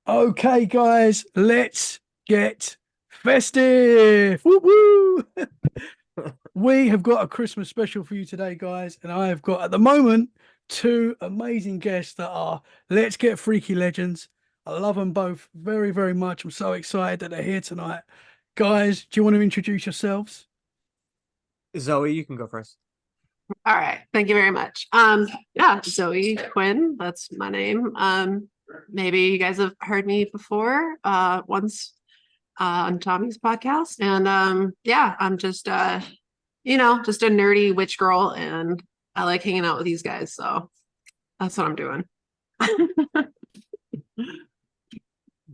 Okay, guys, let's get festive. Woo woo! We have got a Christmas special for you today, guys, and I have got at the moment two amazing guests that are Let's Get Freaky legends. I love them both very, very much. I'm so excited that they're here tonight. Guys, do you want to introduce yourselves? Zoe, you can go first. All right. Thank you very much. Yeah, Zoey Quinn, that's my name. Maybe you guys have heard me before, once on Tommy's podcast. And yeah, I'm just just a nerdy witch girl and I like hanging out with these guys. So that's what I'm doing.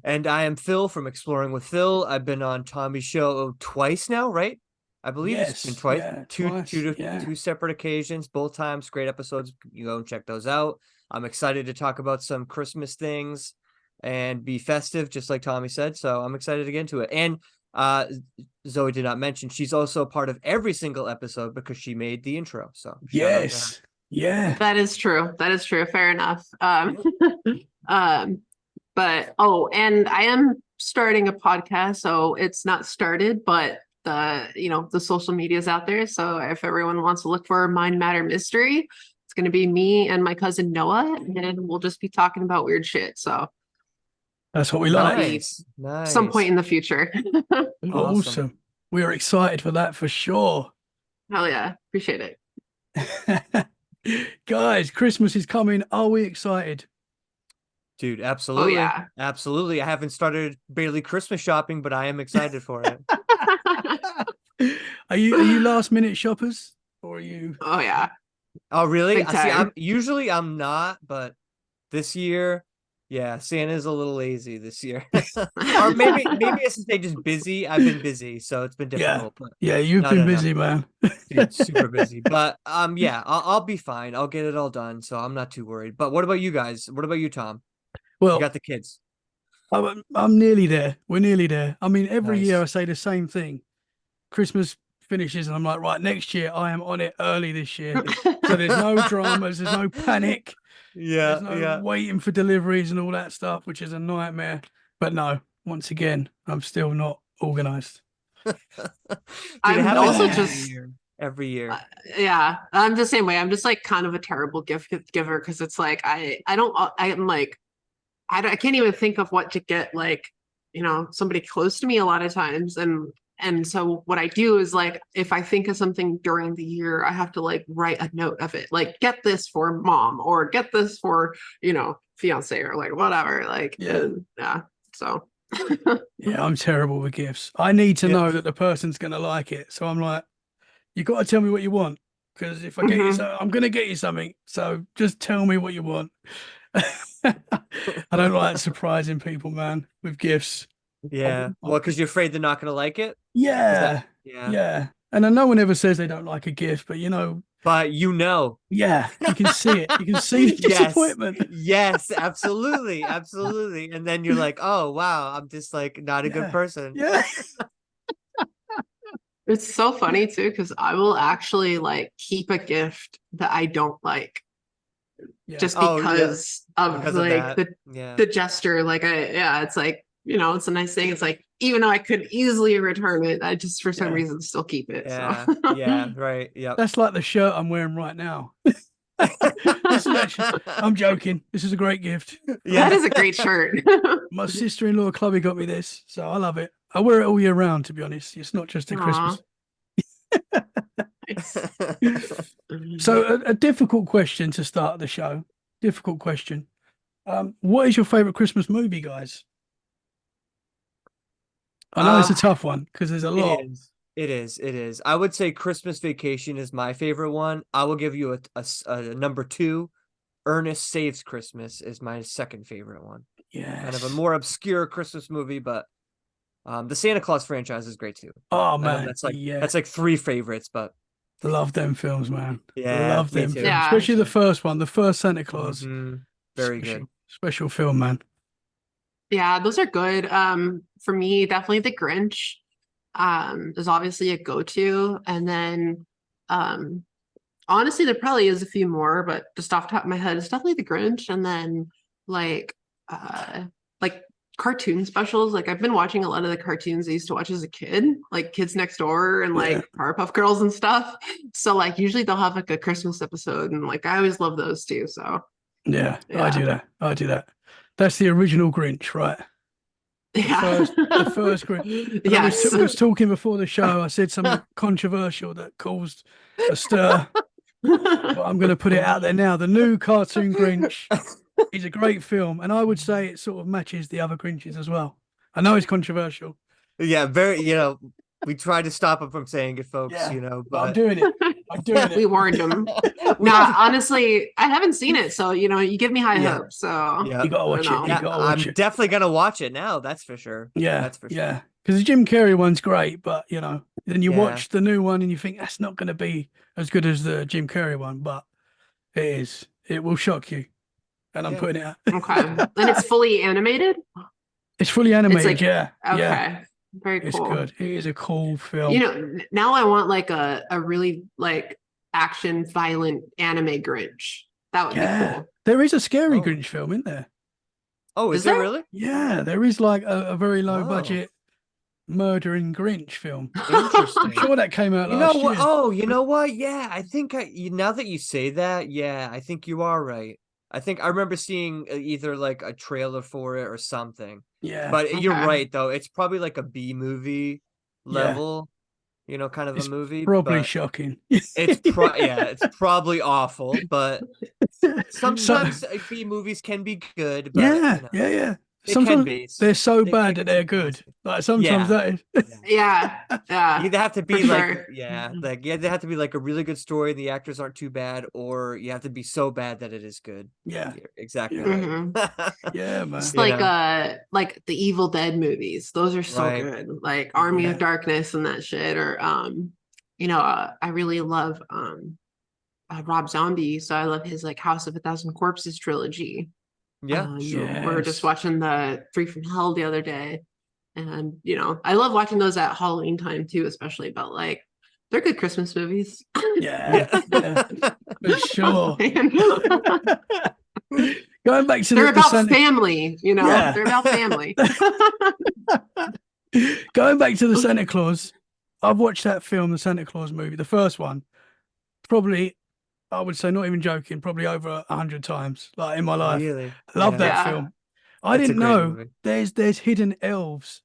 And I am Phill from Exploring with Phill. I've been on Tommy's show twice now, right? I believe it's been Yes, twice. yeah, Two twice, two yeah. two separate occasions, both times great episodes. You go and check those out. I'm excited to talk about some Christmas things and be festive, just like Tommy said. So I'm excited to get into it. And Zoe did not mention she's also part of every single episode because she made the intro. So shout out to her. Yes, yeah. That is true. That is true. Fair enough. Um, but and I am starting a podcast, so it's not started, but the social media is out there. So if everyone wants to look for Mind Matter Mystery, it's going to be me and my cousin Noah, and we'll just be talking about weird shit. So That's what we like. Nice, nice. some point in the future. Awesome. We are excited for that for sure. Hell yeah. Appreciate it. Guys, Christmas is coming. Are we excited? Dude, absolutely. yeah. Absolutely. I haven't started barely Christmas shopping, but I am excited for it. Are you last minute shoppers or are you? Oh yeah. Oh, really? Big I see. time. I'm not, but this year, yeah, Santa's a little lazy this year. Or maybe I should say just busy. I've been busy, so it's been Yeah, difficult. But yeah, you've been busy, man. dude, super busy. But yeah, I'll be fine. I'll get it all done, so I'm not too worried. But what about you guys? What about you, Tom? You Well, got the kids. I'm nearly there. We're nearly there. I mean, every year I Nice. say the same thing. Christmas finishes, and I'm like, right, next year I am on it early this year. So there's no dramas, there's no panic, there's Yeah, no yeah. waiting for deliveries and all that stuff, which is a nightmare. But no, once again, I'm still not organized. Dude, it I'm happens also every just year. Every year. yeah, I'm the same way. I'm just like kind of a terrible gift giver because it's like I'm like I can't even think of what to get like somebody close to me a lot of times, and so what I do is like if I think of something during the year, I have to like write a note of it, like get this for mom or get this for fiance or like whatever, like Yeah. yeah. So Yeah, I'm terrible with gifts. I need to Yeah. know that the person's gonna like it. So I'm like, you got to tell me what you want, because if I get you mhm. something, I'm gonna get you something. So just tell me what you want. I don't like surprising people, man, with gifts. Yeah. Well, because you're afraid they're not gonna like it. Is that Yeah, yeah. yeah. And I know one ever says they don't like a gift, but But yeah, you can see it. You can see the yes, disappointment. yes, absolutely, absolutely. And then you're like, oh wow, I'm just like not a good Yeah, person. yeah, It's so funny too because I will actually like keep a gift that I don't like yeah. just Oh yeah, because of because of like that. the Yeah. the gesture. Like it's like it's a nice thing. It's like even though I could easily return it, I just for some Yeah. reason still keep it. So Yeah. Yeah. Right. Yep. That's like the shirt I'm wearing right now. This is actually, I'm joking. This is a great gift. that Yeah. is a great shirt. My sister-in-law Chloe got me this, so I love it. I wear it all year round, to be honest. It's not just at Aw, Christmas. nice. So a difficult question to start the show. Difficult question. What is your favorite Christmas movie, guys? I know it's a Uh, tough one because there's a it lot. is. It is. It is. I would say Christmas Vacation is my favorite one. I will give you a number two. Ernest Saves Christmas is my second favorite one. Kind of a Yes. more obscure Christmas movie, but the Santa Claus franchise is great too. But Oh I know man, yeah. that's like three favorites, but Love them films, man. yeah, Love me them too. films, Yeah, especially the first one, the first Santa Claus. Very good. Special film, man. yeah, those are good. For me, definitely The Grinch. Is obviously a go-to, and then honestly, there probably is a few more, but just off the top of my head, it's definitely The Grinch, and then like uh like cartoon specials. Like I've been watching a lot of the cartoons I used to watch as a kid, like Kids Next Door and like Powerpuff Girls and stuff. So like usually they'll have like a Christmas episode, and like I always love those too. So Yeah, I do that. I do that. That's the original Grinch, right? yeah, The first Grinch. And yes. I was talking before the show. I said something controversial that caused a stir. But I'm going to put it out there now. The new cartoon Grinch is a great film, and I would say it sort of matches the other Grinches as well. I know it's controversial. Yeah, very. We tried to stop him from saying it, folks. But I'm doing it. I'm doing it. We warned him. No, honestly, I haven't seen it, so you give me high hopes. So yeah, you gotta watch it. You gotta watch I'm definitely gonna watch it now. That's for sure. Yeah, that's for sure. Yeah, because the Jim Carrey one's great, but then you watch the new one and you think that's not going to be as good as the Jim Carrey one, but it is. It will shock you, and I'm putting it out. Okay, and it's fully animated. It's fully animated. Like, yeah. Okay. Yeah. Very cool. It's good. It is a cool film. Now I want like a really like action violent anime Grinch. That would be cool. There is a scary Grinch film in there. Oh, is there really? Yeah, there is like a very low budget murdering Grinch film. Interesting. I'm sure that came out last year. Oh, you know what? Yeah, I think now that you say that, yeah, I think you are right. I think I remember seeing either like a trailer for it or something. Yeah. But you're right though. It's probably like a B movie level, kind of a movie. Probably shocking. It's probably awful, but sometimes B movies can be good. But, yeah. Sometimes they're so bad that they're good. Like sometimes that is. Yeah. You have to be like, you have to be like a really good story. And the actors aren't too bad, or you have to be so bad that it is good. Yeah, exactly. Yeah, right. Yeah, man. It's like the Evil Dead movies. Those are so good. Like Army of Darkness and that shit. Or I really love Rob Zombie, so I love his like House of a Thousand Corpses trilogy. Yeah, we were just watching the Three from Hell the other day, and I love watching those at Halloween time too, especially. But like, they're good Christmas movies. Yeah, for sure. Going back to they're about family, they're about family. Going back to the Santa Claus, I've watched that film, the Santa Claus movie, the first one, probably. I would say, not even joking, probably over 100 times, like in my life. Really? Love that film. I didn't know there's hidden elves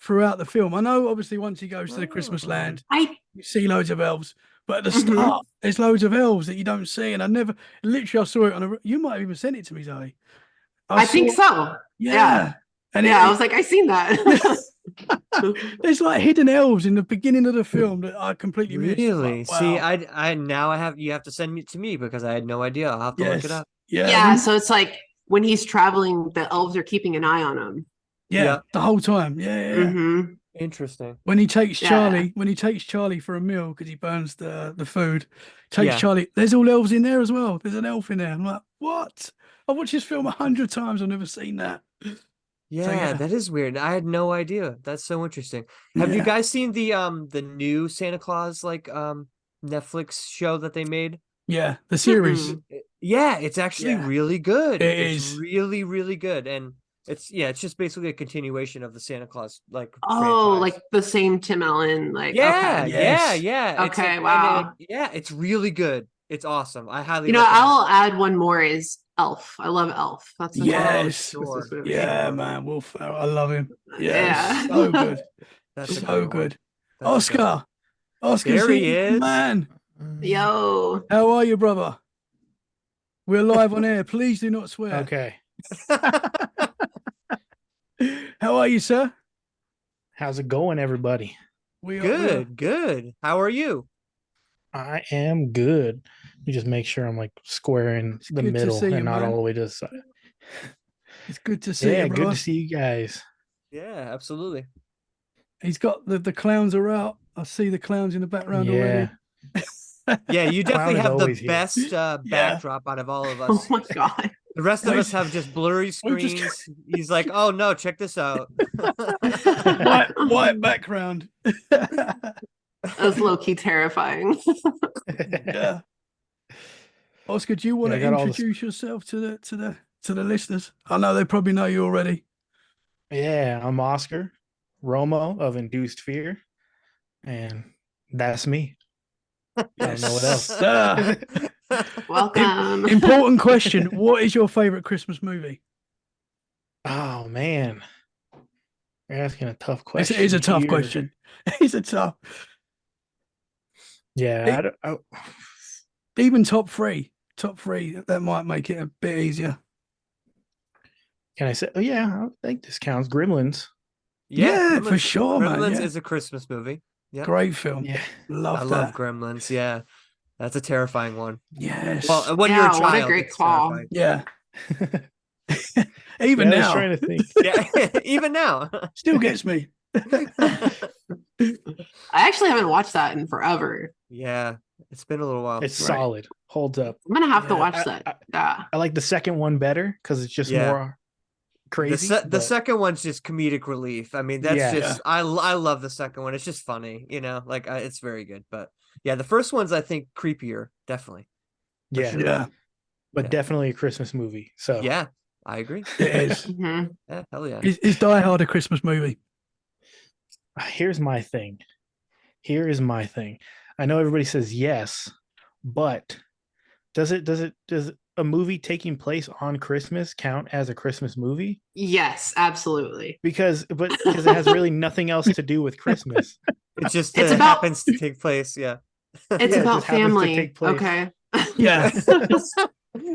throughout the film. I know, obviously, once he goes to the Christmas land, you see loads of elves, but at the start, there's loads of elves that you don't see. And I saw it you might have even sent it to me, Zoe. I think so. Yeah. And I was like, I seen that. There's like hidden elves in the beginning of the film that I completely missed. Really? Like, wow. See, you have to send it to me because I had no idea. I'll have to look it up. Yeah. So it's like when he's traveling, the elves are keeping an eye on him. Yeah. The whole time. Yeah. Mm-hmm. Interesting. When he takes Charlie for a meal because he burns the food, Charlie. There's all elves in there as well. There's an elf in there. I'm like, what? I've watched this film 100 times. I've never seen that. Yeah, that is weird. I had no idea. That's so interesting. Have you guys seen the new Santa Claus Netflix show that they made? Yeah, the series. Yeah, it's actually really good. It's really, really good. And it's just basically a continuation of the Santa Claus franchise. Like the same Tim Allen yeah. Okay, wow. It's really good. It's awesome. I highly I'll add one more is Elf. I love Elf. That's sure. Yeah, man. Will Ferrell. I love him. Yeah. So good. That's so good. Oscar. There he is. Man. Yo. How are you, brother? We're live on air. Please do not swear. Okay. How are you, sir? How's it going, everybody? Good. How are you? I am good. Let me just make sure I'm like square in the middle and not all the way to the side. It's good to see you. Yeah, good to see you guys. Yeah, absolutely. He's got the clowns are out. I see the clowns in the background already. Yeah, you definitely have the best backdrop out of all of us. Oh my god. The rest of us have just blurry screens. He's like, oh no, check this out. white background. That's low-key terrifying. Yeah. Oscar, do you want to introduce yourself to the listeners? I know they probably know you already. Yeah, I'm Oscar Romo of Induced Fear, and that's me. I don't know what else. Sir. Welcome. Important question. What is your favorite Christmas movie? Oh man, you're asking a tough It question. is a tough here. question. It's a tough. Yeah, Even top three. Top three. That might make it a bit easier. can I say? Oh yeah, I think this counts. Gremlins. Yeah, for Gremlins, sure, man. Gremlins Yeah. is a Christmas movie. Yeah, Great film. Yeah, Love I that. love Gremlins. Yeah, that's a terrifying one. Yes. Well, when you're a Yeah, what a child, great it's call. terrifying. Yeah. Even I was now, trying to think. Yeah, even now. still gets me. I actually haven't watched that in forever. Yeah, it's been a little while. It's Right. solid. Holds up. I'm gonna have to Yeah, watch I- that. I- Yeah. I like the second one better because it's just Yeah. more crazy. The but second one's just comedic relief. I mean, that's Yeah. just I love the second one. It's just funny, like it's very good. But yeah, the first one's I think creepier, definitely. For yeah, sure. Yeah, but Yeah. definitely a Christmas movie. So Yeah, I agree. it is. Mhm. Yeah, hell yeah. Is Die Hard a Christmas movie? here's my thing. Here is my thing. I know everybody says yes, but does a movie taking place on Christmas count as a Christmas movie? Yes, absolutely. Because it has really nothing else to do with Christmas. It just It's about- happens to take place. Yeah. It's Yeah, it about just happens to family. take place. Okay. Yeah,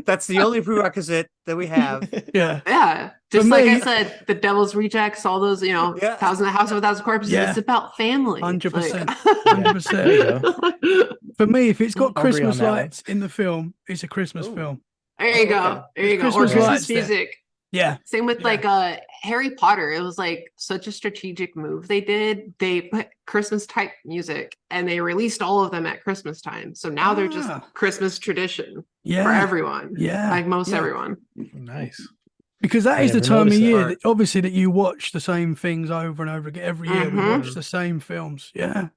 That's the only prerequisite that we have. yeah, Yeah. For Just like I me- said, the devil's rejects, all those, Yeah. Thousand the House of a Thousand Corpses. Yeah. It's about family. 100%. Like- 100%. There you go. For me, if it's got I'll agree on Christmas that one. lights in the film, it's a Christmas Ooh. film. There you Oh, go. okay. There you go. There's Or Christmas Christmas lights there. music. Yeah, Same with Yeah. like Harry Potter. It was like such a strategic move they did. They put Christmas type music and they released all of them at Christmas time. So now they're just Ah. Christmas tradition yeah, for everyone. yeah. Like most yeah. everyone. Nice. Because that I is the never time of noticed that. year, Smart. obviously, that you watch the same things over and over again. Every year we Mhm. watch the same films. Yeah.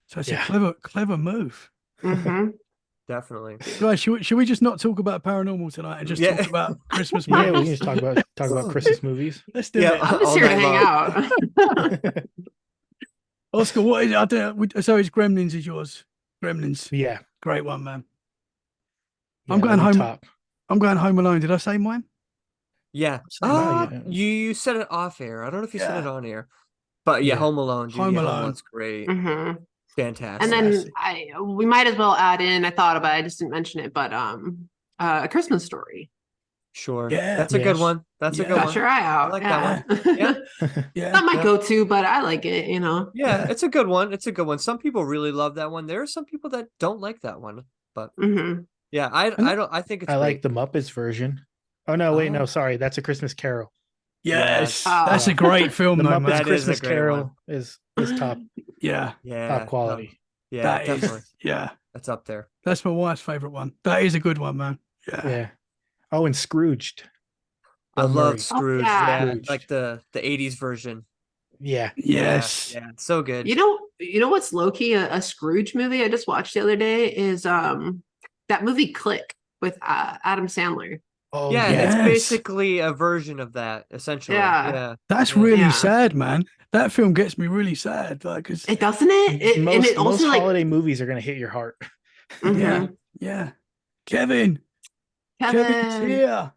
So it's Yeah. a clever move. hmm Definitely. Guys, should we just not talk about paranormal tonight and just Yeah. talk about Christmas Yeah, we movies? can just talk about Christmas movies. Let's do Yeah. it. I'm just All here to night hang long. out. Oscar, what is it? I don't know. So it's Gremlins is yours. Gremlins. Yeah, Great one, man. yeah, I'm going that'd be home. top. I'm going Home Alone. Did I say mine? Yeah. Say that. yeah. You said it off air. I don't know if you said it Yeah. on air. But yeah, Yeah. Home Alone, dude. Home Yeah, Alone. Alone's great. hmm Fantastic. And then Classic. we might as well add in, I thought about it, I just didn't mention it, but A Christmas Story. Sure. Yeah. That's a good Yes. one. That's a Yeah. good Got one. your eye out. like that one. Yeah. Yeah. Not my Yeah. go-to, but I like it, Yeah, Yeah. it's a good one. It's a good one. Some people really love that one. There are some people that don't like that one. But hmm yeah, I think it's I like great. the Muppets version. Oh no, wait, Oh. no, sorry, that's A Christmas Carol. Yes. Yeah. That's a great film, The though, Muppets man. That is a Christmas great Carol is top Yeah. Yeah. top quality. Yeah, That is. definitely. Yeah. That's up there. That's my wife's favorite one. That is a good one, man. Yeah. Yeah. Oh, and Scrooged. I Bill love Murray. Scrooge. yeah. Yeah, Scrooged. like the 80s version. Yeah. Yes. Yeah, so good. You know what's low-key a Scrooge movie I just watched the other day is that movie Click with Adam Sandler. Oh Yeah, yes. it's basically a version of that, essentially. Yeah. Yeah. That's Yeah. really Yeah. sad, man. That film gets me really sad. Like, 'cause- It doesn't it? And most it also like holiday movies are gonna hit your heart. mhm. yeah. Yeah. Kevin. Kevin's Kevin. here.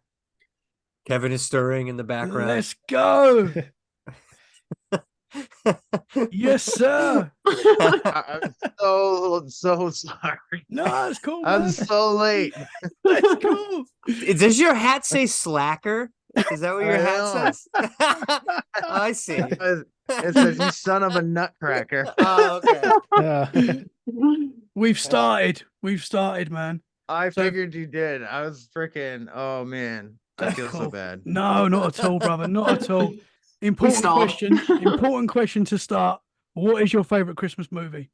Kevin is stirring in the background. Let's go. Yes, sir. I'm so sorry. No, it's cool, man. I'm so late. Let's go. Does your hat say slacker? Is that what your I hat know. says? I see. It says you son of a nutcracker. Oh, okay. We've started, man. I So- figured you did. I was freaking. Oh man, I That's feel cool. so bad. No, not at all, brother. Not at all. Important stalled. question. Important question to start. What is your favorite Christmas movie?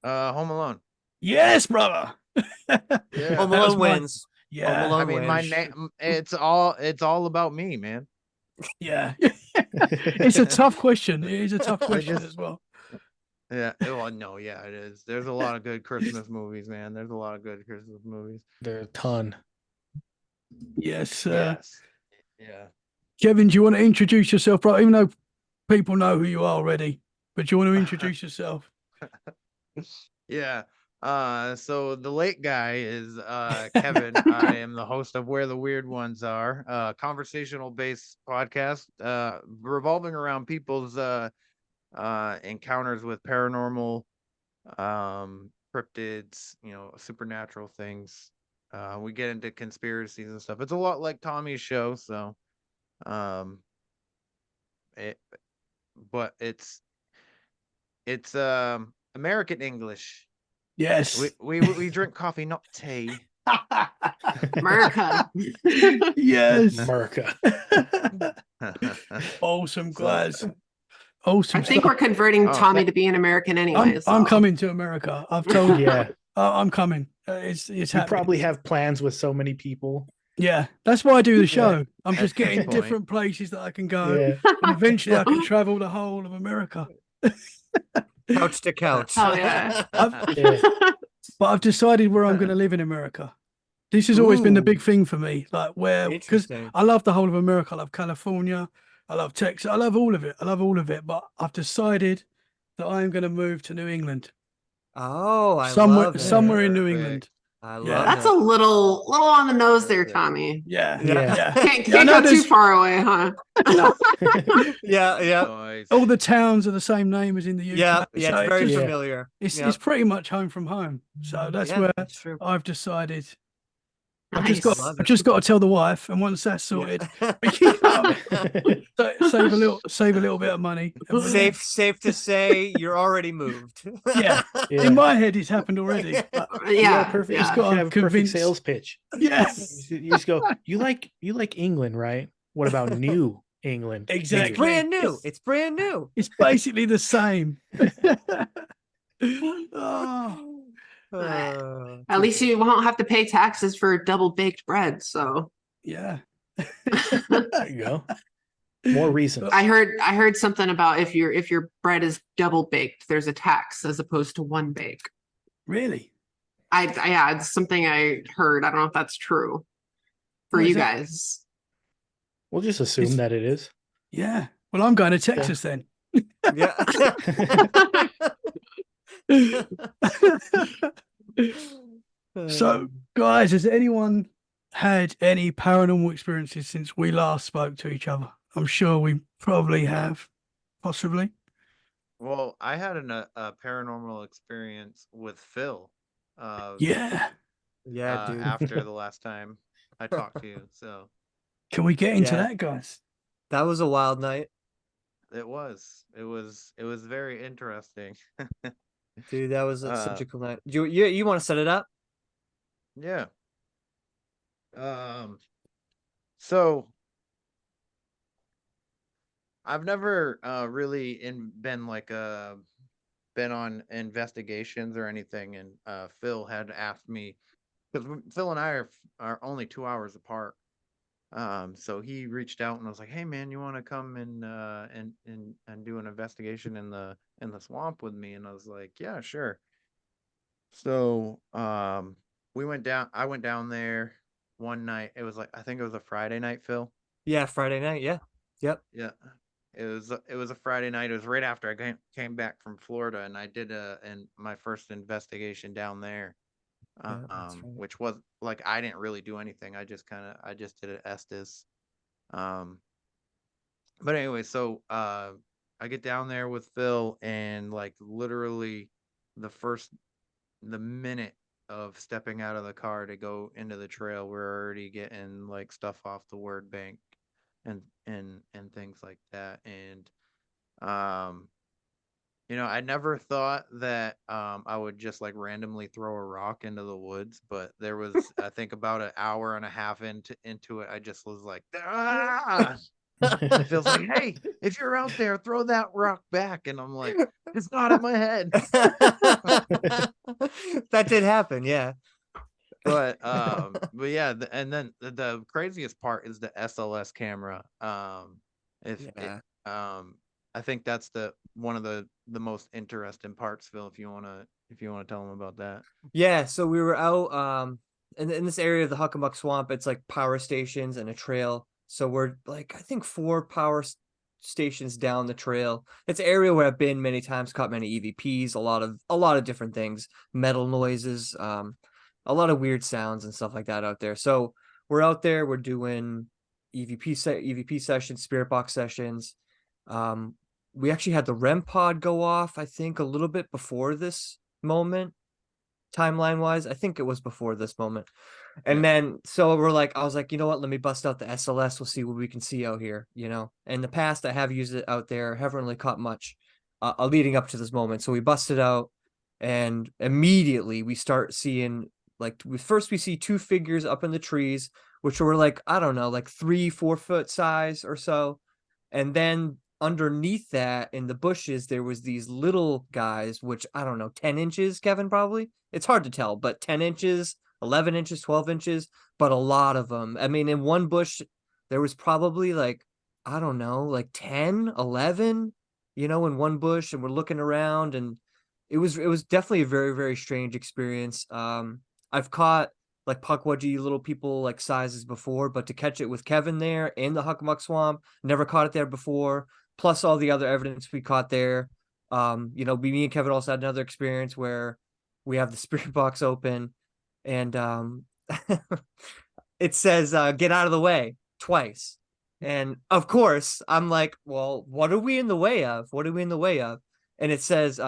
Home Alone. Yes, brother. Yeah. Home That was Alone mine. wins. Yeah. Alone I mean, my wins. name. It's all about me, man. Yeah. It's a tough question. It is a tough question just- as well. Yeah. Well, no, yeah, it is. There's a lot of good Christmas movies, man. There's a lot of good Christmas movies. Uh, There's a ton. Yes. Yes. Yeah. Kevin, do you want to introduce yourself, bro? Even though people know who you are already, but do you want to introduce yourself? Yeah. So the late guy is Kevin. I am the host of Where the Weird Ones Are, conversational based podcast, revolving around people's encounters with paranormal, cryptids, supernatural things. We get into conspiracies and stuff. It's a lot like Tommy's show, so um it but it's American English. Yes. We drink coffee, not tea. America. Yes. America. Awesome, So- guys. Awesome I think stuff. we're converting Oh, Tommy to be an American anyway. I'm so. coming to America. I've told you. Yeah. I'm coming. It's You happening. probably have plans with so many people. Yeah, that's why I do the show. I'm At just this getting point. different places that I can go, Yeah. and eventually I can travel the whole of America. Couch to couch. Hell yeah. Yeah. But I've decided where I'm going to live in America. This has always been the big thing for me. Like where, because Interesting. I love the whole of America. I love California. I love Texas. I love all of it. I love all of it. But I've decided that I am going to move to New England. Oh, I somewhere love it. somewhere in New Perfect. England. I Yeah. love That's it. a little on the nose there, Perfect. Tommy. Yeah. Yeah. Yeah. Can't Yeah, I know go too there's- far away, huh? Yeah, yeah, Nice. all the towns are the same name as in the UK. yeah, yeah. so It's very just- familiar. it's Yeah. pretty much home from home. So that's Yeah, where that's true. I've decided. Nice. Love I've it. just got to tell the wife, and once that's sorted, we can save a little bit of money. And we'll- Safe to say you're already moved. Yeah. Yeah. In my head, it's happened already. But You got Yeah, a perfect, yeah. you gotta should have a perfect convince- sales pitch. yes, You just go, you like England, right? What about New England? Exactly. It's brand new. It's- It's brand new. it's basically the same. Oh, At least you won't have to pay taxes for double baked bread. So yeah. There you go. More reasons. I heard something about if your bread is double baked, there's a tax as opposed to one bake. Really? Yeah, it's something I heard. I don't know if that's true for What is you that? guys. We'll just assume It's- that it is. Yeah. Well, I'm going to Texas then. Yeah. So, guys, has anyone had any paranormal experiences since we last spoke to each other? I'm sure we probably have, possibly. Well, I had a paranormal experience with Phill. Yeah. Yeah, dude. After the last time I talked to you, so Can we get into Yeah. that, guys? That was a wild night, it was very interesting. dude. That was such Uh, a cool night. You want to set it up? Yeah. So I've never really been on investigations or anything, and Phill had asked me because Phill and I are only 2 hours apart. So he reached out and was like, "Hey man, you want to come and do an investigation in the swamp with me?" And I was like, "Yeah, sure." So we went down. I went down there one night. It was I think it was a Friday night, Phill. Yeah, Friday night. Yeah. Yep. Yeah. It was a Friday night. It was right after I came back from Florida, and I did my first investigation down there. Yeah, that's right. Which was I didn't really do anything. I just did it Estes. But anyway, so I get down there with Phill, and literally the minute of stepping out of the car to go into the trail, we're already getting stuff off the word bank and things like that. And I never thought that I would just randomly throw a rock into the woods, but there was I think about an hour and a half into it, I just was like, ah! It feels like, hey, if you're out there, throw that rock back. And I'm like, it's not in my head. That did happen. Yeah. But yeah, and then the craziest part is the SLS camera. Yeah. I think that's one of the most interesting parts, Phill, if you want to tell them about that. Yeah, so we were out in this area of the Huckabuck Swamp. It's like power stations and a trail. So we're like, I think 4 stations down the trail. It's an area where I've been many times, caught many EVPs, a lot of different things, metal noises, a lot of weird sounds and stuff like that out there. So we're out there, we're doing EVP sessions, spirit box sessions. We actually had the REM pod go off, I think, a little bit before this moment, timeline wise. I think it was before this moment. And then so I was like, you know what, let me bust out the SLS, we'll see what we can see out here. In the past I have used it out there, haven't really caught much leading up to this moment. So we busted out, and immediately we start seeing, like, we see 2 figures up in the trees, which were like, I don't know, like 3-4 foot size or so. And then underneath that in the bushes there was these little guys, which I don't know, 10 inches, Kevin, probably, it's hard to tell, but 10 inches, 11 inches, 12 inches, but a lot of them. I mean, in one bush there was probably like, I don't know, like 10, 11, in one bush. And we're looking around, and it was definitely a very, very strange experience. I've caught like puckwudgie little people like sizes before, but to catch it with Kevin there in the Hucklemuck Swamp, never caught it there before. Plus all the other evidence we caught there. Me and Kevin also had another experience where we have the spirit box open, and it says get out of the way twice. And of course I'm like, well, what are we in the way of? And it says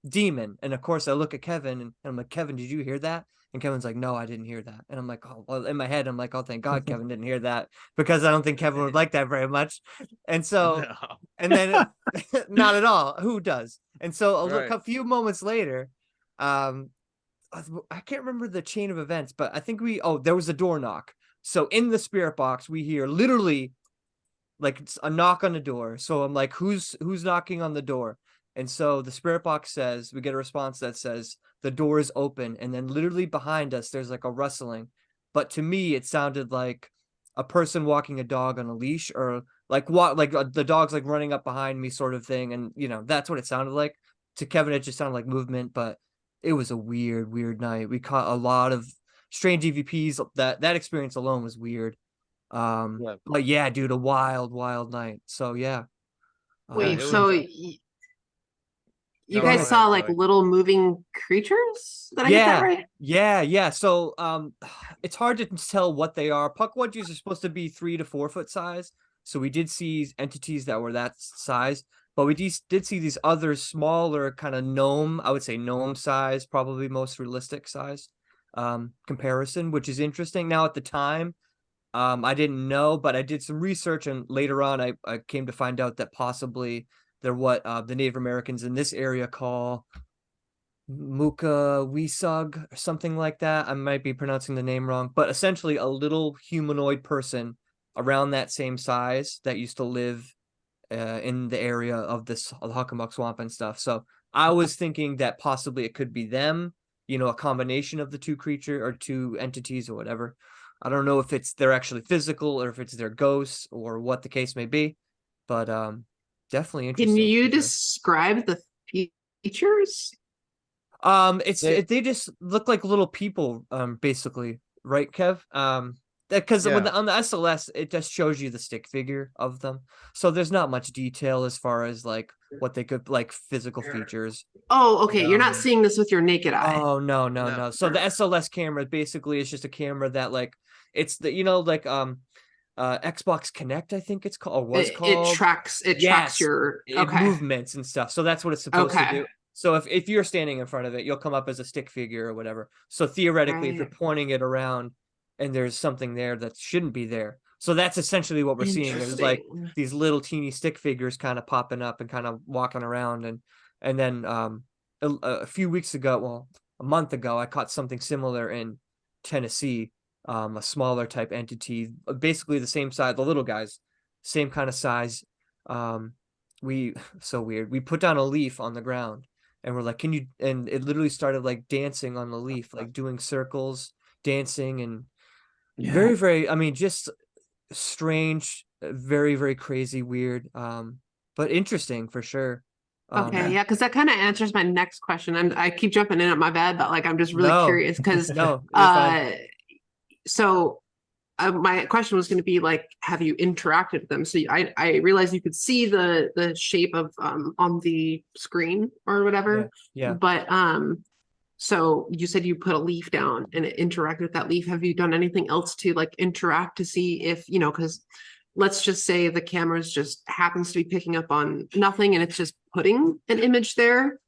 demon. And of course I look at Kevin, and I'm like, Kevin, did you hear that? And Kevin's like, no, I didn't hear that. And I'm like, oh, well, in my head, I'm like, oh, thank God Kevin didn't hear that, because I don't think Kevin would like that very much. And so, No. and then not at all. Who does? And so Right. a few moments later, I can't remember the chain of events, but I think there was a door knock. So in the spirit box, we hear literally like a knock on the door. So I'm like, who's knocking on the door? And so the spirit box says, we get a response that says the door is open. And then literally behind us, there's like a rustling. But to me, it sounded like a person walking a dog on a leash, or like the dog's like running up behind me sort of thing. And that's what it sounded like. To Kevin, it just sounded like movement, but it was a weird, weird night. We caught a lot of strange EVPs. That experience alone was weird. But yeah, dude, a wild, wild night. So yeah. Wait, it so was- you Go guys ahead, saw like Zoe. little moving creatures? Did I get that right? Yeah. So it's hard to tell what they are. Puckwudgies are supposed to be 3 to 4 foot size. So we did see entities that were that size, but we did see these other smaller kind of gnome, I would say gnome size, probably most realistic size comparison, which is interesting. Now at the time, I didn't know, but I did some research, and later on I came to find out that possibly they're what the Native Americans in this area call Muka Wisug or something like that. I might be pronouncing the name wrong, but essentially a little humanoid person around that same size that used to live in the area of the Hucklemuck Swamp and stuff. So I was thinking that possibly it could be them, a combination of the two creature or two entities or whatever. I don't know if they're actually physical or if it's their ghosts or what the case may be, but definitely interesting. Can you describe the features? They just look like little people, basically, right, Kev? Because on the SLS, it just shows you the stick figure of them, so there's not much detail as far as like what they could like physical features. Oh, okay. You're not seeing this with your naked eye. Oh no. So the SLS camera basically is just a camera that like it's the Xbox Connect, I think it's called, or was called. It tracks your movements and stuff. So that's what it's supposed to do. So if you're standing in front of it, you'll come up as a stick figure or whatever. So theoretically, if you're pointing it around and there's something there that shouldn't be there. So that's essentially what we're seeing. There's like these little teeny stick figures kind of popping up and kind of walking around. And then a few weeks ago, well, a month ago, I caught something similar in Tennessee, a smaller type entity, basically the same size, the little guys, same kind of size. So weird. We put down a leaf on the ground. And we're like, can you, and it literally started like dancing on the leaf, like doing circles, dancing, and very, very, I mean, just strange, very, very crazy, weird, but interesting for sure. Okay, yeah, because that kind of answers my next question. I keep jumping in at my bed, but like I'm just really curious because no, you're fine. so my question was going to be like, have you interacted with them? So I realized you could see the shape of on the screen or whatever. Yeah. But so you said you put a leaf down and it interacted with that leaf. Have you done anything else to like interact to see if, because let's just say the camera's just happens to be picking up on nothing and it's just putting an image there.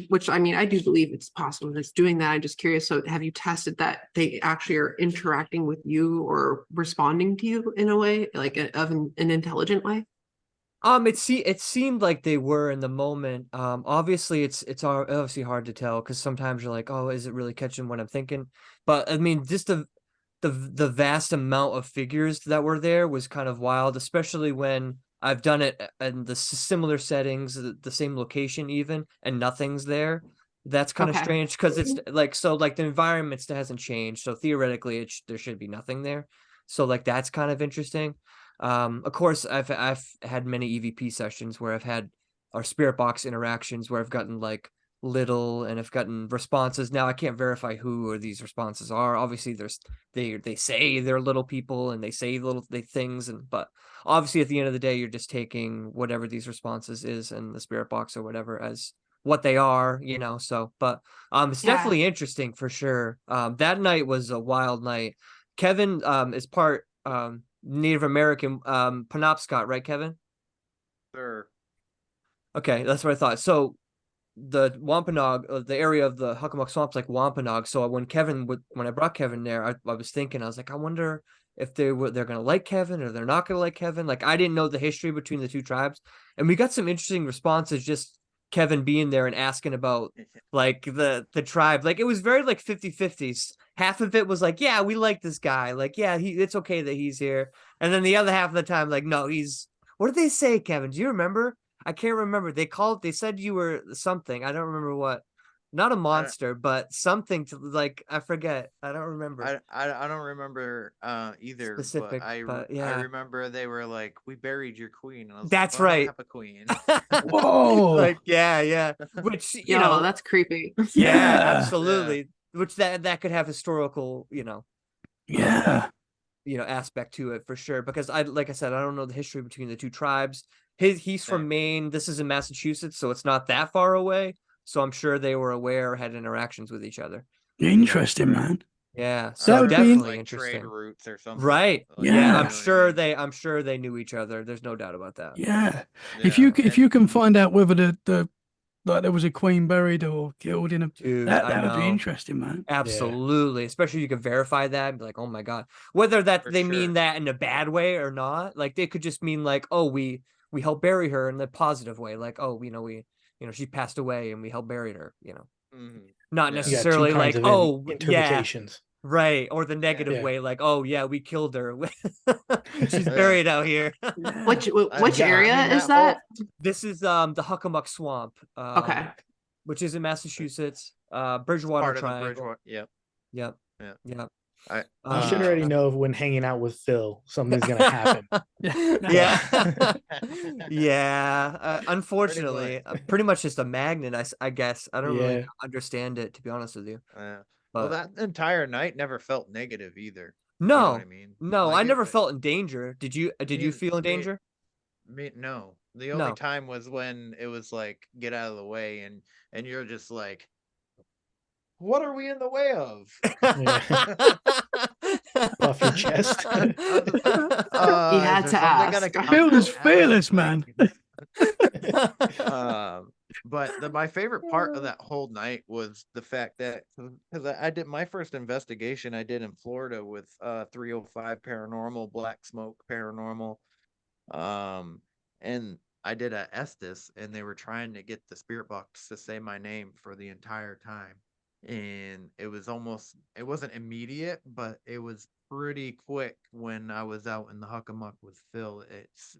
Which I mean, I do believe it's possible that it's doing that. I'm just curious. So have you tested that they actually are interacting with you or responding to you in a way, like of an intelligent way? It seemed like they were in the moment. Obviously it's obviously hard to tell because sometimes you're like, oh, is it really catching what I'm thinking? But I mean, just the vast amount of figures that were there was kind of wild, especially when I've done it in the similar settings, the same location even, and nothing's there. That's kind of Okay. strange because it's like the environment still hasn't changed, so theoretically there should be nothing there. So like that's kind of interesting. Of course, I've had many EVP sessions where I've had our spirit box interactions where I've gotten like little and I've gotten responses. Now I can't verify who or these responses are. Obviously, they say they're little people and they say things, but obviously at the end of the day, you're just taking whatever these responses is in the spirit box or whatever as what they are, So, but it's Yeah. definitely interesting for sure. That night was a wild night. Kevin is part Native American Penobscot, right, Kevin? Sure. Okay, that's what I thought. So the Wampanoag, the area of the Hockomock Swamp's like Wampanoag. So when I brought Kevin there, I was thinking, I was like, I wonder if they're gonna like Kevin or they're not gonna like Kevin. Like I didn't know the history between the two tribes, and we got some interesting responses. Just Kevin being there and asking about like the tribe. Like it was very like 50-50s. Half of it was like, yeah, we like this guy. Like, yeah, it's okay that he's here. And then the other half of the time, like, no, what did they say, Kevin? Do you remember? I can't remember. They said you were something. I don't remember what. Not a monster, but something to like, I forget. I don't remember I don't remember either, but specific, but I yeah. remember they were like, "We buried your queen." And I was That's like, well, I don't right. have a queen. Whoa. Like, yeah. Which, Yo, that's creepy. yeah, Yeah. absolutely. Which that could have historical, Yeah. aspect to it for sure. Because like I said, I don't know the history between the two tribes. He's from Same. Maine. This is in Massachusetts, so it's not that far away. So I'm sure they were aware, had interactions with each other. Interesting, Right. man. Yeah, I'm so That would sure be there's, in- definitely like trade interesting. routes or something. Right. Like, Yeah, Yeah. I'm you know what I sure mean? I'm sure they knew each other. There's no doubt about that. Yeah. If Yeah, you can find out whether the like there was a queen buried or killed in a Dude, I that would be know. interesting, man. Absolutely. Especially you can verify that and be like, oh my God. Whether that for they sure. mean that in a bad way or not, like they could just mean like, oh, we helped bury her in the positive way. Like, oh, she passed away and we helped bury her, Mhm. Not Yeah. You got two necessarily kinds like, of oh, yeah, interpretations. right. Or the negative Yeah. way, like, oh yeah, we killed her. She's Yeah. buried out here. Yeah. Which Yeah, I area mean, is that whole- that? This is the Hockomock Swamp, Okay. which is in Massachusetts, It's Bridgewater part of the Triangle. Bridgewater. Yep. Yep. Yeah. Yep. I You should already know when hanging out with Phill, something's gonna happen. Yeah. Yeah. Pretty Unfortunately, much. pretty much just a magnet, I guess. I don't really Yeah. understand it, to be honest with you. Well, But that entire night never felt negative either. You know what no, I mean? no, Like I never it, felt in danger. Did you me, feel in me, danger? no. The only No. time was when it was like, get out of the way, and you're just like, what are we in the way of? Puff your chest. I was just like, He is had there to something ask. gonna come Phil is out? fearless, Like, man. But my favorite part of that whole night was the fact that because I did my first investigation I did in Florida with 305 Paranormal, Black Smoke Paranormal, and I did a Estes, and they were trying to get the spirit box to say my name for the entire time, and it wasn't immediate, but it was pretty quick when I was out in the Huckamuck with Phill.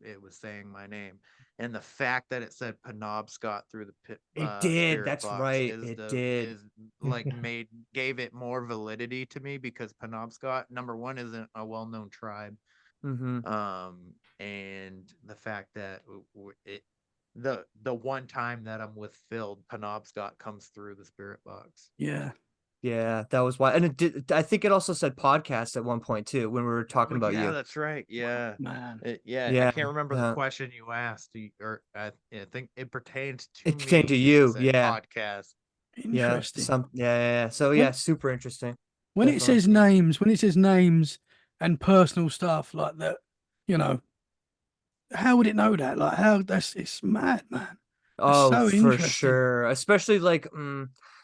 It was saying my name, and the fact that it said Penobscot through the It did. spirit That's box right. It did. is like gave it more validity to me, because Penobscot, number one, isn't a well-known tribe, Mm-hmm. and the fact that it the one time that I'm with Phil, Penobscot comes through the spirit box. Yeah. Yeah, that was why. And it did, I think it also said podcast at one point too when we were talking about yeah, you. that's right. Yeah. Man. Yeah, I Yeah, can't remember the yeah. question you asked, or I think it pertains to It pertained to me. It you. said Yeah, podcast. yeah. Interesting. Yeah. So When yeah, super interesting. when it Definitely. says names, when it says names and personal stuff like that, you know, how would it know that? Like how it's mad, man. That's Oh, so for interesting. sure. Especially like,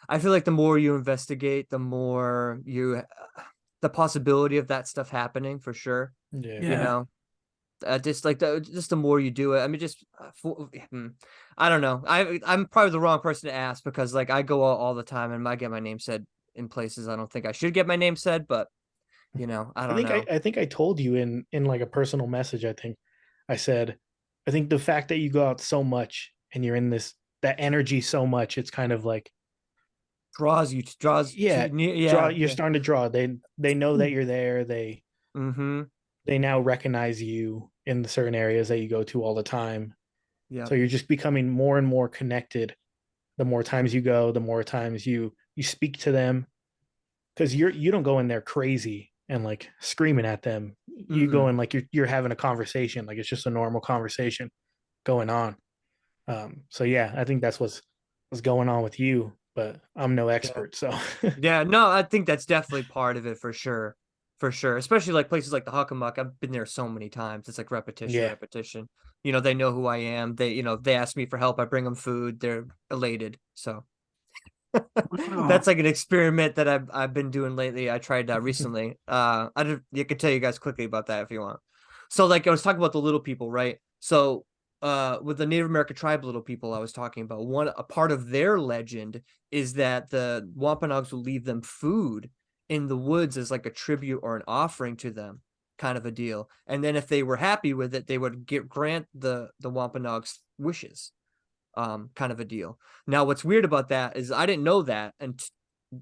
I feel like the more you investigate, the more the possibility of that stuff happening for sure. Yeah. You Yeah. know, just like just the more you do it. I mean, I don't know. I'm probably the wrong person to ask because like I go out all the time and I get my name said in places I don't think I should get my name said, but I I don't think know. I think I told you in like a personal message. I think I said, I think the fact that you go out so much and you're in that energy so much, it's kind of like, Draws yeah, to near. draw. Yeah. You're starting to draw. They know that you're there. Mm-hmm. They now recognize you in the certain areas that you go to all the time. Yeah. So you're just becoming more and more connected. The more times you go, the more times you speak to them, because you don't go in there crazy and like screaming at them. You go in like you're having a conversation, like it's just a normal conversation going on. So yeah, I think that's what's going on with you, but I'm no Yeah. expert, so Yeah, no, I think that's definitely part of it for sure. For sure. Especially like places like the Huckamuck. I've been there so many times. It's like repetition, yeah. repetition. They know who I am. They ask me for help. I bring them food. They're elated. So Wow. that's like an experiment that I've been doing lately. I tried recently. I could tell you guys quickly about that if you want. So like I was talking about the little people, right? So with the Native American tribe little people I was talking about, a part of their legend is that the Wampanoags will leave them food in the woods as like a tribute or an offering to them, kind of a deal. And then if they were happy with it, they would grant the Wampanoags wishes, kind of a deal. Now, what's weird about that is I didn't know that and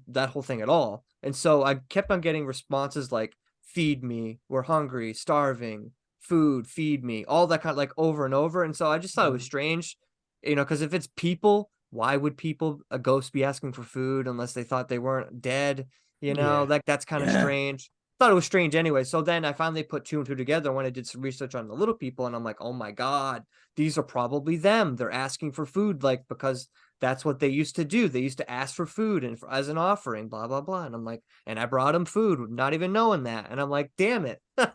that whole thing at all. And so I kept on getting responses like, feed me, we're hungry, starving, food, feed me, all that kind of like over and over. And so I just thought it was strange, because if it's people, why would a ghost be asking for food unless they thought they weren't dead? Yeah. Like that's kind of Yeah. strange. Thought it was strange anyway. So then I finally put two and two together when I did some research on the little people, and I'm like, oh my God, these are probably them. They're asking for food, like, because that's what they used to do. They used to ask for food and as an offering, blah, blah, blah. And I'm like, and I brought them food, not even knowing that. And I'm like, damn it. Wow,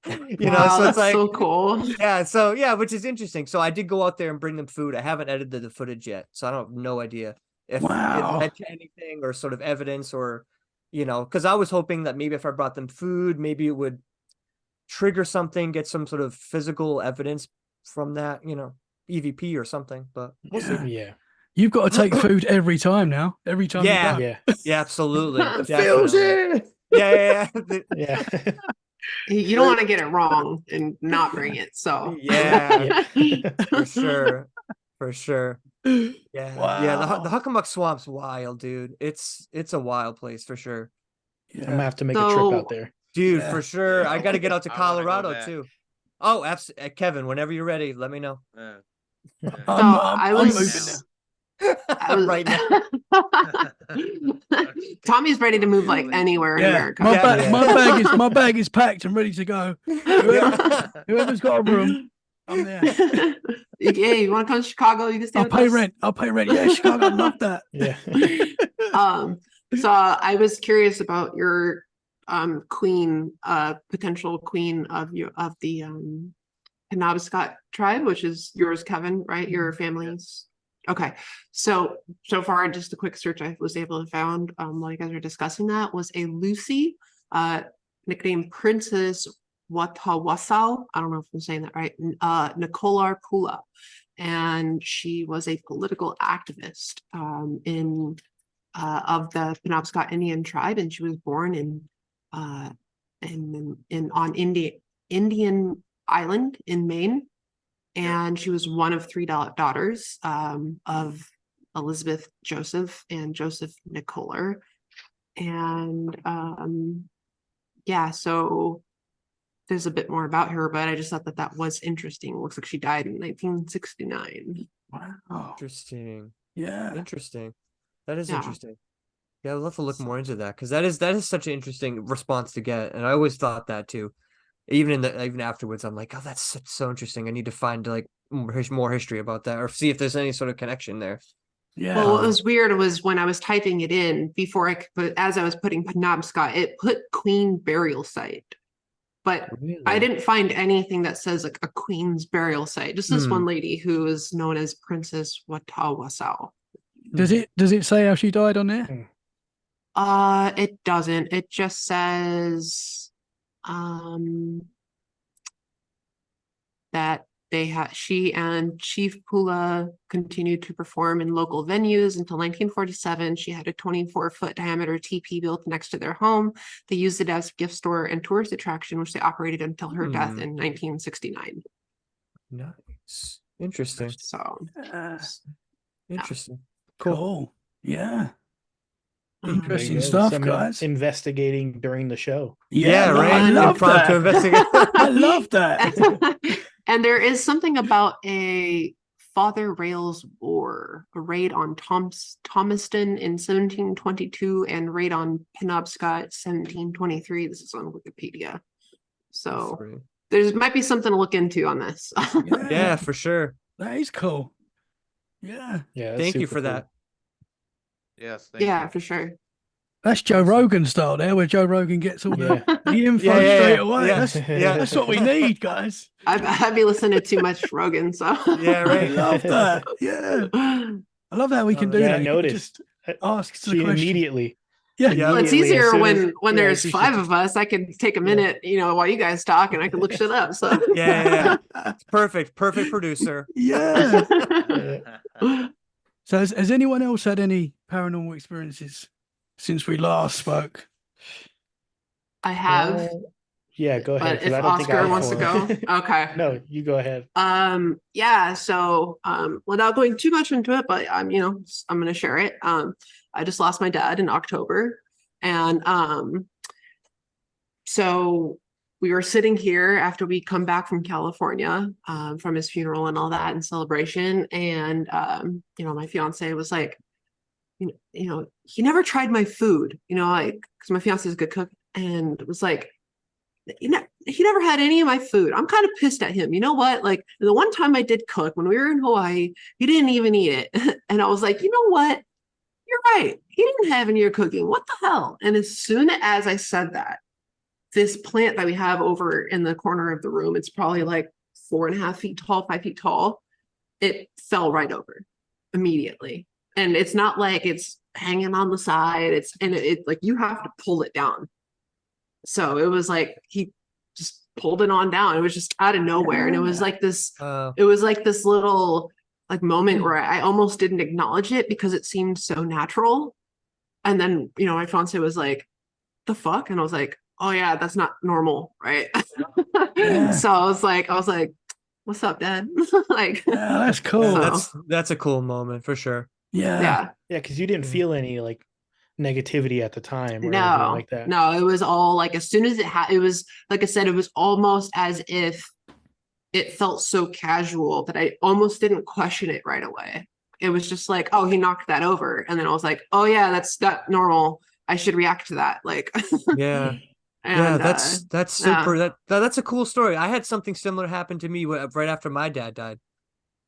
So it's that's like, so cool. yeah, which is interesting. So I did go out there and bring them food. I haven't edited the footage yet, so I don't have no idea if it Wow. led to anything or sort of evidence or, because I was hoping that maybe if I brought them food, maybe it would trigger something, get some sort of physical evidence from that, EVP or something, but we'll see. Yeah. You've got to take food every time now. Every time you Yeah. go. Yeah. Yeah, absolutely. It feels Definitely. it. Yeah. Yeah. You don't want to get it wrong and not bring it. So Yeah, Yeah. for sure. For sure. Yeah. The Wow. Huckamuck Swamp's wild, dude. It's a wild place for sure. I'm gonna Yeah. have to make a trip out so there. Dude, Yeah. for sure. Yeah, I got to get out to I wanna go Colorado back. too. Oh, absolutely. Kevin, whenever you're ready, let me know. Yeah. I'm I I'm was moving now. I was Right now. Tommy's ready to move like anywhere in Yeah. America. My Yeah. my bag is packed and ready to go. Whoever's got a room, I'm there. Yeah, you want to come to Chicago? You can stay I'll with pay us. rent. I'll pay rent. Yeah, Chicago, I love that. Yeah. So I was curious about your queen, potential queen of the Penobscot tribe, which is yours, Kevin, right? Your family's. Okay. So far, just a quick search I was able to find while you guys were discussing that was a Lucy, nicknamed Princess Watawasau. I don't know if I'm saying that right. Nicolar Pula. And she was a political activist in of the Penobscot Indian tribe, and she was born on Indian Island in Maine, and she was one of three daughters of Elizabeth Joseph and Joseph Nicolar, and yeah, so there's a bit more about her, but I just thought that was interesting. Looks like she died in 1969. Wow. Interesting. Yeah. Interesting. That is Yeah. interesting. Yeah, I'd love to look more into that because that is such an interesting response to get, and I always thought that too. Even afterwards, I'm like, oh, that's so interesting. I need to find like more history about that, or see if there's any sort of connection there. Yeah. Well, what was weird was when I was typing it in before I could put, as I was putting Penobscot, it put Queen burial site, but I didn't find anything that says like a Queen's burial site. Just this one lady who is known as Princess Watawasao. Does it say how she died on there? It doesn't. It just says that she and Chief Pula continued to perform in local venues until 1947. She had a 24-foot diameter teepee built next to their home. They used it as a gift store and tourist attraction, which they operated until her death in 1969. Nice. Interesting. So interesting. Cool. Yeah. Interesting There you go. stuff, Some guys. investigating during the show. Yeah, right. I love that. To investigate. I love that. And there is something about a Father Rails War, a raid on Thomaston in 1722 and raid on Penobscot 1723. This is on Wikipedia. So there might be something to look into on this. Yeah, for sure. That is cool. Yeah. Yeah. Thank you for cool. that. Yes. Thank you. For sure. That's Joe Rogan style there, where Joe Rogan gets all the info Yeah, straight away. yeah. That's what we need, guys. I'd be listening to too much Rogan, so Yeah, I right. love that. Yeah. I love that we can do Yeah, that. I You can noticed. just ask the She question. immediately. Yeah. well, it's Immediately, as easier soon when as- there's she 5 should- of us. I can take a minute, while you guys talk, and I can look shit up. So Yeah. It's perfect producer. Yeah. Yeah. So has anyone else had any paranormal experiences since we last spoke? I have, Yeah, go ahead. but 'cause if I don't think I Oscar have wants to one. go, okay. No, you go ahead. Yeah. So, without going too much into it, but I'm going to share it. I just lost my dad in October, and so we were sitting here after we come back from California, from his funeral and all that and celebration, and my fiance was like, he never tried my food, like, because my fiance is a good cook, and was like, he never had any of my food. I'm kind of pissed at him. You know what? Like the one time I did cook when we were in Hawaii, he didn't even eat it. And I was like, you know what? You're right. He didn't have any of your cooking. What the hell? And as soon as I said that, this plant that we have over in the corner of the room, it's probably like 4.5 feet tall, 5 feet tall. It fell right over immediately. And it's not like it's hanging on the side. It's like you have to pull it down. So it was like he just pulled it on down. It was just out of nowhere. And it was like this, little like moment where I almost didn't acknowledge it because it seemed so natural. And then, my fiance was like, the fuck? And I was like, oh yeah, that's not normal, right? So I was like, what's up, Dad? Like, that's cool. That's a cool moment for sure. Yeah. Because you didn't feel any like negativity at the time or anything No, like that. no, it was all like as soon as it was like I said, it was almost as if it felt so casual that I almost didn't question it right away. It was just like, oh, he knocked that over, and then I was like, oh yeah, that's not normal. I should react to that. Like, yeah. And, that's super. That's a cool story. I had something similar happen to me right after my dad died,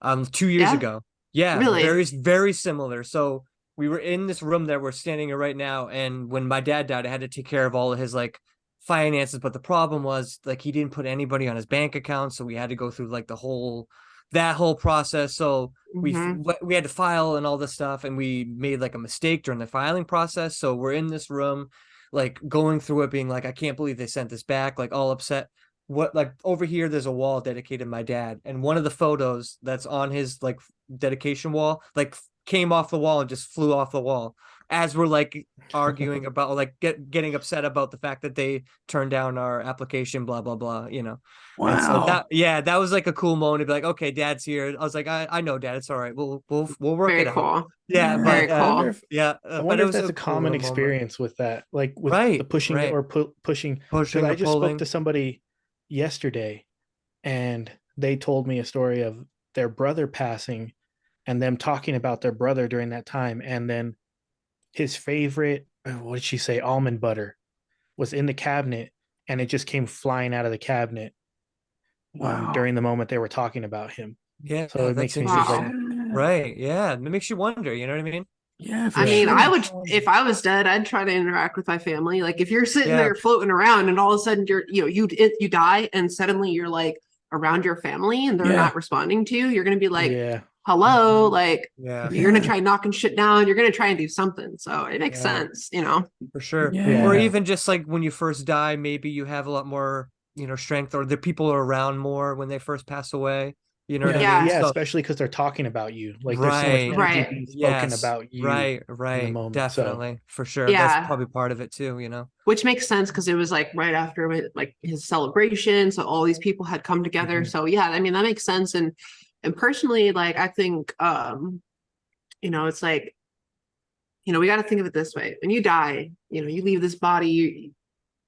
2 years ago. Yeah, really, very very similar. So we were in this room that we're standing in right now, and when my dad died, I had to take care of all of his like finances. But the problem was like he didn't put anybody on his bank account, so we had to go through like that whole process. So we had to file and all this stuff, and we made like a mistake during the filing process. So we're in this room, like going through it, being like, I can't believe they sent this back, like all upset. What, like over here, there's a wall dedicated to my dad, and one of the photos that's on his like dedication wall, like came off the wall and just flew off the wall as we're like arguing about like getting upset about the fact that they turned down our application, blah blah blah, Wow. And so that was like a cool moment to be like, okay, Dad's here. I was like, I know, Dad, it's all right, we'll work very it cool. out. Yeah, Very but cool. I wonder if that's a common experience with that, like with the pushing or pushing. Because I just spoke to somebody yesterday, and they told me a story of their brother passing, and them talking about their brother during that time, and then his favorite, what did she say, almond butter was in the cabinet, and it just came flying out of the cabinet Wow. during the moment they were talking about him. Yeah, So it that's makes me think like, interesting. Right. Yeah. It makes you wonder, you know what I mean? Yeah, for I mean, sure. I would, if I was dead, I'd try to interact with my family. Like if you're sitting Yeah. there floating around and all of a sudden you die and suddenly you're like around your family and they're Yeah. not responding to you, you're going to be like, yeah, hello, like Yeah, you're going Yeah. to try knocking shit down. You're going to try and do something. So it makes Yeah. sense, you know? for sure. Yeah. Or even just like when you first die, maybe you have a lot more, strength, or the people are around more when they first pass away. You know what I Yeah. mean? yeah, So, especially because they're talking about you. Like there's so much right. energy Right. being spoken Yes. about you Right. in the Right. moment. So Definitely. For sure. Yeah. That's probably part of it too, Which makes sense because it was like right after like his celebration. So all these people had come together. Mhm. So yeah, I mean, that makes sense. And personally, like I think it's like, we got to think of it this way. When you die, you leave this body,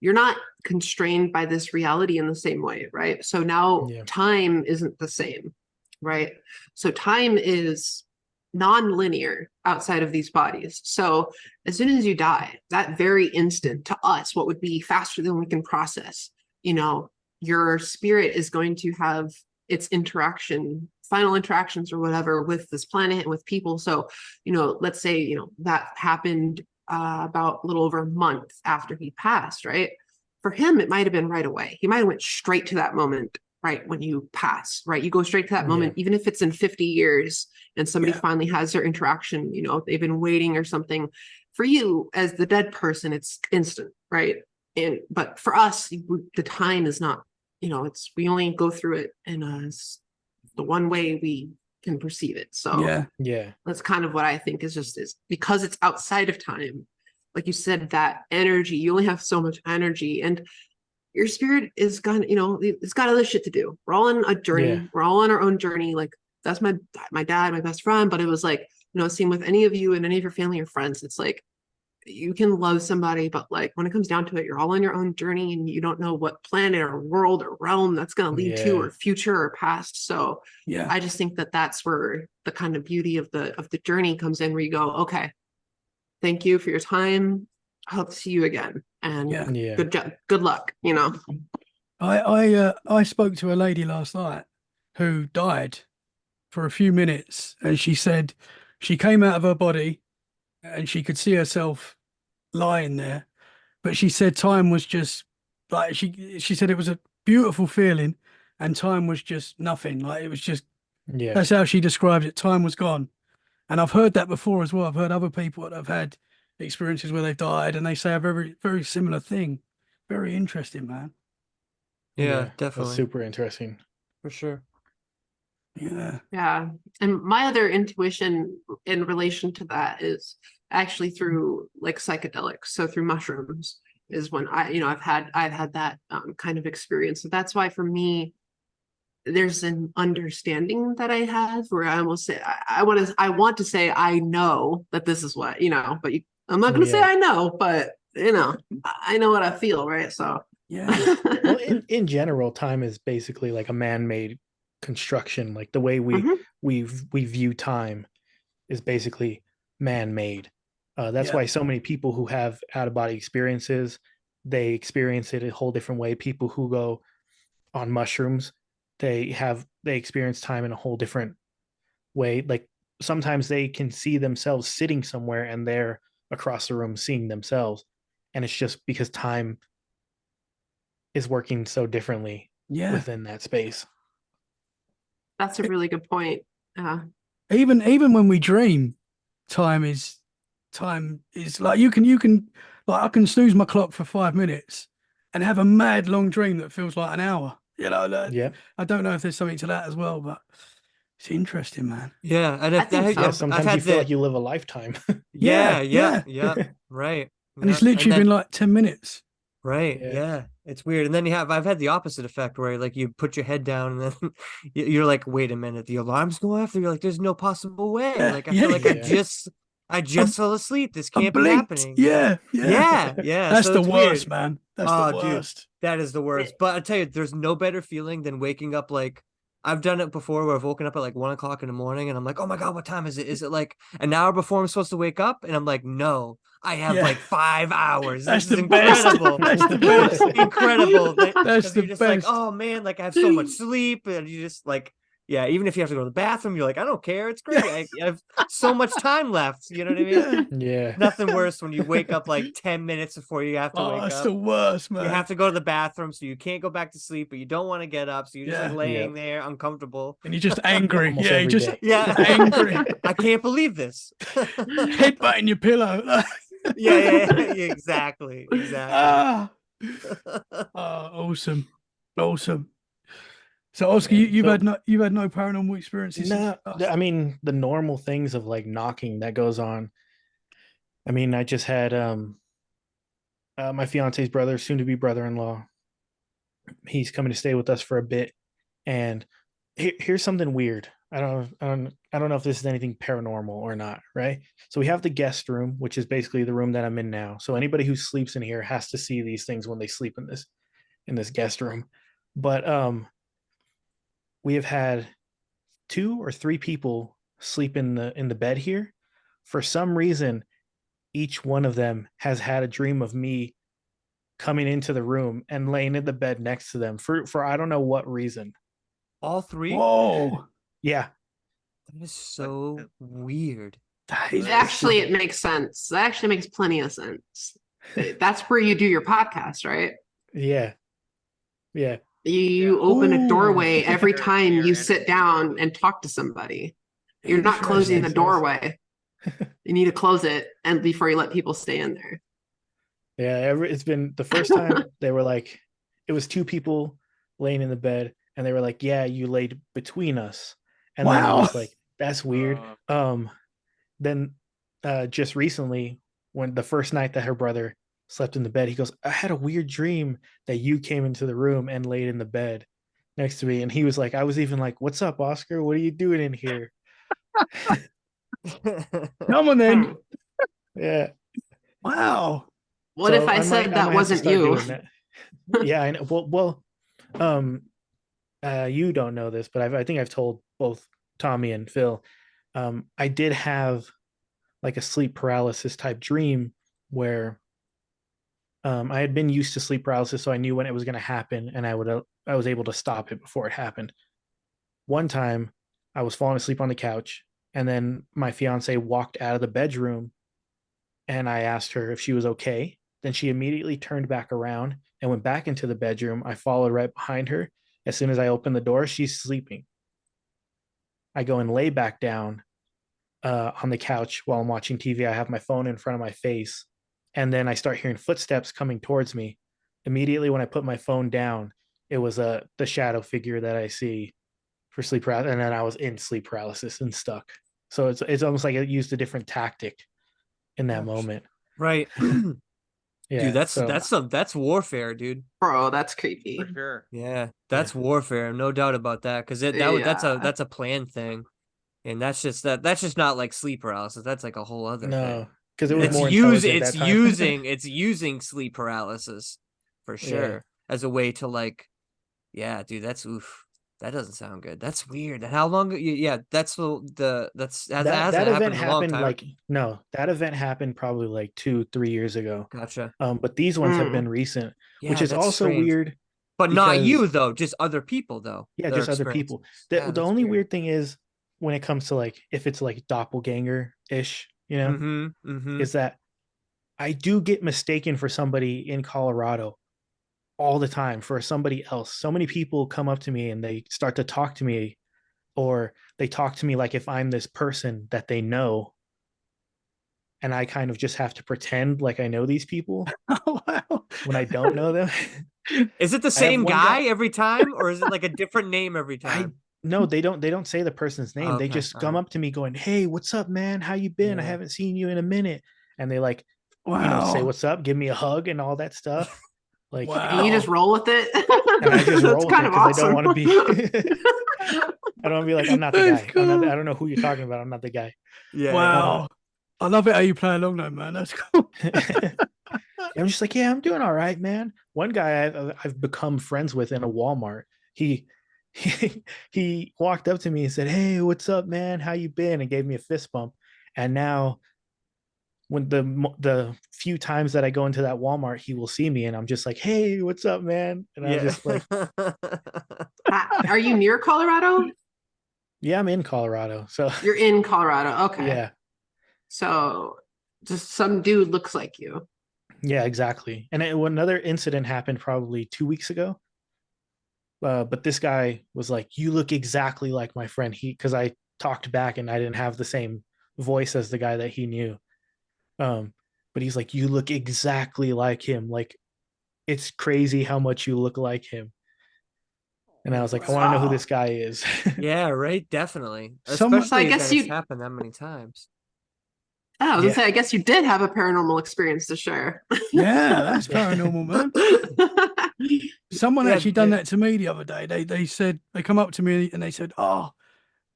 you're not constrained by this reality in the same way, right? So now Yeah. time isn't the same, right? So time is non-linear outside of these bodies. So as soon as you die, that very instant to us, what would be faster than we can process, your spirit is going to have its final interactions or whatever with this planet and with people. So, let's say, that happened about a little over a month after he passed, right? For him, it might have been right away. He might have went straight to that moment, right? When you pass, right? You go straight to that moment, even if it's in 50 years and somebody finally has their interaction, they've been waiting or something. For you as the dead person, it's instant, right? But for us, the time is not, we only go through it in the one way we can perceive it. So yeah, that's kind of what I think is because it's outside of time. Like you said, that energy, you only have so much energy, and your spirit is gonna, it's got other shit to do. We're all on a journey. Yeah. We're all on our own journey. Like that's my dad, my best friend. But it was like, same with any of you and any of your family or friends. It's like you can love somebody, but like when it comes down to it, you're all on your own journey and you don't know what planet or world or realm that's going to lead to, or future or past. So Yeah. I just think that that's where the kind of beauty of the journey comes in, where you go, okay, thank you for your time. I hope to see you again. And Yeah. good job, good luck, I spoke to a lady last night who died for a few minutes, and she said she came out of her body and she could see herself lying there, but she said time was just like she said it was a beautiful feeling, and time was just nothing. Like it was just yeah, that's how she described it. Time was gone, and I've heard that before as well. I've heard other people that have had experiences where they've died, and they say a very very similar thing. Very interesting, man. Yeah, That's definitely. super interesting. For sure. Yeah. Yeah. And my other intuition in relation to that is actually through like psychedelics. So through mushrooms is when I've had that kind of experience. So that's why for me, there's an understanding that I have where I almost say, I want to say, I know that this is what, but I'm not going to say I know, but I know what I feel. Right. So Yeah. Well, in general, time is basically like a man-made construction. Like the way we view time is basically man-made. That's why so many people who have out-of-body experiences, they experience it a whole different way. People who go on mushrooms, they experience time in a whole different way. Like sometimes they can see themselves sitting somewhere and they're across the room seeing themselves, and it's just because time is working so differently within that space. that's a really good point. Even when we dream, time is like you can like I can snooze my clock for 5 minutes and have a mad long dream that feels like an hour. I don't know if there's something to that as well, but it's interesting, man. Yeah, and I think so. Sometimes you feel like you live a lifetime. Yeah, Yeah. right. And it's literally been like 10 minutes. Right. Yeah. It's weird. And then I've had the opposite effect where like you put your head down and then you're like, wait a minute, the alarm's going off. You're like, there's no possible way. Like I feel like I just fell asleep. This can't be happening. Yeah. That's So the it's worst, weird. man. That's the worst. Dude, that is the worst. But I tell you, there's no better feeling than waking up like I've done it before where I've woken up at like 1 o'clock in the morning and I'm like, oh my God, what time is it? Is it like an hour before I'm supposed to wake up? And I'm like, no, I have Yeah. like 5 hours. That's This is the best. incredible. That's the It's best. incredible. That's Because the you're just like, best. oh man, like I have so much sleep. And you just like, yeah, even if you have to go to the bathroom, you're like, I don't care. It's great. I have so much time left. You know what I mean? Yeah. Yeah. Nothing worse when you wake up like 10 minutes before you have to Oh, wake it's up. the worst, man. You have to go to the bathroom, so you can't go back to sleep, but you don't want to get up, so you're just like Yeah. laying there uncomfortable. And you're just angry. Almost Yeah, you're every just day. Yeah. angry. I can't believe this. Headbutting your pillow. Yeah, exactly. Ah. Oh, awesome. So, Oscar, Yeah, you've so- had no paranormal experiences. No, since I mean the normal things of like knocking that goes on. I mean, I just had my fiance's brother, soon to be brother-in-law. He's coming to stay with us for a bit, and here's something weird. I don't know if this is anything paranormal or not, right? So we have the guest room, which is basically the room that I'm in now. So anybody who sleeps in here has to see these things when they sleep in this guest room. But we have had 2 or 3 people sleep in the bed here. For some reason, each one of them has had a dream of me coming into the room and laying in the bed next to them for I don't know what reason. All 3? Whoa, Yeah. That is so weird. that is Actually, it makes sense. That actually makes plenty of sense. That's where you do your podcast, right? Yeah. Yeah. You open a Ooh. doorway every Share- time share you sit energy. down and talk to somebody. You're not closing the Interesting. doorway. You need to close it and before you let people stay in there. Yeah, it's been the first time they were like, it was 2 people laying in the bed, and they were like, "Yeah, you laid between us," and then I Wow. was like, "That's weird." Then just recently, when the first night that her brother slept in the bed, he goes, "I had a weird dream that you came into the room and laid in the bed next to me," and he was like, "I was even like, what's up, Oscar? What are you doing in here?" Come on then. Hmm. Yeah. Wow. What if I said that might have to wasn't start you? doing that. Yeah, I know. Well, you don't know this, but I think I've told both Tommy and Phil. I did have like a sleep paralysis type dream where I had been used to sleep paralysis, so I knew when it was going to happen, and I was able to stop it before it happened. One time, I was falling asleep on the couch, and then my fiance walked out of the bedroom, and I asked her if she was okay. Then she immediately turned back around and went back into the bedroom. I followed right behind her. As soon as I opened the door, she's sleeping. I go and lay back down on the couch while I'm watching TV. I have my phone in front of my face. And then I start hearing footsteps coming towards me. Immediately, when I put my phone down, it was the shadow figure that I see for sleep paralysis. And then I was in sleep paralysis and stuck. So it's almost like it used a different tactic in that moment. Right. Yeah, Dude, so that's warfare, dude. Bro, that's creepy. For sure. Yeah, that's warfare, no doubt about that. Because that's a planned thing, and that's just not like sleep paralysis. That's like a whole other thing. no, because it was more intelligent that time. It's using sleep paralysis for sure as a way to like, yeah, dude, that's oof. That doesn't sound good. That's weird. And how long? Yeah, that's that event happened like that event happened probably like 2-3 years ago. Gotcha. But these ones have been recent, which Yeah, is that's also strange. weird. But not you because- though, just other people though. Yeah, their just other experience. people. Yeah, The that's only weird thing is when it comes to like if it's like doppelganger ish, is that I do get mistaken for somebody in Colorado all the time for somebody else. So many people come up to me and they start to talk to me, or they talk to me like if I'm this person that they know, and I kind of just have to pretend like I know these people Oh, wow. when I don't know them. Is it the I have same one guy every time, or is it like a different name every time? No, they don't say the person's name. They Okay, just come up to me going, "Hey, what's up, man? How you been? I Yeah. haven't seen you in a minute." And they like, Wow. say what's up, give me a hug and all that stuff. Like, Wow. And you just roll with it. and I just roll with it kind of because I don't awesome. want to be I don't want to be like, I'm not the That's guy. cool. I don't know who you're talking about. I'm not the guy. Yeah. Wow. I love it how you play along though, man. That's cool. I'm just like, yeah, I'm doing all right, man. One guy I've become friends with in a Walmart. He he walked up to me and said, "Hey, what's up, man? How you been?" and gave me a fist bump. And now when the few times that I go into that Walmart, he will see me and I'm just like, "Hey, what's up, man?" And I'm just like, Are you near Colorado? "Yeah, I'm in Colorado." So You're in Colorado. Okay. yeah. So just some dude looks like you. Yeah, exactly. And another incident happened probably 2 weeks ago. But this guy was like, "You look exactly like my friend." Because I talked back and I didn't have the same voice as the guy that he knew. But he's like, "You look exactly like him. Like, it's crazy how much you look like him." And I was like, "I want to know who this guy is." Yeah, right. Definitely. Someone- So I Especially guess that it's you- happened that many times. I was Yeah. gonna say, I guess you did have a paranormal experience to share. Yeah, that's paranormal, man. Someone Yeah, actually done that to me the other day. They said they come up to me and they said, "Oh,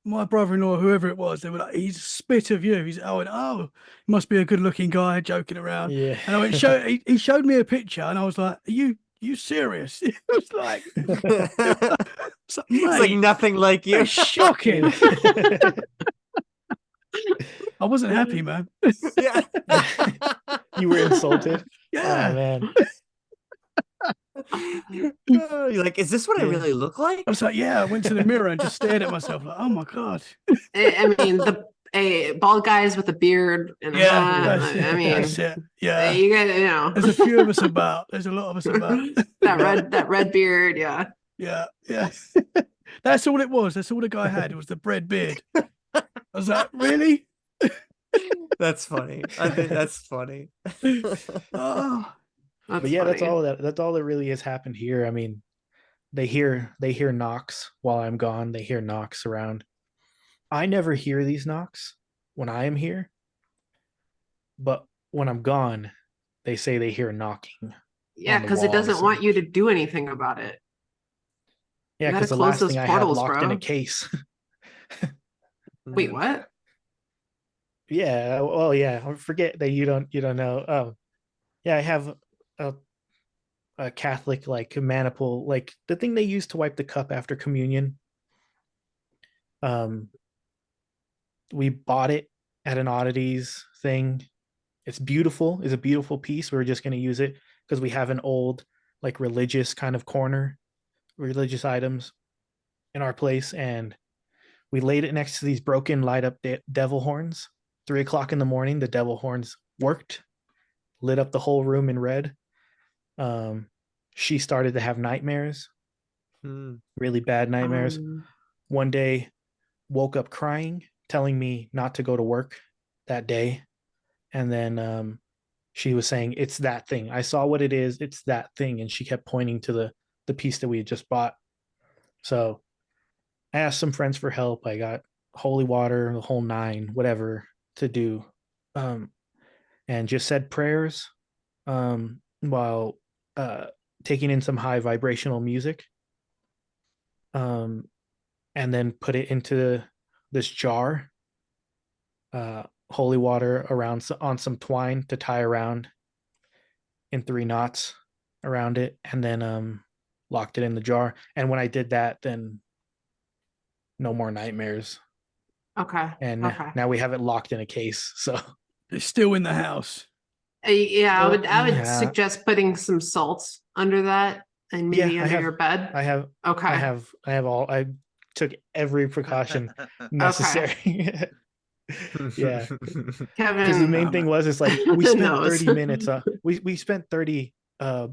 my brother-in-law, whoever it was, they were like, he's a spit of you." He's oh, he must be a good-looking guy, joking around. Yeah. And I went, he showed me a picture, and I was like, "Are you serious?" It was like, it's like mate, nothing like you. it's shocking. I wasn't happy, man. Yeah. You were insulted. Yeah. Oh man. You're like, is this what I Yeah. really look like? I was like, yeah. I went to the mirror and just stared at myself like, oh my god. I mean, the bald guys with a beard and a hat. That's it. I mean, That's it. Yeah. you get, you know, There's a few of us about. There's a lot of us about. that red beard. Yeah. Yeah. Yeah. That's all it was. That's all the guy had. It was the bread beard. I was like, really? That's funny. I think that's funny. Oh, That's But yeah, funny. that's all that really has happened here. I mean, they hear knocks while I'm gone. They hear knocks around. I never hear these knocks when I am here, but when I'm gone, they say they hear knocking. Yeah, on the because it doesn't walls want and- you to do anything about it. Yeah, You gotta because the close last those thing I had portals, locked in bro. a case. Wait, what? Yeah, well, yeah. I forget that you don't know. Yeah, I have a Catholic like maniple, like the thing they use to wipe the cup after communion. Um, we bought it at an oddities thing. It's beautiful. It's a beautiful piece. We're just going to use it because we have an old like religious kind of corner, religious items in our place, and we laid it next to these broken light up devil horns. 3 o'clock in the morning, the devil horns worked, lit up the whole room in red. She started to have nightmares, really bad nightmares. One day, woke up crying, telling me not to go to work that day. And then she was saying, "It's that thing. I saw what it is. It's that thing." And she kept pointing to the piece that we had just bought. So I asked some friends for help. I got holy water, the whole nine, whatever to do. And just said prayers while taking in some high vibrational music. And then put it into this jar, holy water around on some twine to tie around in 3 knots around it, and then locked it in the jar. And when I did that, then no more nightmares. Okay. And Okay. now we have it locked in a case. So it's still in the house. Yeah, I would Yeah. suggest putting some salt under that and maybe Yeah, I under have- your bed. I have Okay. I took every precaution necessary. Yeah. Kevin. Because the main thing was, it's like we spent knows. 30 minutes we spent $30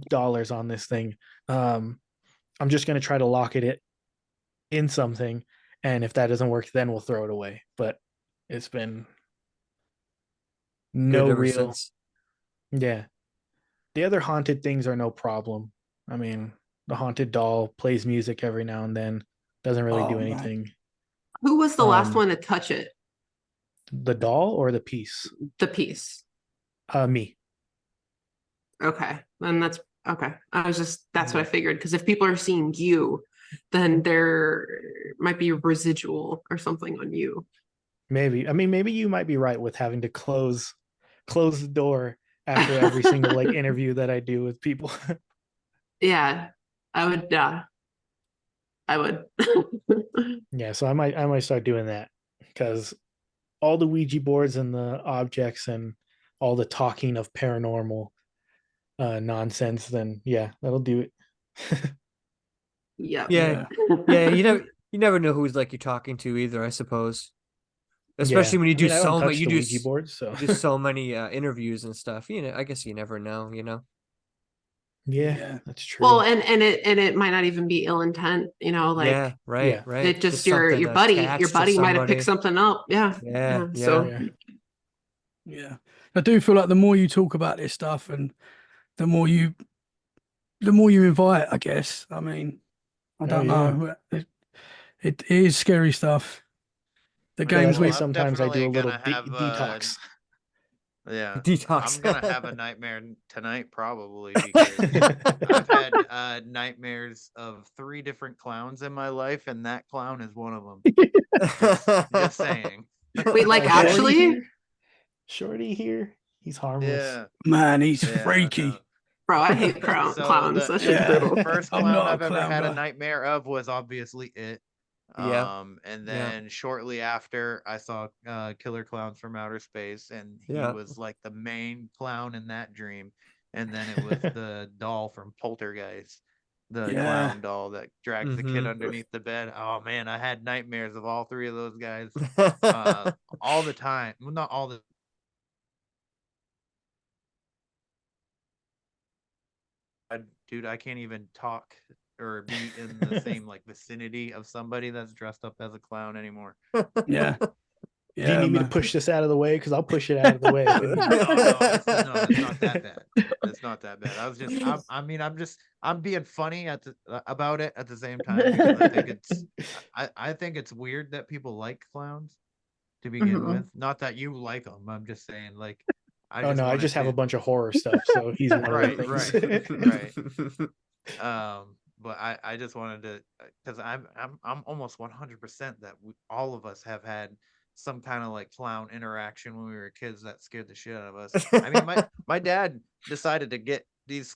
dollars on this thing. I'm just gonna try to lock it in something, and if that doesn't work, then we'll throw it away. But it's been no Good ever real since. yeah. The other haunted things are no problem. I mean, the haunted doll plays music every now and then, doesn't really do Oh, man. anything. Who was the last Um, one to touch it? The doll or the piece? The piece. Me. Okay. Then that's okay. That's what I figured. Because if people are seeing you, then there might be a residual or something on you. Maybe. I mean, maybe you might be right with having to close the door after every single like interview that I do with people. Yeah. I would I would. Yeah, so I might start doing that because all the Ouija boards and the objects and all the talking of paranormal nonsense, then yeah, that'll do it. Yeah. Yeah. Yeah, you never know who's like you're talking to either, I suppose. Especially Yeah. when you I do mean, I don't so touch many, you the do Ouija boards, so you do so many interviews and stuff. I guess you never know, yeah, Yeah. that's true. Well, and it might not even be ill intent, like Yeah, right, Yeah. right. it just something your buddy attached to might have picked somebody. something up. Yeah. Yeah, So yeah. Yeah. I do feel like the more you talk about this stuff and the more you invite, I guess. I mean, I Oh, don't yeah. know. It is scary stuff. The Yeah, games that's why we sometimes I do a definitely little gonna have detox. yeah, Detox. I'm gonna have a nightmare tonight probably because I've had nightmares of 3 different clowns in my life, and that clown is one of them. Just saying. wait, like Shorty actually, here? Shorty here, he's harmless. Yeah, Man, he's yeah, freaky. no. bro, I hate So clowns. That shit's Yeah. brutal. First I'm clown not a I've ever clown had a guy. nightmare of was obviously it. Yeah. And Yeah. then shortly after, I saw Killer Clowns from Outer Space, and he Yeah. was like the main clown in that dream. And then it was the doll from Poltergeist, the Yeah. clown doll that drags the kid Mhm. underneath the bed. Oh man, I had nightmares of all 3 of those guys all the time. Well, not all the dude, I can't even talk or be in the same like vicinity of somebody that's dressed up as a clown anymore. Yeah. Do you Yeah, need me to man. push this out of the way? Because I'll push it out of the way. If it needs- No, it's not that bad. It's not that bad. I'm being funny about it at the same time because I think it's weird that people like clowns to begin Mhm. with. Not that you like them. I'm just saying like I Oh no, I wanted just have to- a bunch of horror stuff, so he's one Right, of the things. right. But I just wanted to because I'm almost 100% that all of us have had some kind of like clown interaction when we were kids that scared the shit out of us. I mean, my dad decided to get these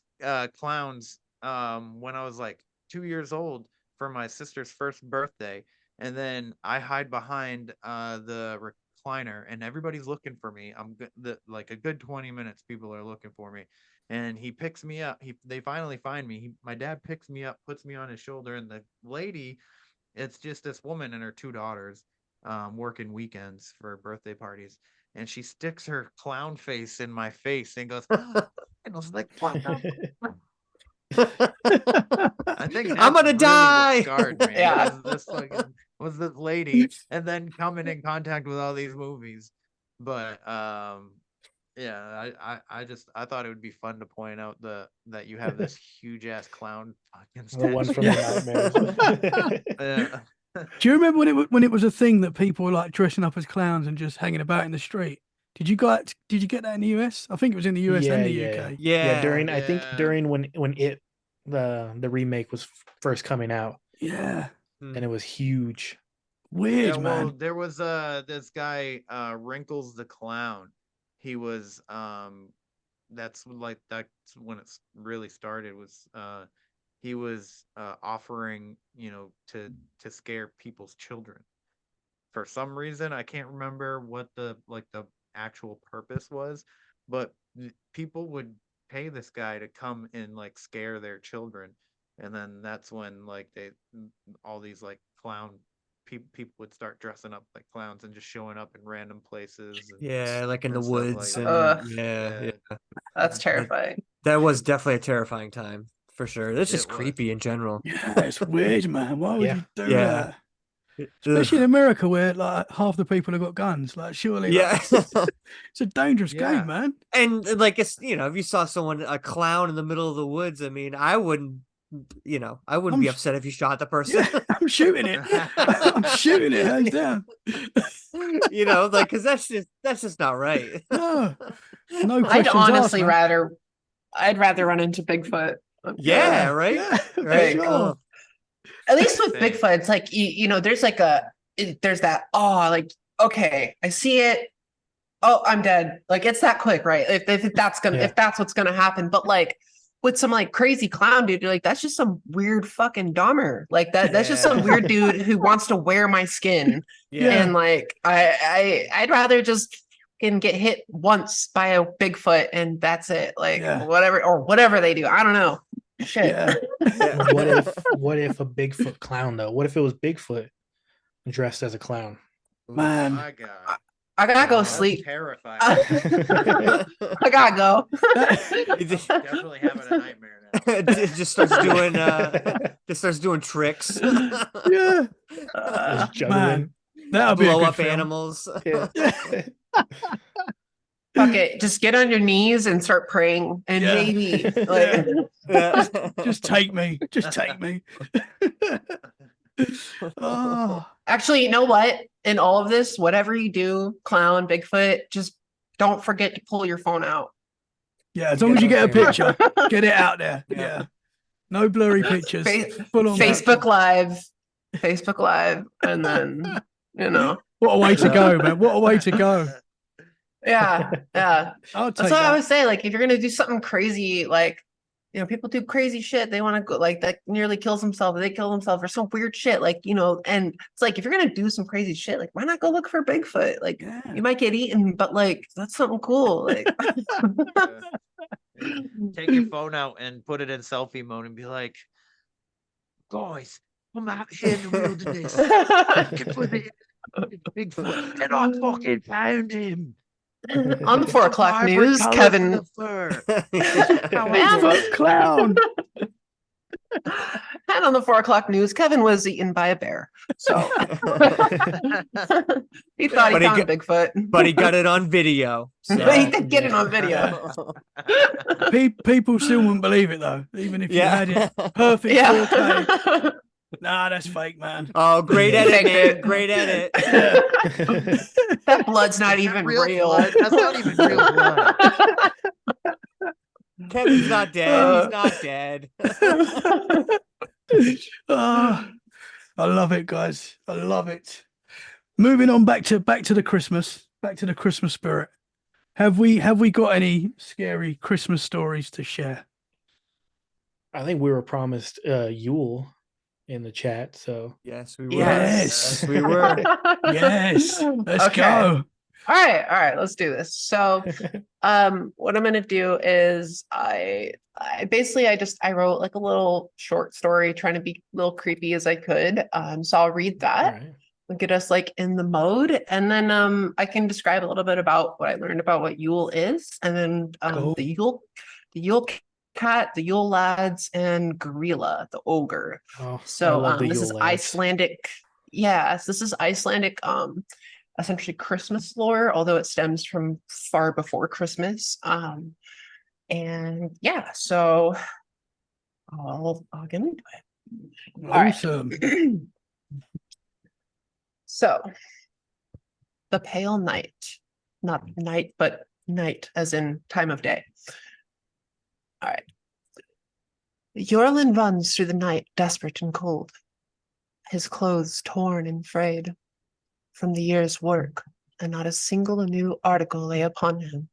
clowns when I was like 2 years old for my sister's first birthday, and then I hide behind the recliner, and everybody's looking for me. Like a good 20 minutes, people are looking for me, and he picks me up. They finally find me. My dad picks me up, puts me on his shoulder, and the lady, it's just this woman and her 2 daughters, working weekends for birthday parties, and she sticks her clown face in my face and goes, and I was like, what the? I think that's I'm gonna really die. what scarred me. Yeah. Was this lady, and then coming in contact with all these movies. But yeah, I thought it would be fun to point out that you have this huge ass clown fucking The one statue. from Yeah. the nightmares. Yeah. Do you remember when it was a thing that people were like dressing up as clowns and just hanging about in the street? Did you get that in the US? I think it was in the US and the UK. Yeah. During I think Yeah. during when the remake was first coming out, Yeah. and it was huge. Weird, Yeah, well, man. there was this guy Wrinkles the Clown. He was that's when it really started was he was offering, to scare people's children. For some reason, I can't remember what the actual purpose was, but people would pay this guy to come and like scare their children, and then that's when like all these like clown people would start dressing up like clowns and just showing up in random places and, Yeah, like in the and stuff woods like and that. yeah. That's terrifying. That was definitely a terrifying time for sure. It's just It was. creepy in general. Yeah, it's weird, man. Why would Yeah. you do Yeah. that? Especially in Ugh. America, where like half the people have got guns. Like, surely, Yeah. it's a dangerous Yeah. game, man. And like it's if you saw a clown in the middle of the woods, I mean, I wouldn't I'm be sh- upset if you shot the person. Yeah, I'm shooting it. I'm shooting it hands down. Like because that's just not right. No, no I'd questions honestly asked, man. I'd rather run into Bigfoot. Yeah, right. Yeah, for Right. sure. Oh, At least with Same. Bigfoot, it's like there's like there's that like okay, I see it. Oh, I'm dead. Like it's that quick, right? If that's Yeah. if that's what's gonna happen. But like with some like crazy clown dude, you're like, that's just some weird fucking Dahmer. Like that's just some Yeah. weird dude who wants to wear my skin. Yeah. And like I'd rather just fucking get hit once by a Bigfoot and that's it. Like Yeah. whatever they do. I don't know. Shit. Yeah. What if a Bigfoot clown though? What if it was Bigfoot dressed as a clown? Man. My God. I gotta go That's sleep. Terrifying. I gotta go. Definitely having a nightmare now. It just starts doing tricks. Yeah. Just juggling. Man, that'll be a Blow good up film. animals. Yeah. Fuck it. Just get on your knees and start praying. And Yeah. maybe like Yeah. Just take me. Just take me. Oh, actually, you know what? In all of this, whatever you do, clown, Bigfoot, just don't forget to pull your phone out. yeah. As long as you get a picture, get it out there. Yeah. Yeah. No blurry pictures. Fa- Full on Facebook picture. Live. Facebook Live. And then, you know. What a way to go, man. What a way to go. Yeah. Yeah. I'll take That's what I that. always say. Like, if you're gonna do something crazy, like, you know, people do crazy shit. They want to go like that nearly kills themselves. They kill themselves or some weird shit. Like, you know, and it's like if you're gonna do some crazy shit, like why not go look for Bigfoot? Like Yeah. you might get eaten, but like that's something cool. Like Take your phone out and put it in selfie mode and be like, guys, I'm out here in the wilderness looking for the Bigfoot and I fucking found him. on the 4 o'clock Vibrant news, colours Kevin. in the fur. Man. Bigfoot clown. And on the 4 o'clock news, Kevin was eaten by a bear. So he thought he But he found got- Bigfoot. But he got it on video. So. He did get it on video. People still wouldn't believe it though, even if you had it perfect 4K. Yeah. Nah, that's fake, man. Oh, great edit, Faked man. it. Great edit. That blood's not Is that even real. blood? That's not even real blood. Kevin's not dead. He's not dead. Ah, I love it, guys. I love it. Moving on back to the Christmas spirit. Have we got any scary Christmas stories to share? I think we were promised Yule in the chat, so Yes, we were. Yes. Yes, we were. Yes, let's Okay. go. All right, let's do this. So, what I'm gonna do is I wrote like a little short story trying to be a little creepy as I could. So I'll read all that right. and get us like in the mode, and then I can describe a little bit about what I learned about what Yule is, and then Cool. the Yule cat, the Yule lads, and Gorilla, the ogre. Oh, I So love the this Yule is lads. Icelandic. Yes, this is Icelandic essentially Christmas lore, although it stems from far before Christmas. And yeah, so I'll get into it. All right. Awesome. So the pale night, not night, but night as in time of day. All right. Jorlin runs through the night, desperate and cold, his clothes torn and frayed from the year's work, and not a single new article lay upon him.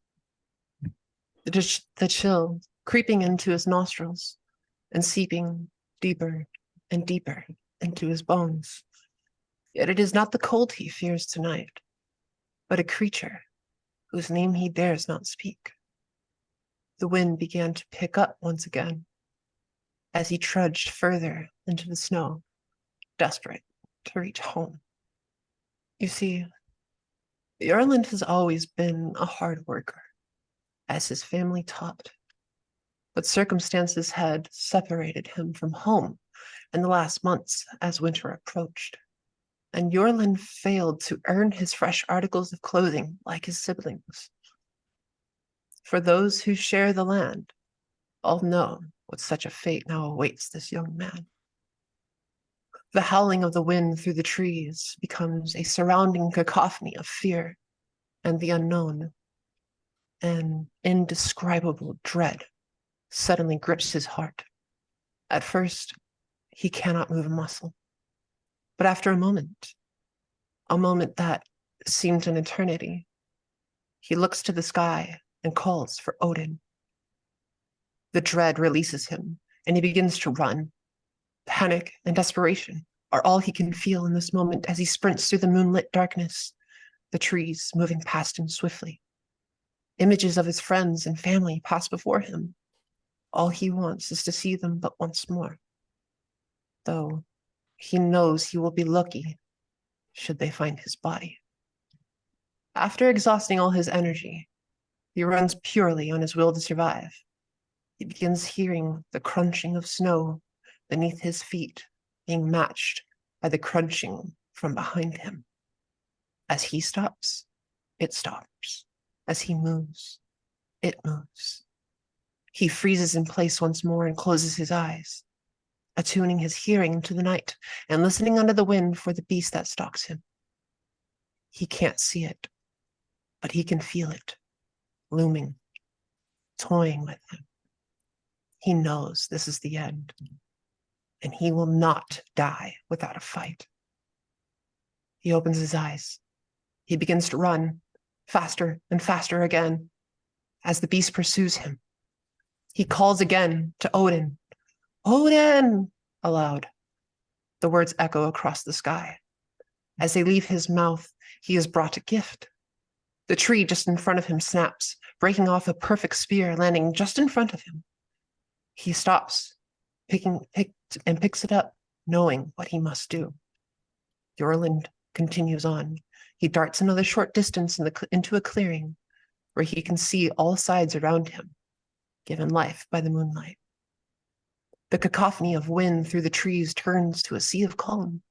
The chill creeping into his nostrils and seeping deeper and deeper into his bones. Yet it is not the cold he fears tonight, but a creature whose name he dares not speak. The wind began to pick up once again as he trudged further into the snow, desperate to reach home. You see, Erland has always been a hard worker, as his family taught, but circumstances had separated him from home in the last months as winter approached, and Jorlin failed to earn his fresh articles of clothing like his siblings. For those who share the land, all know what such a fate now awaits this young man. The howling of the wind through the trees becomes a surrounding cacophony of fear and the unknown. An indescribable dread suddenly grips his heart. At first, he cannot move a muscle. But after a moment that seemed an eternity, he looks to the sky and calls for Odin. The dread releases him, and he begins to run. Panic and desperation are all he can feel in this moment as he sprints through the moonlit darkness, the trees moving past him swiftly. Images of his friends and family pass before him. All he wants is to see them but once more. Though he knows he will be lucky should they find his body. After exhausting all his energy, he runs purely on his will to survive. He begins hearing the crunching of snow beneath his feet being matched by the crunching from behind him. As he stops, it stops. As he moves, it moves. He freezes in place once more and closes his eyes, attuning his hearing to the night and listening under the wind for the beast that stalks him. He can't see it, but he can feel it, looming, toying with him. He knows this is the end, and he will not die without a fight. He opens his eyes. He begins to run, faster and faster again, as the beast pursues him. He calls again to Odin. Odin! Aloud. The words echo across the sky. As they leave his mouth, he is brought a gift. The tree just in front of him snaps, breaking off a perfect spear, landing just in front of him. He stops, picks it up, knowing what he must do. Jorlund continues on. He darts another short distance into a clearing where he can see all sides around him, given life by the moonlight. The cacophony of wind through the trees turns to a sea of calm,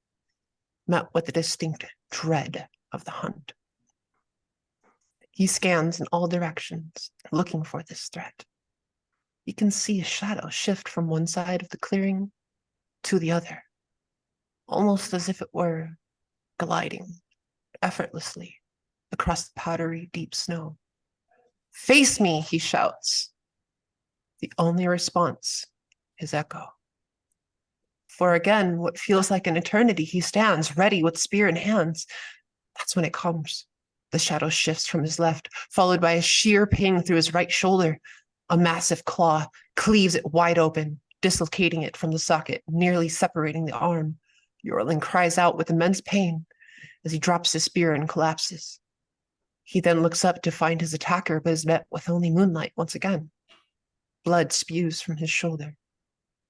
met with a distinct dread of the hunt. He scans in all directions, looking for this threat. He can see a shadow shift from one side of the clearing to the other, almost as if it were gliding effortlessly across the powdery deep snow. Face me, he shouts. The only response is echo. For again, what feels like an eternity, he stands ready with spear in hands. That's when it comes. The shadow shifts from his left, followed by a sheer ping through his right shoulder. A massive claw cleaves it wide open, dislocating it from the socket, nearly separating the arm. Jorlund cries out with immense pain as he drops his spear and collapses. He then looks up to find his attacker, but is met with only moonlight once again. Blood spews from his shoulder,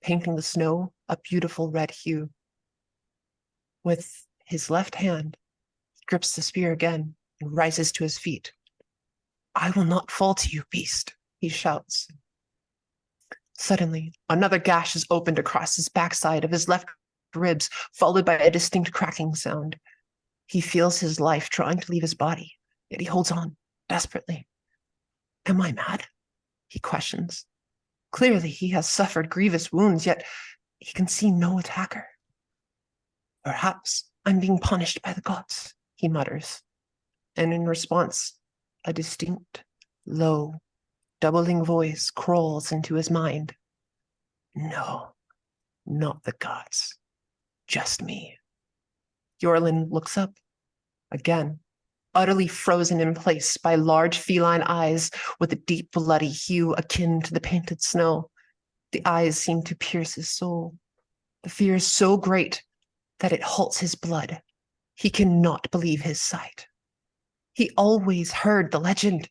painting the snow a beautiful red hue. With his left hand, he grips the spear again and rises to his feet. I will not fall to you, beast, he shouts. Suddenly, another gash is opened across his backside of his left ribs, followed by a distinct cracking sound. He feels his life trying to leave his body, yet he holds on desperately. Am I mad? He questions. Clearly, he has suffered grievous wounds, yet he can see no attacker. Perhaps I'm being punished by the gods, he mutters. And in response, a distinct, low, doubling voice crawls into his mind. No, not the gods, just me. Jorlund looks up, again, utterly frozen in place by large feline eyes with a deep bloody hue akin to the painted snow. The eyes seem to pierce his soul. The fear is so great that it halts his blood. He cannot believe his sight. He always heard the legend.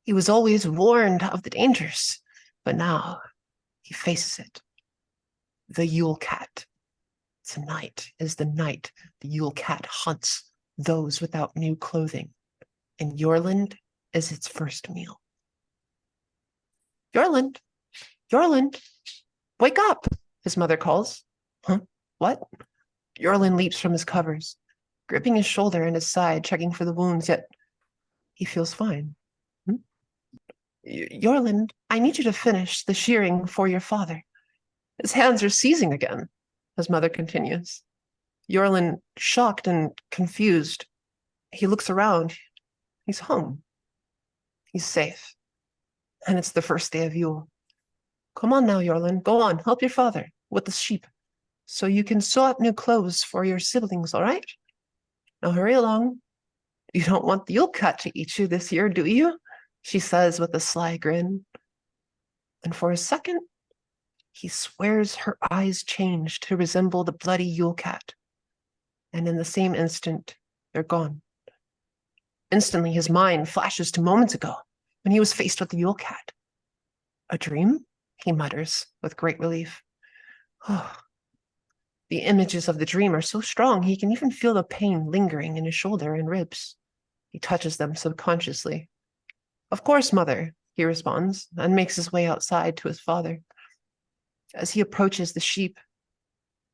He was always warned of the dangers, but now he faces it. The Yule cat. Tonight is the night the Yule cat hunts those without new clothing, and Jorlund is its first meal. Jorlund, Jorlund, wake up, his mother calls. Huh? What? Jorlund leaps from his covers, gripping his shoulder and his side, checking for the wounds, yet he feels fine. Jorlund, I need you to finish the shearing for your father. His hands are seizing again, his mother continues. Jorlund, shocked and confused, he looks around. He's home. He's safe. And it's the first day of Yule. Come on now, Jorlund. Go on, help your father with the sheep so you can sew up new clothes for your siblings, all right? Now hurry along. You don't want the Yule cat to eat you this year, do you? She says with a sly grin. And for a second, he swears her eyes change to resemble the bloody Yule cat. And in the same instant, they're gone. Instantly, his mind flashes to moments ago when he was faced with the Yule cat. A dream? He mutters with great relief. Oh, the images of the dream are so strong he can even feel the pain lingering in his shoulder and ribs. He touches them subconsciously. Of course, mother, he responds, and makes his way outside to his father. As he approaches the sheep,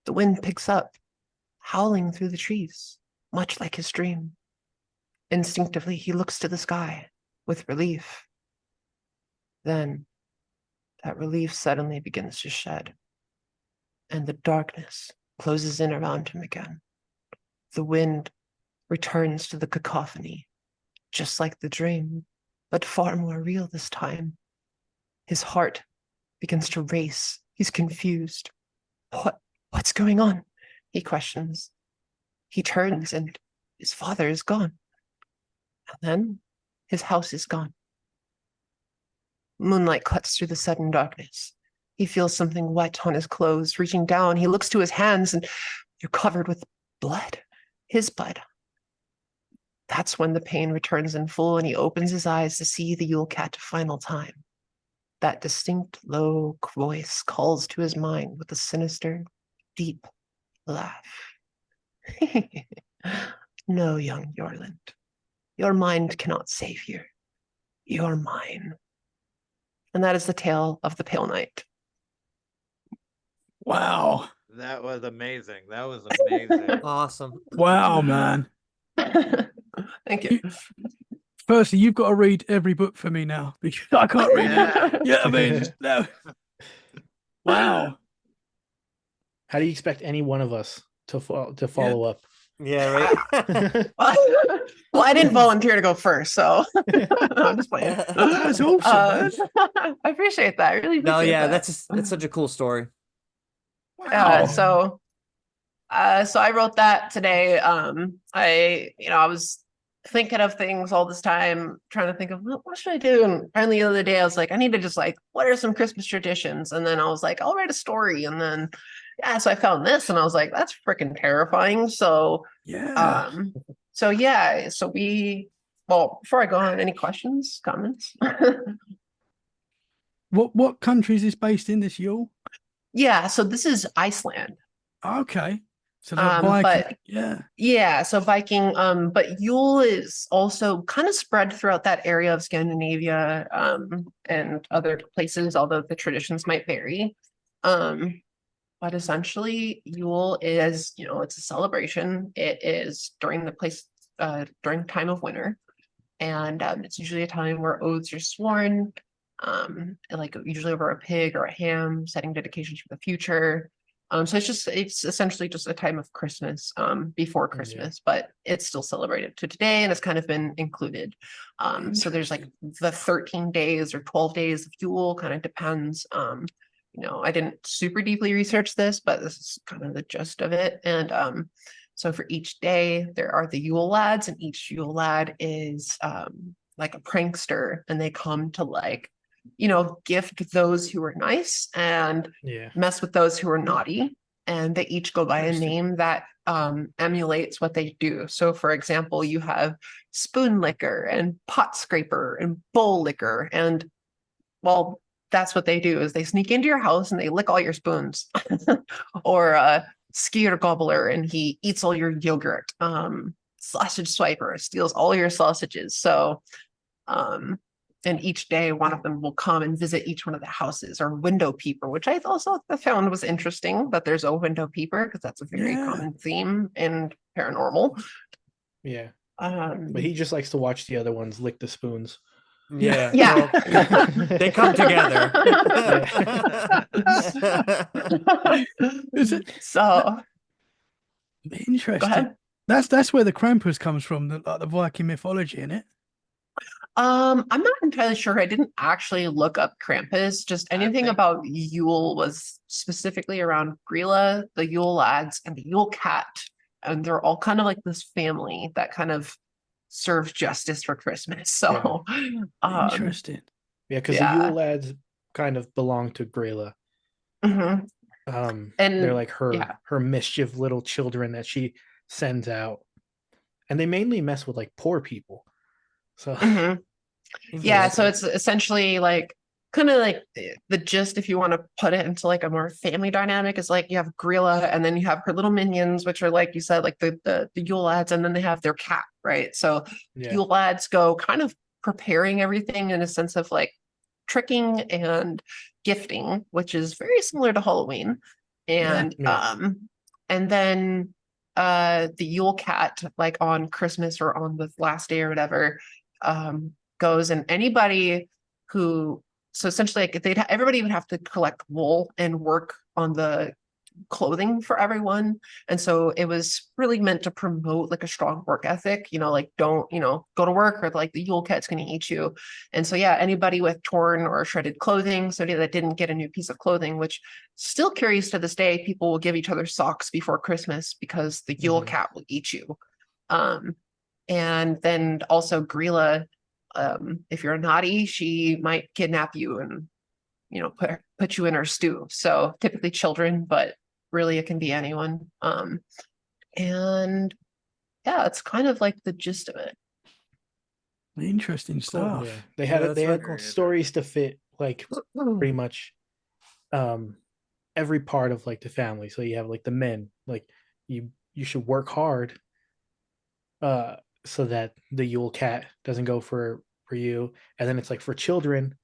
the wind picks up, howling through the trees, much like his dream. Instinctively, he looks to the sky with relief. Then, that relief suddenly begins to shed, and the darkness closes in around him again. The wind returns to the cacophony, just like the dream, but far more real this time. His heart begins to race. He's confused. What's going on? He questions. He turns and his father is gone. And then his house is gone. Moonlight cuts through the sudden darkness. He feels something wet on his clothes. Reaching down, he looks to his hands and they're covered with blood. His blood. That's when the pain returns in full and he opens his eyes to see the Yule cat a final time. That distinct, low voice calls to his mind with a sinister, deep laugh. No, young Yorland. Your mind cannot save you. You're mine. And that is the tale of the Pale Knight. Wow. That was amazing. That was amazing. Awesome. Wow, man. Thank you. Firstly, you've got to read every book for me now because I can't read it. Yeah, I mean, no. Wow. How do you expect any one of us to follow up? Yeah, right. Well, I didn't volunteer to go first, so I'm just playing. That's awesome, man. I appreciate that. I really appreciate No, yeah, that. that's such a cool story. Wow. So I wrote that today. I was thinking of things all this time, trying to think of what should I do? And finally the other day I was like, I need to just like, what are some Christmas traditions? And then I was like, I'll write a story. And then so I found this and I was like, that's freaking terrifying. So Yeah. before I go on, any questions, comments? What country is this based in, this Yule? Yeah, so this is Iceland. Okay. So the Viking, So Viking, but Yule is also kind of spread throughout that area of Scandinavia, and other places, although the traditions might vary. But essentially Yule is, it's a celebration. It is during time of winter. And it's usually a time where oaths are sworn, like usually over a pig or a ham, setting dedications for the future. So it's essentially just a time of Christmas, before Christmas, but it's still celebrated to today and it's kind of been included. So there's like the 13 days or 12 days of Yule, kind of depends. I didn't super deeply research this, but this is kind of the gist of it. And so for each day, there are the Yule lads, and each Yule lad is like a prankster, and they come to gift those who are nice and mess with those who are naughty. And they each go by a name that emulates what they do. So for example, you have spoon licker and pot scraper and bowl licker. And well, that's what they do is they sneak into your house and they lick all your spoons. Or skier gobbler and he eats all your yogurt. Sausage swiper steals all your sausages. So and each day one of them will come and visit each one of the houses. Or window peeper, which I also found was interesting, that there's a window peeper because that's a very common theme in paranormal. Yeah. But he just likes to watch the other ones lick the spoons. Yeah. Well, they come together. Is it so interesting? Go ahead. That's where the Krampus comes from, the Viking mythology, in it. I'm not entirely sure. I didn't actually look up Krampus. Just anything about Yule was specifically around Grilla, the Yule lads, and the Yule cat. And they're all kind of like this family that kind of serves justice for Christmas. So Interesting. Yeah, because the Yule lads kind of belong to Grayla. Mhm. They're And like yeah. her mischief little children that she sends out, and they mainly mess with like poor people. So Mhm. Yeah, so it's essentially like kind of like the gist, if you want to put it into like a more family dynamic, is like you have Grilla and then you have her little minions, which are like you said, like the Yule lads, and then they have their cat, right? So yeah, Yule lads go kind of preparing everything in a sense of like tricking and gifting, which is very similar to Halloween. And Yeah. and then the Yule cat, like on Christmas or on the last day or whatever, goes, and anybody who, so essentially like everybody would have to collect wool and work on the clothing for everyone. And so it was really meant to promote like a strong work ethic, like don't, go to work or like the Yule cat's going to eat you. And so, yeah, anybody with torn or shredded clothing, somebody that didn't get a new piece of clothing, which still curious to this day, people will give each other socks before Christmas because the Yule cat will eat you. And then also Grilla, if you're naughty, she might kidnap you and put you in her stew. So typically children, but really it can be anyone. And yeah, it's kind of like the gist of it. Interesting stuff. Yeah, they Yeah, had that's they had very stories to fit like pretty much every part of like the family. So you have like the men, like you should work hard so that the Yule cat doesn't go for you. And then it's like for children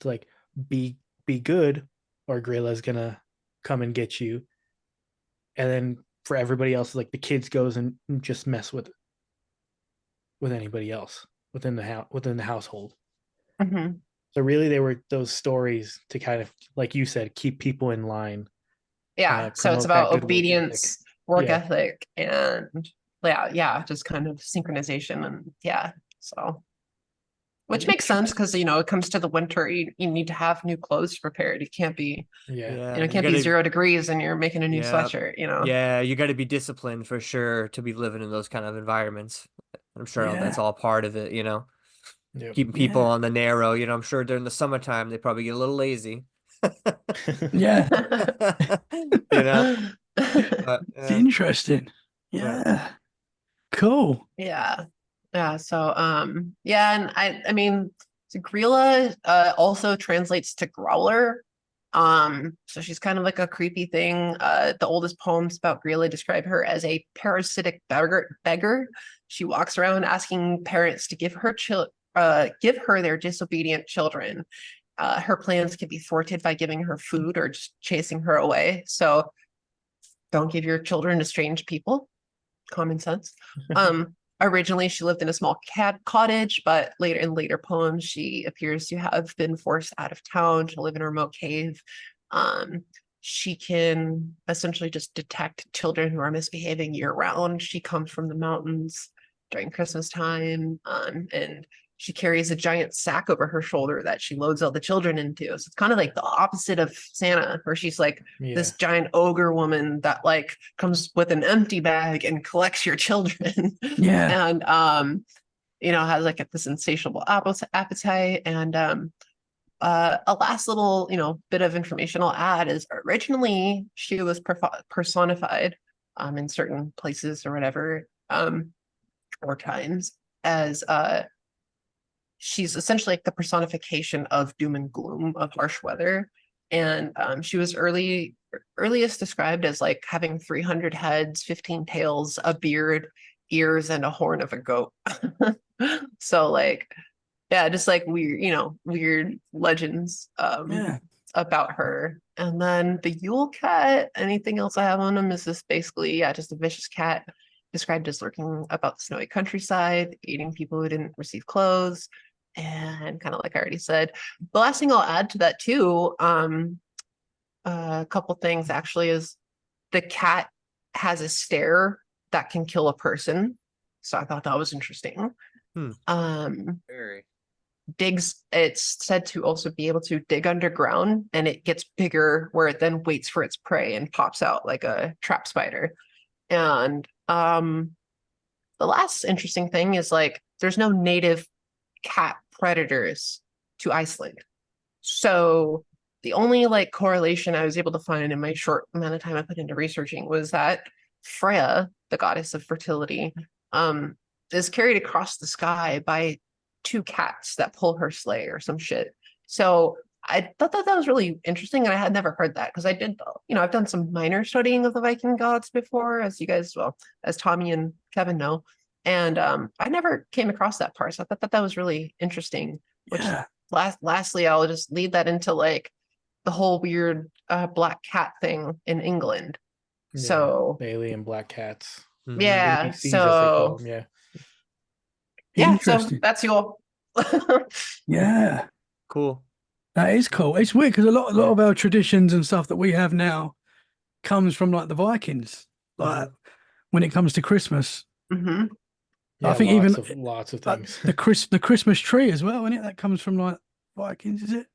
to like be good or Grayla's gonna come and get you. And then for everybody else, like the kids goes and just mess with anybody else within the household. Mhm. So really, they were those stories to kind of, like you said, keep people in line, Yeah, so it's promote that about good work ethic. obedience, work Yeah. ethic, and yeah, just kind of synchronization, and yeah, so which makes sense because it comes to the winter, you need to have new clothes prepared. You can't be, Yeah. it can't be 0 degrees and you're making a new Yeah. sweatshirt, Yeah, you got to be disciplined for sure to be living in those kind of environments. I'm sure Yeah. that's all part of it, Yep. keeping people Yeah. on the narrow. I'm sure during the summertime they probably get a little lazy. Yeah. But It's interesting. Yeah. Cool. Yeah. Yeah. So yeah, and I mean Grilla also translates to growler. So she's kind of like a creepy thing. The oldest poems about Grilla describe her as a parasitic beggar. She walks around asking parents to give her their disobedient children. Her plans can be thwarted by giving her food or just chasing her away. So don't give your children to strange people. Common sense. Originally, she lived in a small cottage, but later poems, she appears to have been forced out of town to live in a remote cave. She can essentially just detect children who are misbehaving year round. She comes from the mountains during Christmas time, and she carries a giant sack over her shoulder that she loads all the children into. So it's kind of like the opposite of Santa, where she's like this giant ogre woman that like comes with an empty bag and collects your children. Yeah. And has like this insatiable appetite. And a last little bit of information I'll add is originally she was personified in certain places or whatever or times as she's essentially like the personification of doom and gloom, of harsh weather. And she was earliest described as like having 300 heads, 15 tails, a beard, ears, and a horn of a goat. So like, yeah, just like weird legends Yeah. about her. And then the Yule cat, anything else I have on him is just basically, yeah, just a vicious cat described as lurking about the snowy countryside, eating people who didn't receive clothes. And kind of like I already said, the last thing I'll add to that too, a couple things actually, is the cat has a stare that can kill a person. So I thought that was interesting. Very. It's said to also be able to dig underground, and it gets bigger where it then waits for its prey and pops out like a trap spider. And the last interesting thing is like there's no native cat predators to Iceland. So the only like correlation I was able to find in my short amount of time I put into researching was that Freya, the goddess of fertility, is carried across the sky by two cats that pull her sleigh or some shit. So I thought that was really interesting, and I had never heard that because I did, I've done some minor studying of the Viking gods before, as you guys, well, as Tommy and Kevin know, and I never came across that part. So I thought that was really interesting. Which Yeah. lastly, I'll just lead that into like the whole weird black cat thing in England. Yeah, So the alien black cats. yeah, NPCs, as they call so them. Yeah. yeah, so Interesting. that's Yule. Yeah. Cool. That is cool. It's weird because a lot Yeah. of our traditions and stuff that we have now comes from like the Vikings. Like when it comes to Christmas, hmm I think lots of like, things. the Christmas tree as well, isn't it? That comes from like Vikings, is it?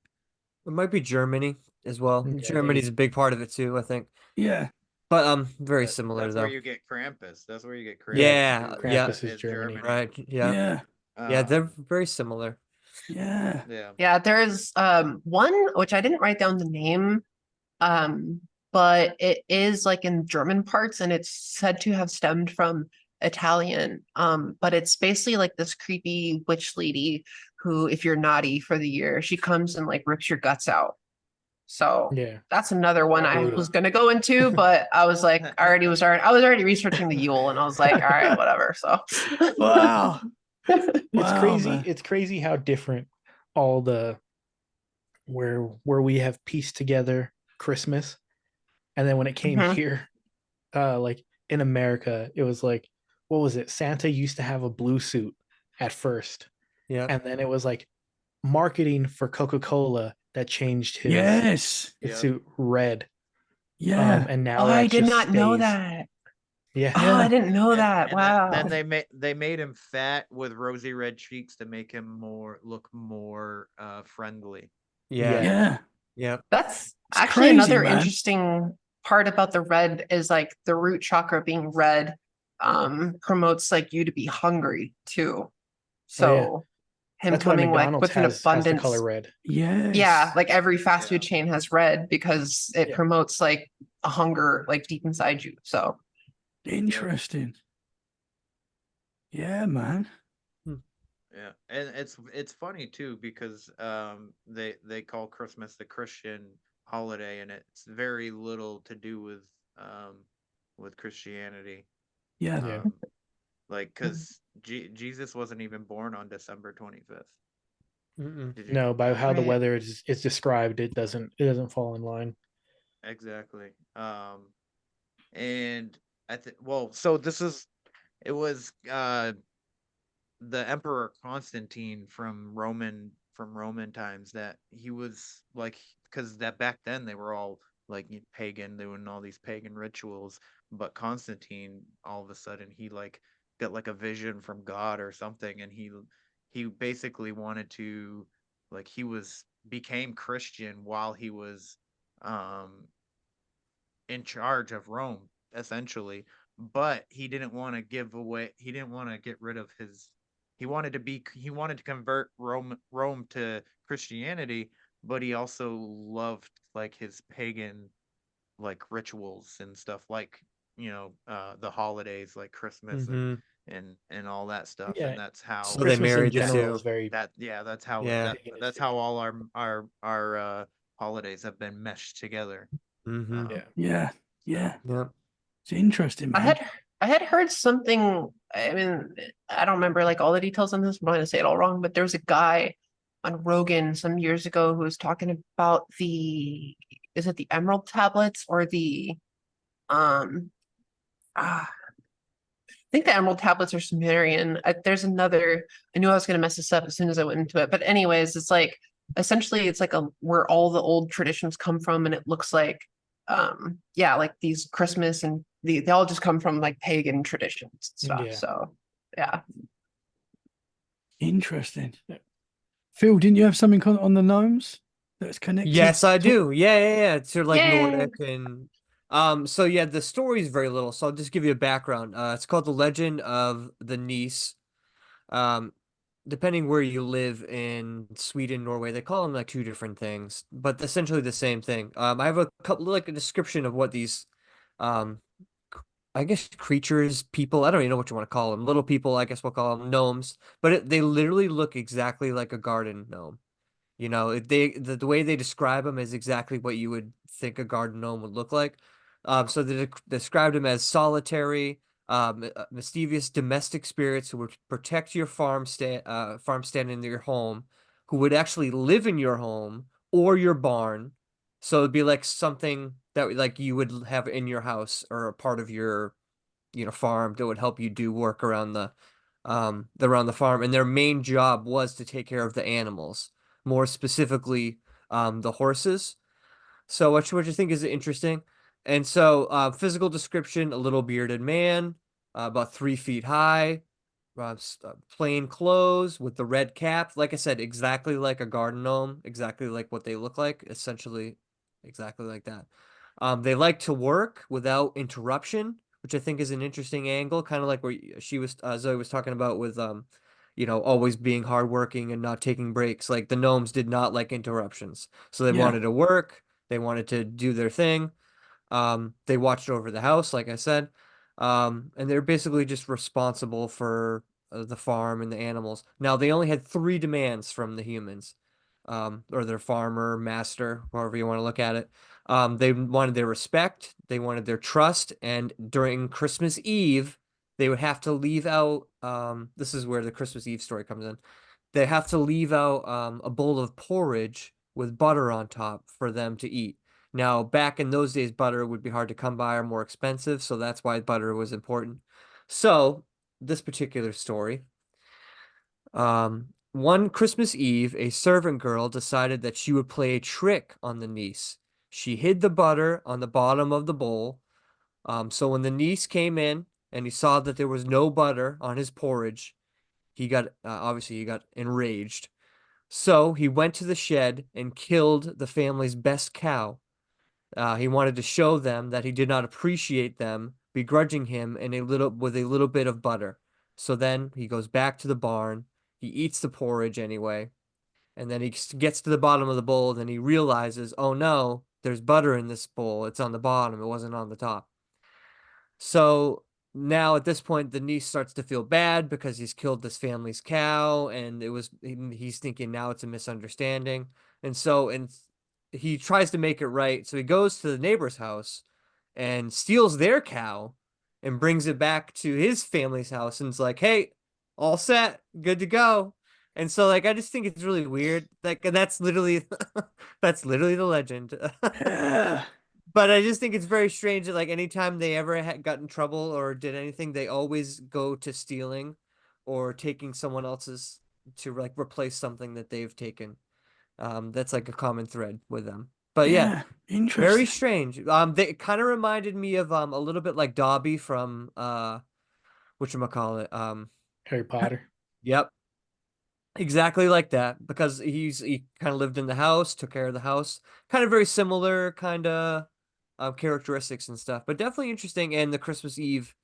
It might be Germany as well. Yeah, Germany's a big part of it too, I think. Yeah. But very similar That's though. where you get Krampus. That's where you get Krampus. Yeah, too, yeah. Krampus is Germany. Right. Yeah. Yeah. Yeah, they're very similar. Yeah. Yeah. Yeah, there's one which I didn't write down the name, but it is like in German parts, and it's said to have stemmed from Italian. But it's basically like this creepy witch lady who, if you're naughty for the year, she comes and like rips your guts out. So Yeah. that's another one I Brutal. was gonna go into, but I was like, I was already researching the Yule, and I was like, all right, whatever. So Wow. It's Wow, crazy. man. It's crazy how different all the where we have pieced together Christmas, and then when it came Mhm. here, like in America, it was like, what was it? Santa used to have a blue suit at first, Yeah. and then it was like marketing for Coca-Cola that changed his Yes. Yeah. suit red. Yeah. And now Oh, I that did just not know stays. that. Yeah. Oh, I didn't know that. And Wow. they made him fat with rosy red cheeks to make him look more friendly. Yeah. Yeah. Yeah. That's It's actually crazy, another man. interesting part about the red is like the root chakra being red promotes like you to be hungry too. So him That's why coming like McDonald's with an has the abundance. color red. Yes. Yeah, like every fast Yeah. food chain has red because it Yeah. promotes like a hunger like deep inside you. So Interesting. Yeah, man. Yeah, and it's funny too because they call Christmas the Christian holiday, and it's very little to do with Christianity. Yeah. Yeah. Like because Jesus wasn't even born on December 25th. Mm-mm. Did you No, by how the Right. weather is described, it doesn't fall in line. exactly? And I think so it was the Emperor Constantine from Roman times that he was like because that back then they were all like pagan, they were in all these pagan rituals, but Constantine all of a sudden he like got like a vision from God or something, and he basically wanted to like he was became Christian while he was um in charge of Rome essentially, but he didn't want to get rid of his he wanted to convert Rome to Christianity, but he also loved like his pagan like rituals and stuff like the holidays like Christmas Mm-hmm. and all that stuff, Yeah. and that's how So they Christmas in married the general two. is very that's how Yeah. that's how all our holidays have been meshed together. Mm-hmm. yeah. Yeah. Yeah. Yeah. It's interesting, I man. had heard something. I mean, I don't remember like all the details on this. I'm going to say it all wrong, but there was a guy on Rogan some years ago who was talking about is it the Emerald tablets or the um I think the Emerald tablets are Sumerian. There's another. I knew I was going to mess this up as soon as I went into it, but anyways, it's like essentially it's like a where all the old traditions come from, and it looks like yeah, like these Christmas and they all just come from like pagan traditions and stuff. Yeah. So yeah. Interesting. Phil, didn't you have something on the gnomes that's connected? Yes, I to- do. Yeah. It's sort of like Yay. Nordic and so yeah, the story is very little, so I'll just give you a background. It's called The Legend of the Niece. Um depending where you live in Sweden, Norway, they call them like two different things, but essentially the same thing. I have a couple like a description of what these, um, I guess creatures, people. I don't even know what you want to call them. Little people, I guess we'll call them gnomes. But they literally look exactly like a garden gnome. You know, the way they describe them is exactly what you would think a garden gnome would look like. So they described them as solitary, mischievous domestic spirits who would protect your farm stand in your home, who would actually live in your home or your barn. So it'd be like something that like you would have in your house or a part of your, farm that would help you do work around around the farm. And their main job was to take care of the animals, more specifically, the horses. So what you think is interesting? And so, physical description: a little bearded man, about 3 feet high, plain clothes with the red cap. Like I said, exactly like a garden gnome, exactly like what they look like, essentially, exactly like that. They like to work without interruption, which I think is an interesting angle, kind of like where she was, Zoe was talking about with, always being hardworking and not taking breaks. Like the gnomes did not like interruptions, so they Yeah. wanted to work, they wanted to do their thing. They watched over the house, like I said. And they're basically just responsible for the farm and the animals. Now, they only had three demands from the humans, or their farmer, master, however you want to look at it. They wanted their respect, they wanted their trust, and during Christmas Eve, they would have to leave out. This is where the Christmas Eve story comes in. They have to leave out a bowl of porridge with butter on top for them to eat. Now, back in those days, butter would be hard to come by or more expensive, so that's why butter was important. So, this particular story, one Christmas Eve, a servant girl decided that she would play a trick on the niece. She hid the butter on the bottom of the bowl. So when the niece came in and he saw that there was no butter on his porridge, he got enraged. So he went to the shed and killed the family's best cow. He wanted to show them that he did not appreciate them begrudging him with a little bit of butter. So then he goes back to the barn. He eats the porridge anyway, and then he gets to the bottom of the bowl. Then he realizes, oh no, there's butter in this bowl. It's on the bottom. It wasn't on the top. So now at this point, the niece starts to feel bad because he's killed this family's cow, and he's thinking now it's a misunderstanding, and he tries to make it right. So he goes to the neighbor's house and steals their cow and brings it back to his family's house and it's like, hey, all set, good to go. And so like I just think it's really weird. Like and that's literally that's literally the legend. Yeah. But I just think it's very strange that like anytime they ever got in trouble or did anything, they always go to stealing or taking someone else's to like replace something that they've taken. That's like a common thread with them. But yeah, Yeah. very Interesting. strange. They kind of reminded me of a little bit like Dobby from whatchamacallit. Harry Potter. Yep, exactly like that because he kind of lived in the house, took care of the house, kind of very similar kind of characteristics and stuff, but definitely interesting. And the Christmas Eve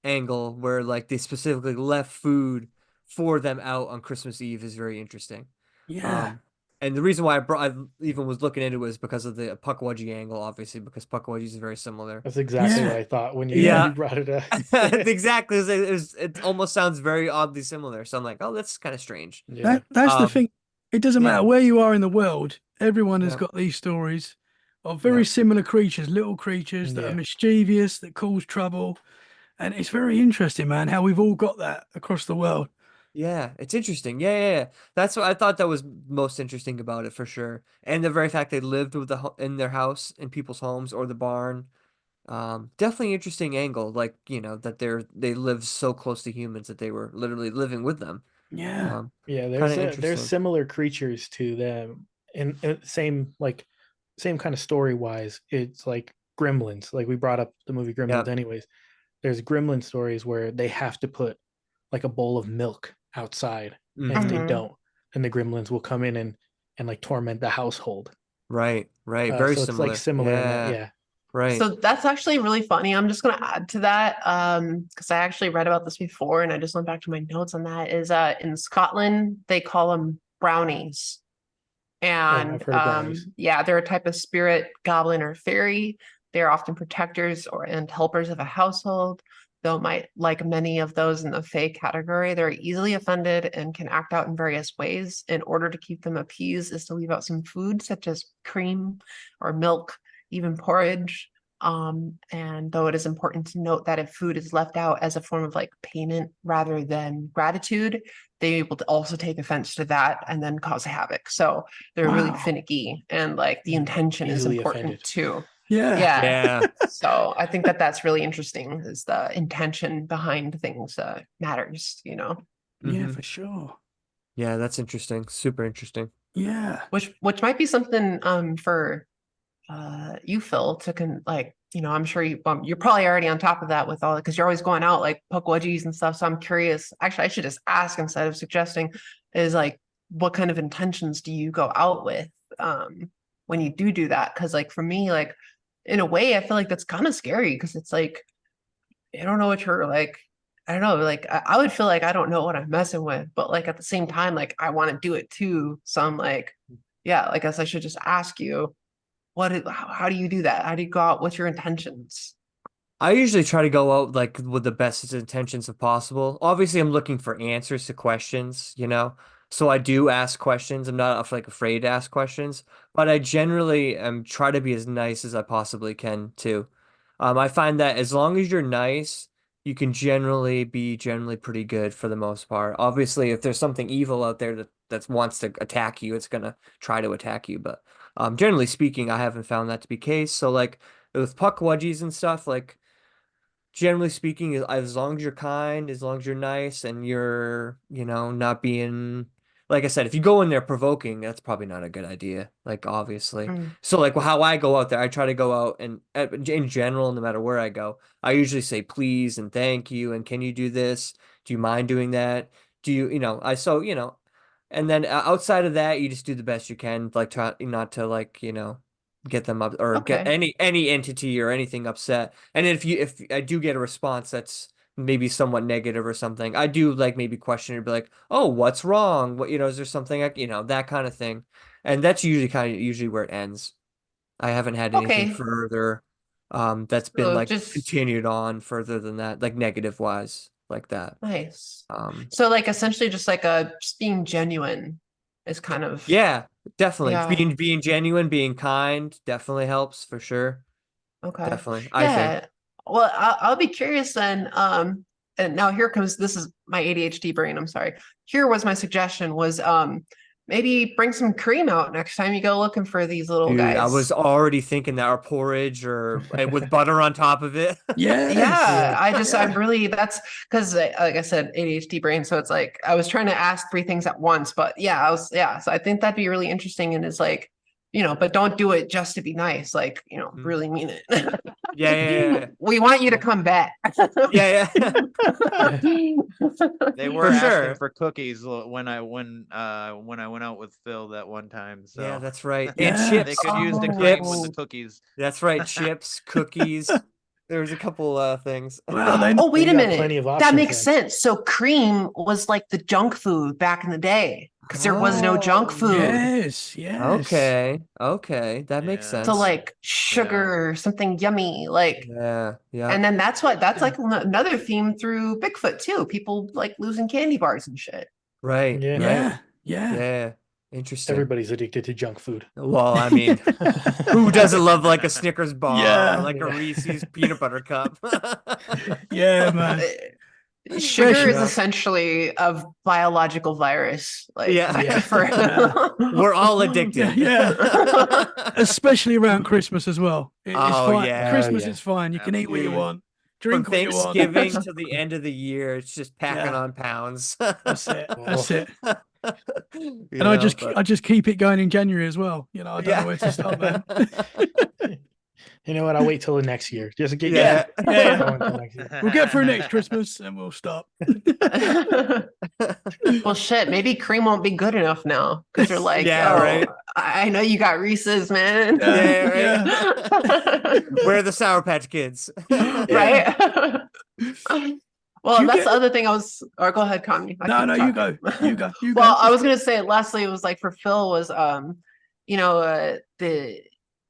angle where like they specifically left food for them out on Christmas Eve is very interesting. Yeah. Um, and the reason why I even was looking into it was because of the Puckwudgie angle, obviously, because Puckwudgie is very similar. That's exactly what Yeah. I thought when Yeah. you brought it up. Exactly. It almost sounds very oddly similar. So I'm like, oh, that's kind of strange. Yeah. That's the Um, thing. It doesn't yeah, matter where you are in the world. Everyone has yeah, got these stories of yeah, very similar creatures, little creatures that are Yeah. mischievous, that cause trouble. And it's very interesting, man, how we've all got that across the world. yeah. It's interesting. Yeah, yeah, yeah. That's what I thought that was most interesting about it for sure. And the very fact they lived with in their house, in people's homes or the barn. Definitely interesting angle. Like, that they live so close to humans that they were literally living with them. Yeah. Yeah, Kind there's of there's interesting. similar creatures to them, and same kind of story wise. It's like Gremlins. Like we brought up the movie Yeah. Gremlins, anyways. There's Gremlin stories where they have to put like a bowl of milk outside, and if they Hmm. Mhm. don't, then the Gremlins will come in and like torment the household. Right, right. Very So it's like similar. similar in that. Yeah. Yeah, Right. So that's actually really funny. I'm just going to add to that because I actually read about this before and I just went back to my notes on that. Is in Scotland they call them brownies, and I've heard of brownies. yeah, they're a type of spirit, goblin, or fairy. They're often protectors and helpers of a household. Though might like many of those in the fae category, they're easily offended and can act out in various ways. In order to keep them appeased, is to leave out some food such as cream or milk, even porridge. And though it is important to note that if food is left out as a form of like payment rather than gratitude, they will also take offense to that and then cause havoc. So they're really Wow. finicky, and like the intention is Easily important offended. too. Yeah. Yeah. So I think that that's really interesting, is the intention behind things matters, you know. Yeah, Mhm. for sure. Yeah, that's interesting. Super interesting. Yeah. Which might be something for you, Phil, like, you know, I'm sure you're probably already on top of that with all, because you're always going out like poke wedgies and stuff. So I'm curious. Actually, I should just ask instead of suggesting, is like, what kind of intentions do you go out with when you do that? Because like for me, like in a way, I feel like that's kind of scary because it's like, I don't know what you're like. I don't know, like I would feel like I don't know what I'm messing with, but like at the same time, like I want to do it too. So I'm like, yeah, I guess I should just ask you, how do you do that? How do you go out? What's your intentions? I usually try to go out like with the best intentions of possible. Obviously, I'm looking for answers to questions, you know. So I do ask questions. I'm not like afraid to ask questions, but I generally try to be as nice as I possibly can too. I find that as long as you're nice, you can generally pretty good for the most part. Obviously, if there's something evil out there that wants to attack you, it's gonna try to attack you. But generally speaking, I haven't found that to be case. So like with puck wedgies and stuff, like generally speaking, as long as you're kind, as long as you're nice, and you're, you know, not being, like I said, if you go in there provoking, that's probably not a good idea. Like obviously, Mm. so like how I go out there, I try to go out and in general, no matter where I go, I usually say please and thank you and can you do this? Do you mind doing that? Do you, you know, and then outside of that, you just do the best you can, like try not to like, you know, get them up or get Okay. any entity or anything upset. And if I do get a response that's maybe somewhat negative or something, I do like maybe question it, be like, oh, what's wrong? What, you know, is there something you know, that kind of thing. And that's usually where it ends. I haven't had anything Okay. further that's been So like just continued on further than that, like negative wise, like that. nice. Um So like essentially just like just being genuine is kind of, yeah, definitely. yeah. Being genuine, being kind definitely helps for sure. Okay. Definitely. I think. Yeah. Well, I'll be curious then. And now here comes, this is my ADHD brain. I'm sorry. Here was my suggestion was maybe bring some cream out next time you go looking for these little Dude, I guys. was already thinking that, or porridge or with butter on top of it. Yes. Yeah, I'm Yeah. really, that's because like I said, ADHD brain. So it's like I was trying to ask three things at once, but yeah. So I think that'd be really interesting. And it's like, you know, but don't do it just to be nice. Like, you know, Mm. really mean it. Yeah. We want you to come back. Yeah. They were For asking sure. for cookies when I went out with Phil that one time. Yeah, So that's right. And Yeah. they chips. could use the cream with the Oh. cookies. That's right. Chips, cookies. There was a couple things. Well, then. Oh, wait You a got minute. plenty of That options makes then. sense. So cream was like the junk food back in the day because there was no junk Oh, food. Yes. Yes. okay. Okay. That makes Yeah. So sense. like sugar, something yummy, like, Yeah. Yeah. and then that's like another theme through Bigfoot too. People like losing candy bars and shit. Right. Yeah. Right. Yeah. Yeah. Yeah. Interesting. Everybody's addicted to junk food. Well, I mean, who doesn't love like a Snickers bar or Yeah. like a Yeah. Reese's peanut butter cup? Yeah, man. Sugar is Especially. essentially a biological virus. Like Yeah. Yeah. for Yeah. We're all addicted. Yeah. Especially around Christmas as well. It's Oh fine. yeah. Christmas yeah. is fine. You can eat what you Dude. want, From drink what you want. Thanksgiving to the end of the year, it's just packing Yeah. on pounds. That's it. Oh. That's it. You And know, but I just keep it going in January as well. You know, I don't know yeah. where to start, man. You know what? I'll wait till the next year. Just get Yeah. Yeah. going till next year. We'll get through next Christmas and we'll stop. Well, shit, maybe cream won't be good enough now because you're like, Yeah, yo, right. I know you got Reese's, man. Yeah, right. Where are the Sour Patch Kids? Right? Well, You that's get the other thing I was, or go ahead, Connie. I no, keep no, you go, talking. you go, you Well, go. I was gonna say lastly, it was like for Phil was the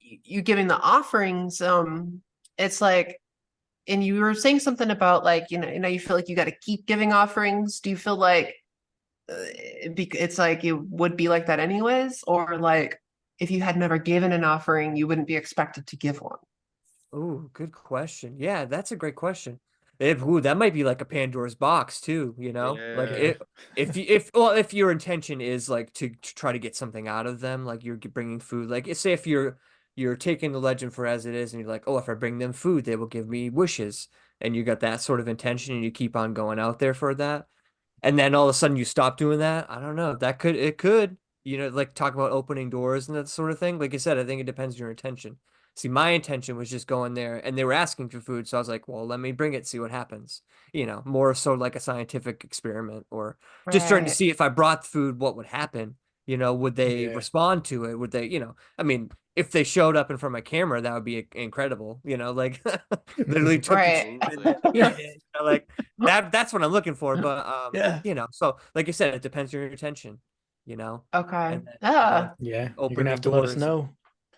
you giving the offerings, it's like, and you were saying something about like, you feel like you got to keep giving offerings. Do you feel like it's like you would be like that anyways, or like if you had never given an offering, you wouldn't be expected to give one? Oh, good question. Yeah, that's a great question. Ooh, that might be like a Pandora's box too, Like Yeah. if your intention is like to try to get something out of them, like you're bringing food, like say if you're taking the legend for as it is, and you're like, oh, if I bring them food, they will give me wishes, and you got that sort of intention, and you keep on going out there for that, and then all of a sudden you stop doing that. I don't know. It could, like talk about opening doors and that sort of thing. Like I said, I think it depends on your intention. See, my intention was just going there and they were asking for food. So I was like, well, let me bring it, see what happens. More so like a scientific experiment or just trying to Right. see if I brought food, what would happen? Would they Yeah. respond to it? Would they, I mean, if they showed up in front of my camera, that would be incredible. Like literally took the Right. Absolutely. Yeah, like that's what I'm looking for. But yeah. so like I said, it depends on your intention, Okay. and then Yeah. Yeah, you're gonna opening have to let us doors. know.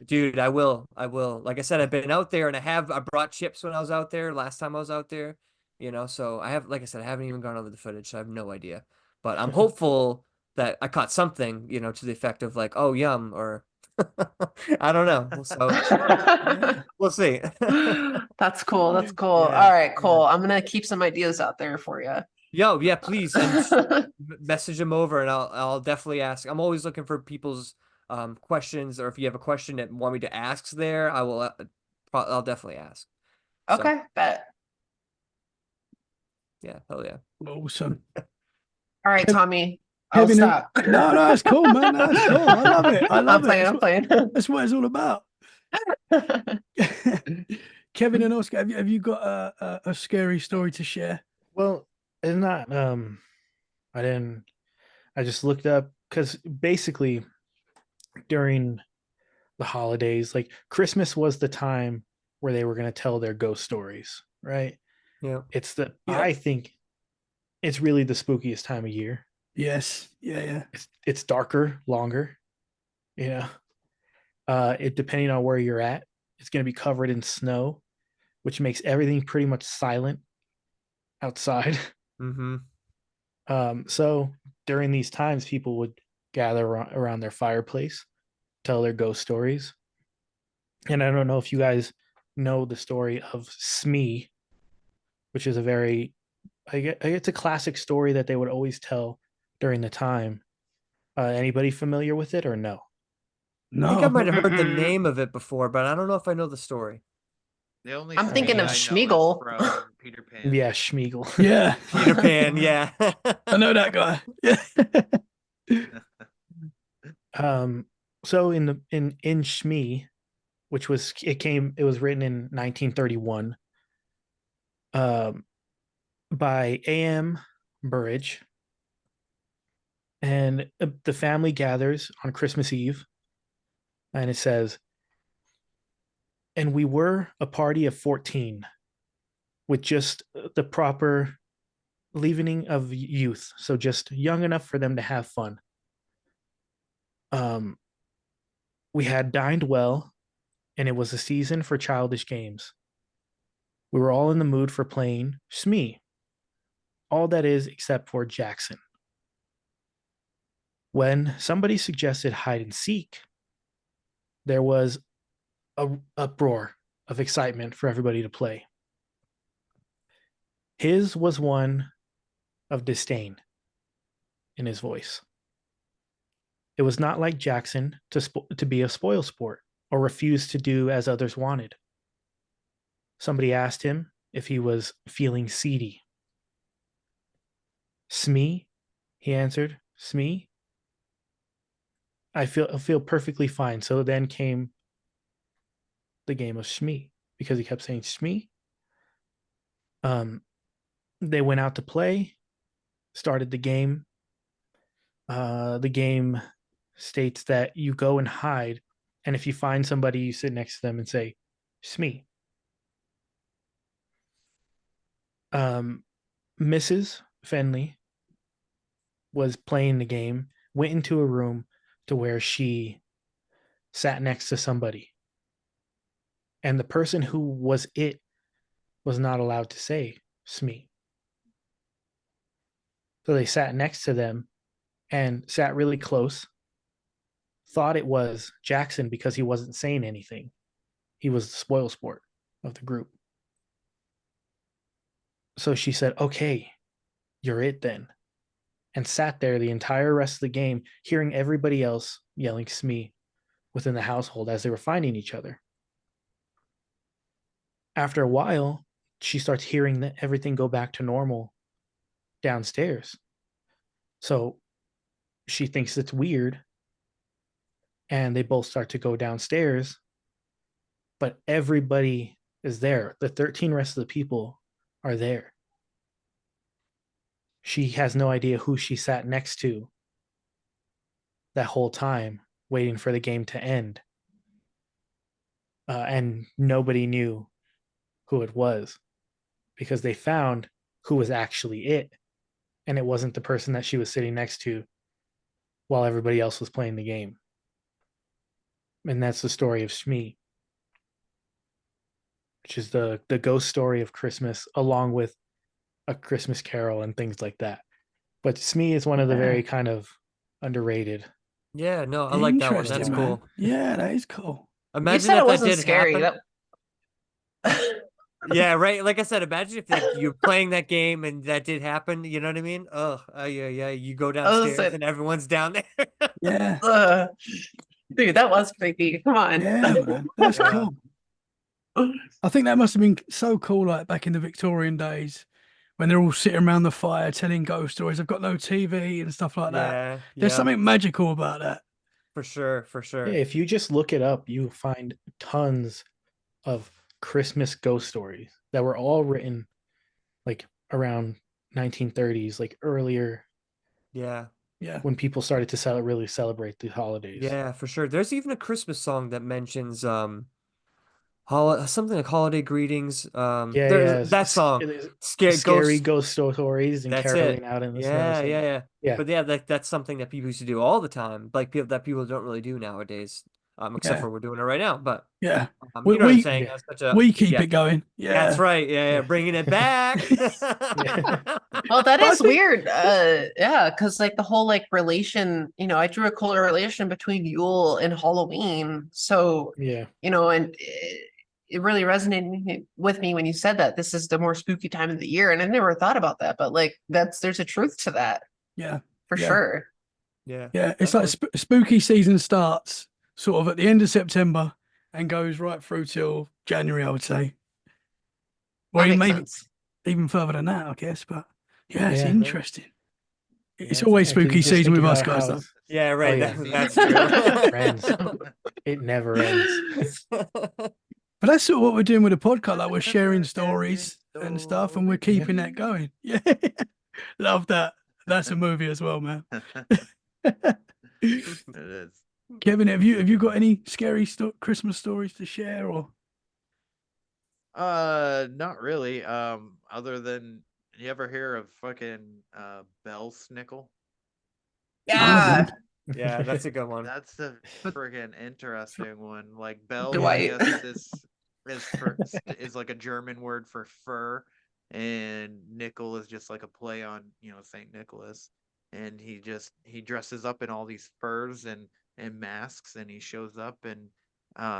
Dude, I will. I will. Like I said, I've been out there and I brought chips when I was out there last time I was out there, so I have, like I said, I haven't even gone over the footage, so I have no idea. But I'm hopeful that I caught something, to the effect of like, oh, yum, or I don't know. So Yeah. we'll see. That's cool. That's cool. Yeah. All right, Yeah. cool. I'm gonna keep some ideas out there for you. Yo, yeah, please, and message them over, and I'll definitely ask. I'm always looking for people's questions, or if you have a question that want me to ask there, I will. I'll definitely ask. So Okay, bet. yeah, hell yeah. Awesome. All right, Kev- Tommy. I'll Kevin and stop. no, no, that's cool, man. No, that's cool. I love it. I I'm love it. playing. I'm playing. That's what it's all about. Kevin and Oscar, have you got a scary story to share? Well, it's not. I didn't. I just looked up because basically during the holidays, like Christmas was the time where they were going to tell their ghost stories, right? Yeah. It's the Yeah. I think it's really the spookiest time of year. Yes. Yeah. Yeah. It's darker, longer. You know, it depending on where you're at, it's going to be covered in snow, which makes everything pretty much silent outside. Mm-hmm. So during these times, people would gather around their fireplace, tell their ghost stories. And I don't know if you guys know the story of Smee, which is I get it's a classic story that they would always tell during the time. Anybody familiar with it or no? I think I No. might have heard the Mm-mm. name of it before, but I don't know if I know the story. The only I'm thinking Smee of I know is Schmeagle. from Peter Pan. Yeah, Schmeagle. Yeah. Peter Pan, yeah. I know that guy. Yeah. um, so in Smee, which it was written in 1931, um, by A.M. Burridge, and the family gathers on Christmas Eve, and it says, and we were a party of 14 with just the proper leavening of youth, so just young enough for them to have fun. Um, we had dined well, and it was a season for childish games. We were all in the mood for playing Smee, all that is except for Jackson. When somebody suggested hide and seek, there was a uproar of excitement for everybody to play. His was one of disdain in his voice. It was not like Jackson to be a spoil sport or refuse to do as others wanted. Somebody asked him if he was feeling seedy. Smee, he answered. Smee, I feel perfectly fine. So then came the game of Smee because he kept saying Smee. They went out to play. started the game. The game states that you go and hide, and if you find somebody, you sit next to them and say, Smee. Mrs. Fenley was playing the game, went into a room to where she sat next to somebody. And the person who was it was not allowed to say Smee. So they sat next to them and sat really close, thought it was Jackson because he wasn't saying anything. He was the spoil sport of the group. So she said, okay, you're it then. And sat there the entire rest of the game, hearing everybody else yelling Smee within the household as they were finding each other. After a while, she starts hearing everything go back to normal downstairs. So she thinks it's weird. And they both start to go downstairs. But everybody is there. The 13 rest of the people are there. She has no idea who she sat next to that whole time, waiting for the game to end. And nobody knew who it was because they found who was actually it. And it wasn't the person that she was sitting next to while everybody else was playing the game. And that's the story of Smee, which is the ghost story of Christmas, along with A Christmas Carol and things like that. But Smee is one of the very kind of underrated. Yeah, no, I like that one. Interesting, That's man. cool. Yeah, that is cool. You Imagine said if it that wasn't did scary. happen. That Yeah, right. Like I said, imagine if like, you're playing that game and that did happen. You know what I mean? Oh, yeah. You go downstairs said- and everyone's down there. Yeah. Dude, that was creepy. Come on. Yeah, man. That's Yeah. cool. I think that must have been so cool, like back in the Victorian days when they're all sitting around the fire telling ghost stories. They've got no TV and stuff like that. Yeah, There's yeah, something magical about that. for sure. Yeah, if you just look it up, you find tons of Christmas ghost stories that were all written like around 1930s, like earlier Yeah, Yeah. when people started to really celebrate the holidays. yeah, for sure. There's even a Christmas song that mentions something like holiday greetings. There's that song, scary ghost stories and That's caroling it. out in the Yeah, snow. yeah. Yeah. But yeah, that's something that people used to do all the time, like people don't really do nowadays. Except Yeah. for we're doing it right now. But Yeah. you know what I'm saying? yeah. That's such a We keep yeah, it going. Yeah. That's right. Yeah, Yeah. bringing it back. well, that But I is think- weird. Yeah, because like the whole like relation, I drew a correlation between Yule and Halloween. So, Yeah. and it really resonated with me when you said that this is the more spooky time of the year, and I never thought about that, but like there's a truth to that Yeah. for Yeah. sure. Yeah. Yeah. It's like spooky season starts sort of at the end of September and goes right through till January, I would say. Or That even makes maybe sense. even further than that, I guess. But yeah, it's Yeah. interesting. It's Yeah, always 'cause you spooky just season think with us about guys, how though. it's- Yeah, right. yeah. That's It true. ends. It never ends. But that's sort of what we're doing with the podcast. Like we're sharing stories and stuff, and we're keeping that going. Yeah. Love that. That's a movie as well, man. It is. Kevin, have you got any scary Christmas stories to share or? Not really. Other than you ever hear of fucking Belsnickel? Yeah. Yeah, that's a good one. That's the friggin' interesting one. Like Bell, Do I I- guess is like a German word for fur, and nickel is just like a play on Saint Nicholas, and he dresses up in all these furs and masks, and he shows up and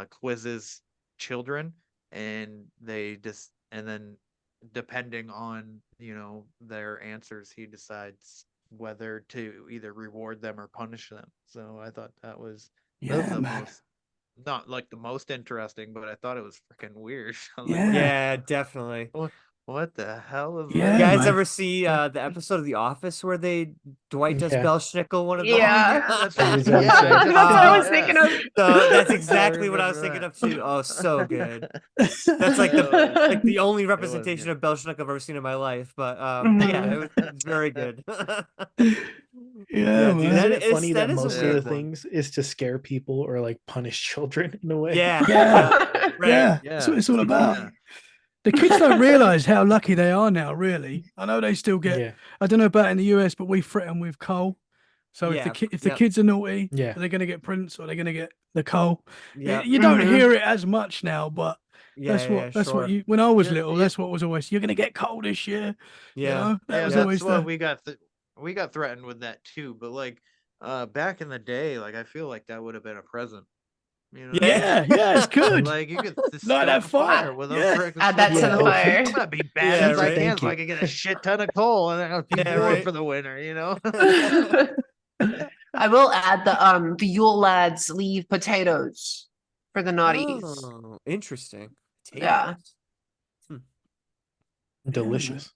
quizzes children, and then depending on their answers, he decides whether to either reward them or punish them. So I thought that was Yeah, the man. most, not like the most interesting, but I thought it was freaking weird. I was Yeah. Yeah, definitely. What the hell is Yeah, You that? guys man. ever see the episode of The Office where Dwight does Yeah. Belsnickel one of Oh, Yeah. yeah, that's That right. was Yeah, I episode. just That's what I saw was that. thinking of. So that's I exactly what I was remember thinking that. of too. Oh, so good. That's like the only representation good. of Belsnickel I've ever seen in my life. But yeah, Mhm. it's very good. Yeah, Dude, man. Isn't it funny that is a most of the weird one. things is to scare people or like punish children in a way? Yeah, Yeah. right. Yeah, Yeah. that's what it's all about. Yeah. The kids don't realize how lucky they are now, really. I know they still get, Yeah. I don't know about in the US, but we threaten with coal. So Yeah, if the yep. kids are naughty, Yeah. they're going to get prints or they're going to get the coal. Yeah, You don't Mhm. hear it as much now, but that's what sure. you, when I was Yeah, little, yeah. that's what was always, you're going to get coal this year. You Yeah, know, that Yeah, was that's always what the, we got threatened with that too. But like back in the day, like I feel like that would have been a present. You know what I mean? yeah, it's good. Like you could Light stoke that a fire fire. with Yeah. a freaking Add that to Yeah, the oh, fire. I'm gonna be bad Yeah, as I right. can Thank so you. I can get a shit ton of coal and then I'll keep Yeah, warm right. for the winter, you know? I will add the Yule lads leave potatoes for the naughties. Oh, interesting. Yeah. Potatoes. Delicious.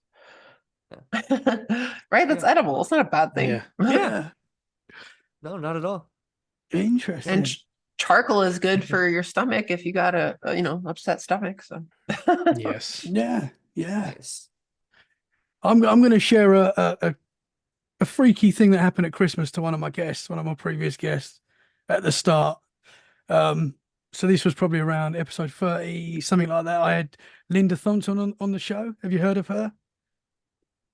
Right? That's Yeah. edible. It's not a bad thing. Yeah. Yeah. No, not at all. Interesting. And charcoal is good for your stomach if you got a upset stomach. So Yes. Yeah. Nice. I'm going to share a freaky thing that happened at Christmas to one of my previous guests at the start. So this was probably around episode 30, something like that. I had Linda Thompson on the show. Have you heard of her?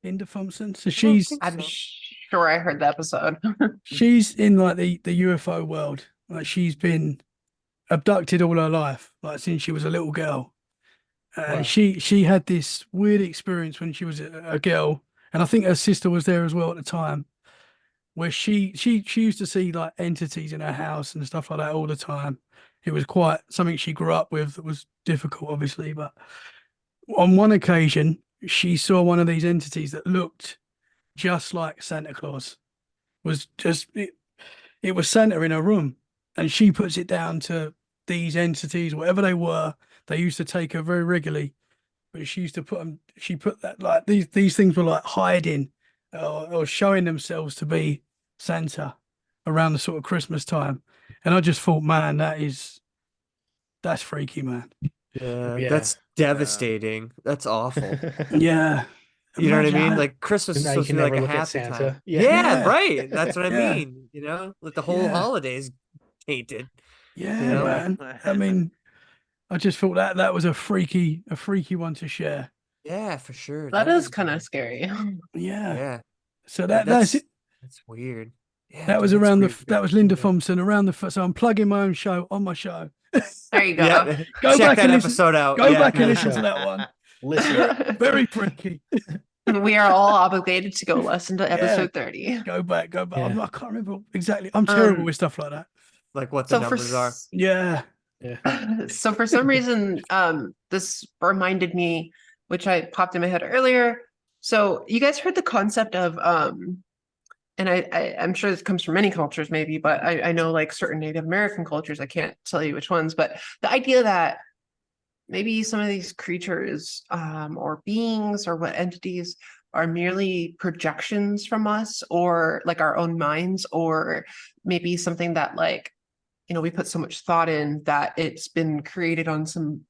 Linda Thompson. So she's I'm sure I heard the episode. she's in like the UFO world. Like she's been abducted all her life, like since she was a little girl. And Wow. she had this weird experience when she was a girl, and I think her sister was there as well at the time, where she used to see like entities in her house and stuff like that all the time. It was quite something she grew up with that was difficult, obviously. But on one occasion, she saw one of these entities that looked just like Santa Claus. It was Santa in her room, and she puts it down to these entities, whatever they were. They used to take her very regularly, but she used to put them. She put that like these things were like hiding or showing themselves to be Santa around the sort of Christmas time. And I just thought, man, that's freaky, man. Yeah, Yeah. that's devastating. That's awful. Yeah. You know what I Imagine mean? that. Like Christmas And is now you supposed to can be like never a look at happy Santa. time. Yeah. Yeah, Yeah. right. That's what I Yeah. mean. You know, like the whole Yeah. holidays tainted. Yeah, You know? man. I mean, I just thought that was a freaky one to share. Yeah, for sure. That is kind of scary. Yeah. Yeah, So that's that's it. that's weird. Yeah, That dude, was that's around creepy. that was Linda Yeah. Thompson around so I'm plugging my own show on my show. There you go. Yeah, Go check back that and listen- episode out. Go Yeah. back and Another listen to show. that one. Listen. Very freaky. We are all obligated to go listen to episode 30. Go back. Yeah. I can't remember exactly. I'm terrible with stuff like that. Like what the So for numbers are. Yeah. so for some reason, this reminded me, which I popped in my head earlier. So you guys heard the concept of and I'm sure this comes from many cultures, maybe, but I know like certain Native American cultures, I can't tell you which ones, but the idea that maybe some of these creatures or beings or what entities are merely projections from us or like our own minds, or maybe something that like, we put so much thought in that it's been created on some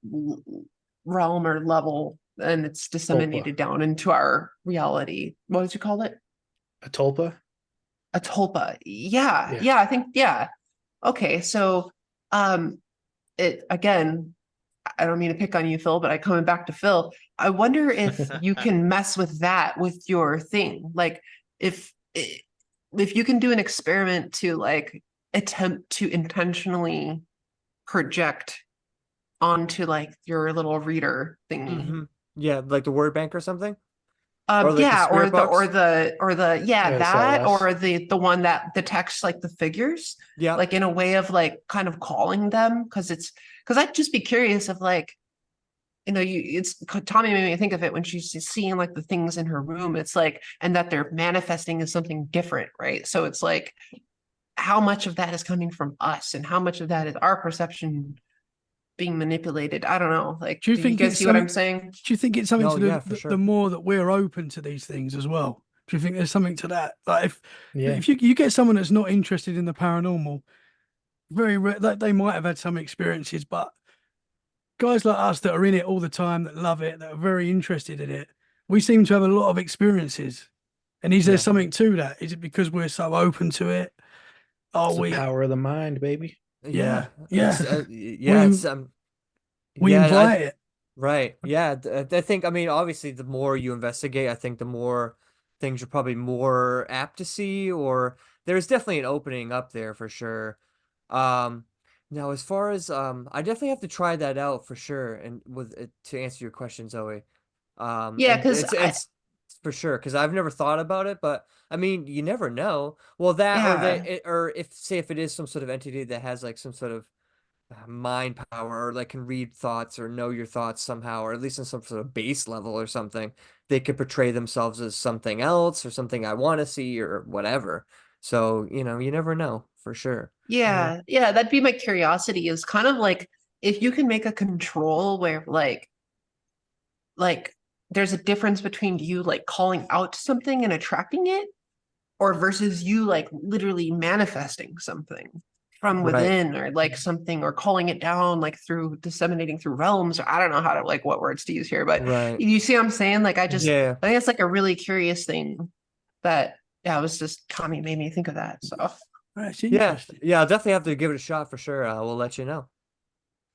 realm or level and it's disseminated down into our reality. What did you call it? A tulpa? A tulpa. Yeah. I think, yeah. Okay. So, it again, I don't mean to pick on you, Phill, but coming back to Phill, I wonder if you can mess with that with your thing. Like if you can do an experiment to like attempt to intentionally project onto like your little reader thingy. Mm-hmm. Yeah, like the word bank or something. Or like Yeah, the spirit box? or the Yeah, that, SLS. or the one that detects like the figures, Yeah. like in a way of like kind of calling them, because I'd just be curious of like, it's Tommy made me think of it when she's seeing like the things in her room. It's like, and that they're manifesting as something different, right? So it's like, how much of that is coming from us, and how much of that is our perception being manipulated. I don't know. Like, Do you do you think guys it's see what I'm something? saying? Do you think it's something No, to do yeah, for the sure. more that we're open to these things as well? Do you think there's something to that? Like Yeah. if you get someone that's not interested in the paranormal, like they might have had some experiences, but guys like us that are in it all the time, that love it, that are very interested in it, we seem to have a lot of experiences. And is there Yeah. something to that? Is it because we're so open to it? Are It's the we? power of the mind, baby. Yeah, It's, yeah. yeah, it's We yeah, invite it. right. Yeah, I think, I mean, obviously the more you investigate, I think the more things you're probably more apt to see, or there's definitely an opening up there for sure. Um Now as far as I definitely have to try that out for sure, and with to answer your question, Zoe. Yeah, And because it's for sure, because I've never thought about it, but I mean, you never know. Well, that or yeah. or if, say, if it is some sort of entity that has like some sort of mind power, or like can read thoughts or know your thoughts somehow, or at least on some sort of base level or something, they could portray themselves as something else or something I want to see or whatever. So, you know, you never know for sure. Yeah, that'd be my curiosity is kind of like if you can make a control where like there's a difference between you like calling out to something and attracting it or versus you like literally manifesting something from Right. within or like something or calling it down like through disseminating through realms or I don't know how to like what words to use here but Right. you see what I'm saying like I Yeah. think it's like a really curious thing that yeah it was just Tommy made me think of that so That's Yeah. interesting. Yeah. I'll definitely have to give it a shot for sure. We'll let you know.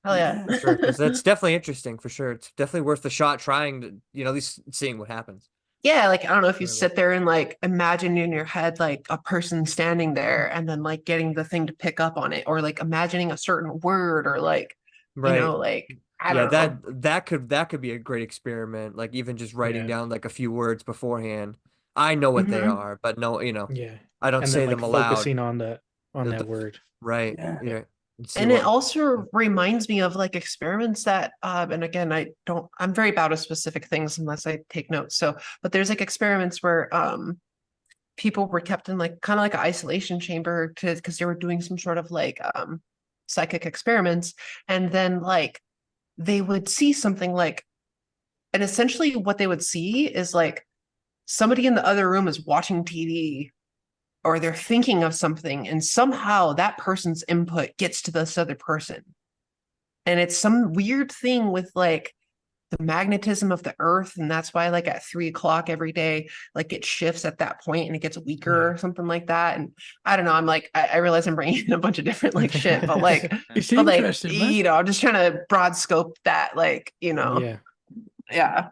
hell yeah Yeah. Sure, because that's definitely interesting for sure. It's definitely worth the shot trying to, you know, at least seeing what happens. Yeah, like I don't know if you Whatever. sit there and like imagine in your head like a person standing there and then like getting the thing to pick up on it or like imagining a certain word or like you Right. know like I Yeah, don't know. that could be a great experiment. Like even just writing Yeah. down like a few words beforehand. I know what they Mhm. are, but no, you know, Yeah. I don't And then say like them aloud. focusing on that The- word. right. Yeah. Yeah. And see And it what. also reminds me of like experiments that and again I'm very bad with specific things unless I take notes. So but there's like experiments where people were kept in like kind of like an isolation chamber to because they were doing some sort of like psychic experiments and then like they would see something like and essentially what they would see is like somebody in the other room is watching TV or they're thinking of something and somehow that person's input gets to this other person and it's some weird thing with like the magnetism of the earth and that's why like at 3 o'clock every day like it shifts at that point and it gets weaker or something like that and I don't know I'm like I realize I'm bringing in a bunch of different like shit It's but like interesting, man. you know I'm just trying to broad scope that like you know Yeah. yeah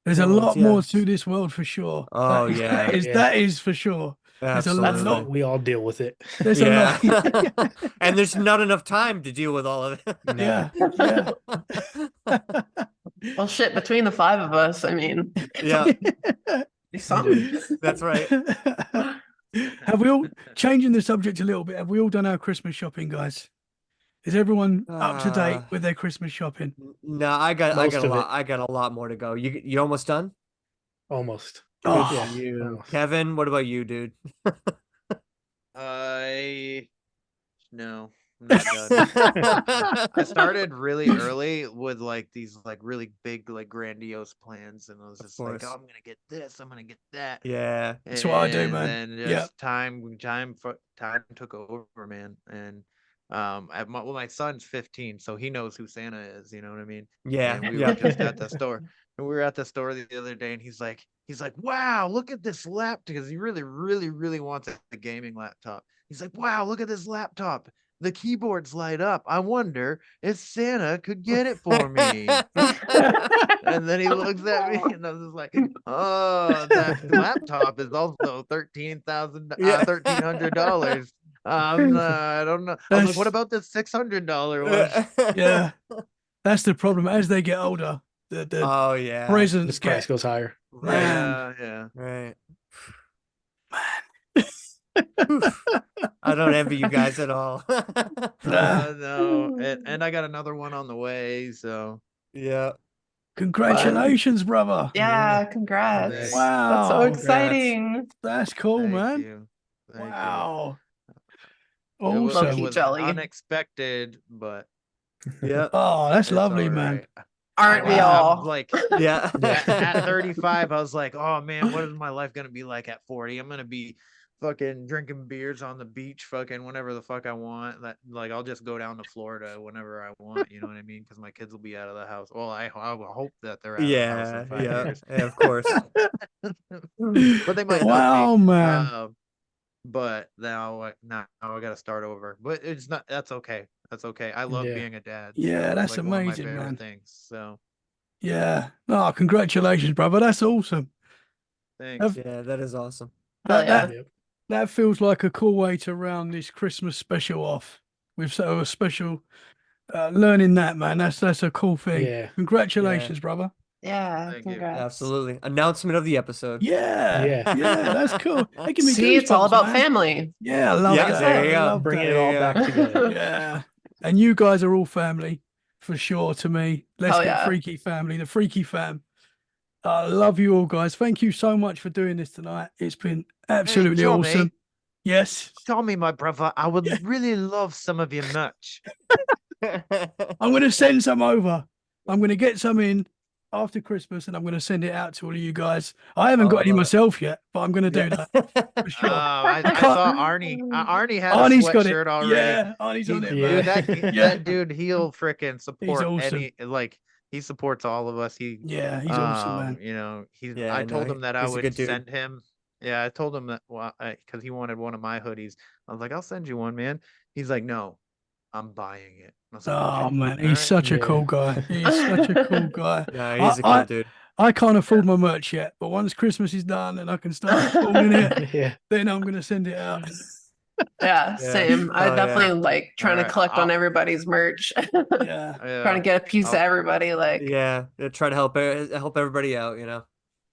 There's a Well, lot yeah. more to this world for sure. Oh, yeah. Yeah. That is for sure. There's a Absolutely. lot. We all deal with it. There's a Yeah. lot. And there's not enough time to deal with all of it. Yeah, yeah. well shit between the five of us I mean Yeah, something that's right. Have we all changing the subject a little bit? Have we all done our Christmas shopping, guys? Is everyone up to date with their Christmas shopping? No, I got Most a of lot. it. I got a lot more to go. You almost done? Almost. Good Oh, for you. almost. Kevin, what about you, dude? No, I'm not done. I started really early with like these like really big like grandiose plans, and I was just like, course. oh, I'm gonna get this, I'm gonna get that. Yeah. That's what I do, And man. then Yeah. just time took over, man. And my son's 15, so he knows who Santa is. You know what I mean? Yeah. And we Yeah. were just at the store, and we were at the store the other day, and he's like, wow, look at this laptop, because he really, really, really wants a gaming laptop. He's like, wow, look at this laptop. The keyboards light up. I wonder if Santa could get it for me. And then he looks at me, and I was just like, "Oh, that laptop is also Yeah. $1,300. I don't know." I was like, "What about the $600 one?" Yeah, that's the problem. As they get older, the Oh yeah. presents The price get goes higher. Right. man. Yeah. Right. Oof. I don't envy you guys at all. No, and I got another one on the way. So Yeah. Congratulations, brother. yeah congrats Thanks. that's so Wow, exciting that's cool, thank man. you. Thank you. Wow. It was, Low Also, key was jelly. unexpected, but Yeah. Oh, that's It's lovely, all man. right. Aren't we I'm all? like Yeah. at 35, I was like, oh man, what is my life gonna be like at 40? I'm gonna be fucking drinking beers on the beach, fucking whenever the fuck I want. That like I'll just go down to Florida whenever I want. You know what I mean? Because my kids will be out of the house. Well, I will hope that they're out of the house Yeah. in 5 Yeah. years, Yeah. Of course. but they might not be. Wow, man. But now I got to start over. But it's not. That's okay. That's okay. I love Yeah. being a dad. Yeah, so that's it's like one of my amazing, favorite man. things. So Yeah. Oh, congratulations, brother. That's awesome. thanks. Yeah, that is awesome. Hell That that yeah. Yep. that feels like a cool way to round this Christmas special off with sort of a special learning that, man. That's a cool thing. Yeah. Congratulations, brother. Yeah, Thank you. congrats. Absolutely. Announcement of the episode. Yeah. Yeah. Yeah, that's cool. They give me See, it's all goosebumps, about man. family. Yeah, I love Yeah, that. there you I go. love Bringing that. it all Yeah. back together. Yeah. And you guys are all family for sure to me. Let's Hell get yeah. freaky family, the freaky fam. I love you all, guys. Thank you so much for doing this tonight. It's been absolutely Tommy. awesome. Yes. Tommy, my brother, I would Yeah. really love some of your merch. I'm going to send some over. I'm going to get some in after Christmas and I'm going to send it out to all of you guys. I haven't Oh, got I any love it. myself yet, but I'm going to do Yeah. that for sure. I can't- saw Arnie had Arnie's a got it. sweatshirt already. Yeah, Arnie's on it, Dude, man. that Yeah. that dude, he'll freaking support awesome. any like he supports all of us. Yeah, he's awesome, man. You know, Yeah, I no, told him that I he's a would good dude. send him. Yeah, I told him that because he wanted one of my hoodies. I was like, I'll send you one, man. He's like, no, I'm buying it. I was like, Oh okay, man, all he's right." such a Yeah. cool guy. He's such a cool guy. No, he's a cool dude. I can't afford my merch yet, but once Christmas is done and I can start affording it, Yeah. then I'm gonna send it out. Yeah, same. I Oh, yeah. definitely like trying to Alright, collect on I'll- everybody's merch. Yeah. Trying to get a piece of I'll- everybody. Like, Yeah, try to help everybody out, you know.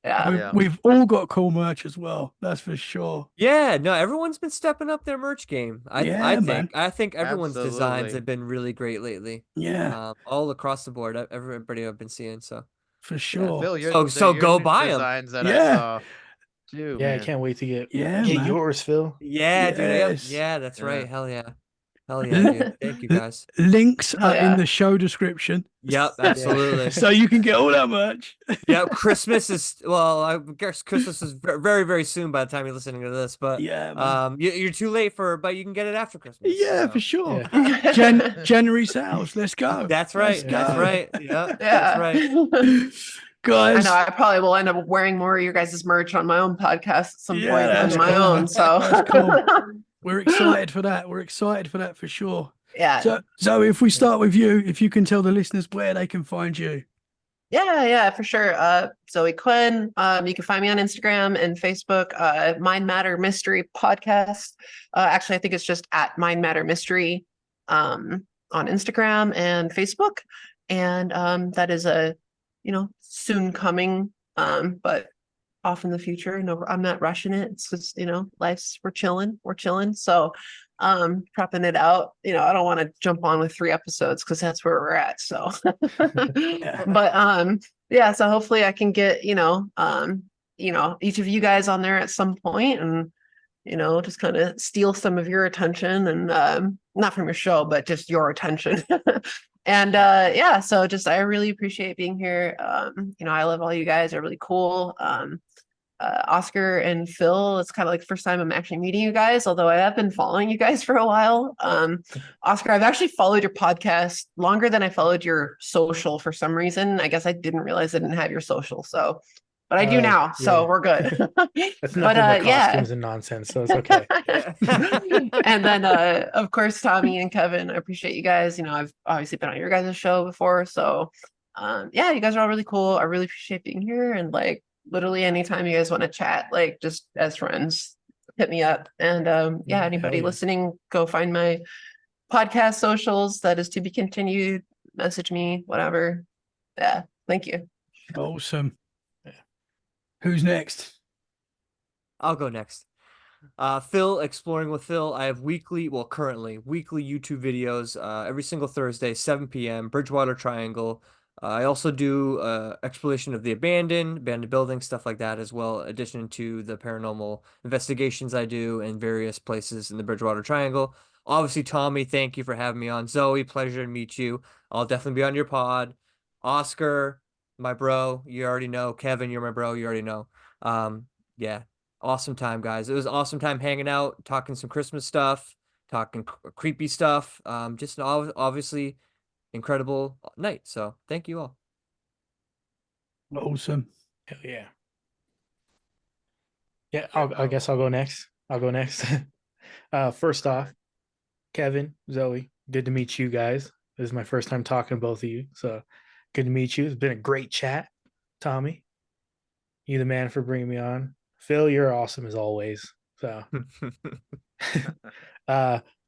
yeah. Yeah. We've all got cool merch as well. That's for sure. Yeah, no, everyone's been stepping up their merch game. Yeah, I man. think everyone's designs Absolutely. have been really great lately. Yeah, All across the board, everybody I've been seeing. So for sure. Phil, So your go new buy 'em. designs that Yeah. I saw. Too, Yeah, I man. can't wait to get Yeah, get man. yours, Phil. yeah, dude, Yes. yeah, that's Yeah. right. Hell yeah, dude. Thank you guys. Links Oh, are in yeah. the show description. Yep, absolutely. So you can get all that merch. Yeah, Christmas is I guess Christmas is very very soon by the time you're listening to this, but Yeah, man. you're too late but you can get it after Christmas. Yeah, so. for sure. Yeah. January sales. Let's go. That's right. Let's That's go. right. Yeah, Yeah. that's right. I Guys. know I probably will end up wearing more of your guys' merch on my own podcast at some Yeah, point that's on my cool. own. So That's cool. We're excited for that. We're excited for that for sure. yeah. So if we start with you, if you can tell the listeners where they can find you. Yeah, for sure. Zoey Quinn. You can find me on Instagram and Facebook. MindMatterMystery podcast. Actually, I think it's just at MindMatterMystery on Instagram and Facebook. And that is a soon coming, but off in the future. No, I'm not rushing it. It's just we're chilling. So prepping it out. I don't want to jump on with 3 episodes because that's where we're at. So but yeah, so hopefully I can get each of you guys on there at some point and just kind of steal some of your attention and not from your show but just your attention. And yeah, so just I really appreciate being here. I love all you guys, are really cool. Oscar and Phil, it's kind of like the first time I'm actually meeting you guys, although I have been following you guys for a while. Oscar, I've actually followed your podcast longer than I followed your social for some reason. I guess I didn't realize I didn't have your social, but I do now, so yeah. we're good. That's nothing but costumes and nonsense, so it's okay. And then of course Tommy and Kevin, I appreciate you guys. I've obviously been on your guys' show before, so yeah, you guys are all really cool. I really appreciate being here, and like literally anytime you guys want to chat, like just as friends, hit me up. And yeah, anybody Hell yeah. listening, go find my podcast socials. That is to be continued. Message me, whatever. Yeah, thank you. Awesome. Who's next? I'll go next. Phil, Exploring with Phil. I have currently weekly YouTube videos every single Thursday, 7 p.m. Bridgewater Triangle. I also do exploration of the abandoned buildings, stuff like that as well, in addition to the paranormal investigations I do in various places in the Bridgewater Triangle. Obviously, Tommy, thank you for having me on. Zoe, pleasure to meet you. I'll definitely be on your pod. Oscar, my bro, you already know. Kevin, you're my bro, you already know. Yeah, awesome time, guys. It was awesome time hanging out, talking some Christmas stuff, talking creepy stuff. Just an obviously incredible night. So thank you all. Awesome. Hell yeah. Yeah, I guess I'll go next. I'll go next. First off, Kevin, Zoe, good to meet you guys. This is my first time talking to both of you. So good to meet you. It's been a great chat. Tommy, you the man for bringing me on. Phill, you're awesome as always. So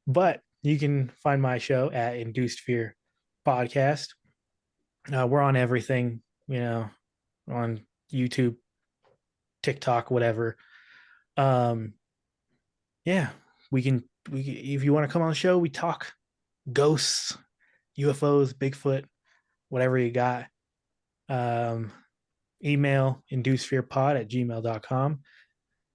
but you can find my show at Induced Fear Podcast. We're on everything, on YouTube, TikTok, whatever. Yeah, we if you want to come on the show, we talk ghosts, UFOs, Bigfoot, whatever you got. Email inducedfearpod@gmail.com.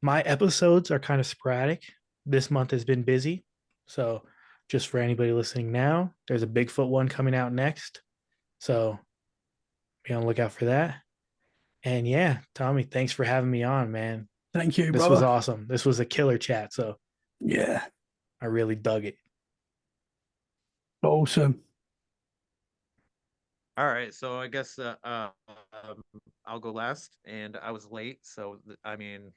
My episodes are kind of sporadic. This month has been busy. So just for anybody listening now, there's a Bigfoot one coming out next. So be on the lookout for that. And yeah, Tommy, thanks for having me on, man. Thank you, This brother. was awesome. This was a killer chat. So Yeah. I really dug it. Awesome. All right, so I guess I'll go last, and I was late, so I mean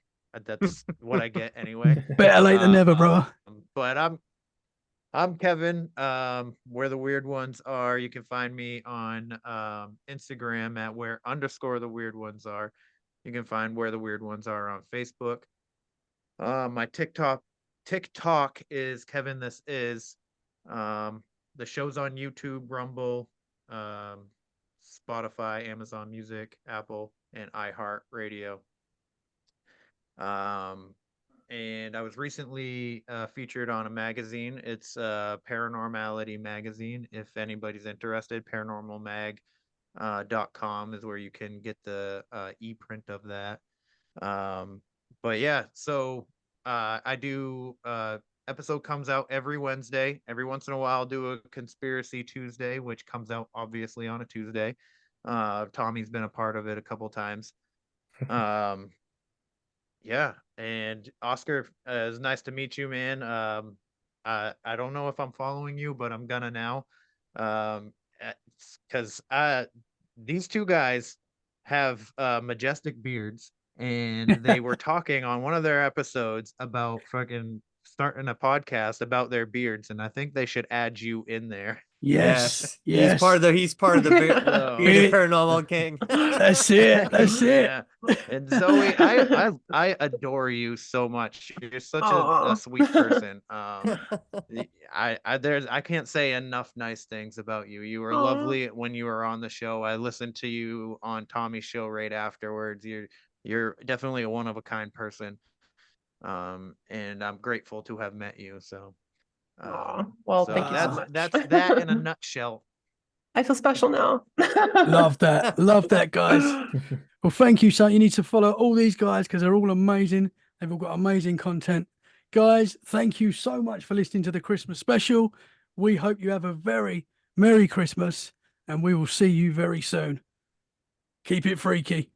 that's what I get anyway. Better late than never, brother. But I'm Kevin. Where the weird ones are. You can find me on Instagram at @where_the weird ones are. You can find Where the Weird Ones are on Facebook. My TikTok is Kevin This Is. The show's on YouTube, Rumble, Spotify, Amazon Music, Apple, and iHeartRadio. And I was recently featured on a magazine. It's Paranormality magazine. If anybody's interested, paranormalmag.com is where you can get the e-print of that. But yeah, so I do episode comes out every Wednesday. Every once in a while I'll do a Conspiracy Tuesday, which comes out obviously on a Tuesday. Tommy's been a part of it a couple times. Yeah, and Oscar, it's nice to meet you, man. I don't know if I'm following you, but I'm gonna now. Because these two guys have majestic beards, and they were talking on one of their episodes about fucking starting a podcast about their beards, and I think they should add you in there. Yes. He's part of the bearded paranormal king. That's it. That's it. Yeah. And Zoe, I adore you so much. You're such a sweet person. I can't say enough nice things about you. You were lovely when you were on the show. I listened to you on Tommy's show right afterwards. You're definitely a one of a kind person. And I'm grateful to have met you. So well, so thank you so much. that's that in a nutshell. I feel special now. Love that. Love that, guys. Well, thank you, son. You need to follow all these guys because they're all amazing. They've all got amazing content. Guys, thank you so much for listening to the Christmas special. We hope you have a very Merry Christmas and we will see you very soon. Keep it freaky.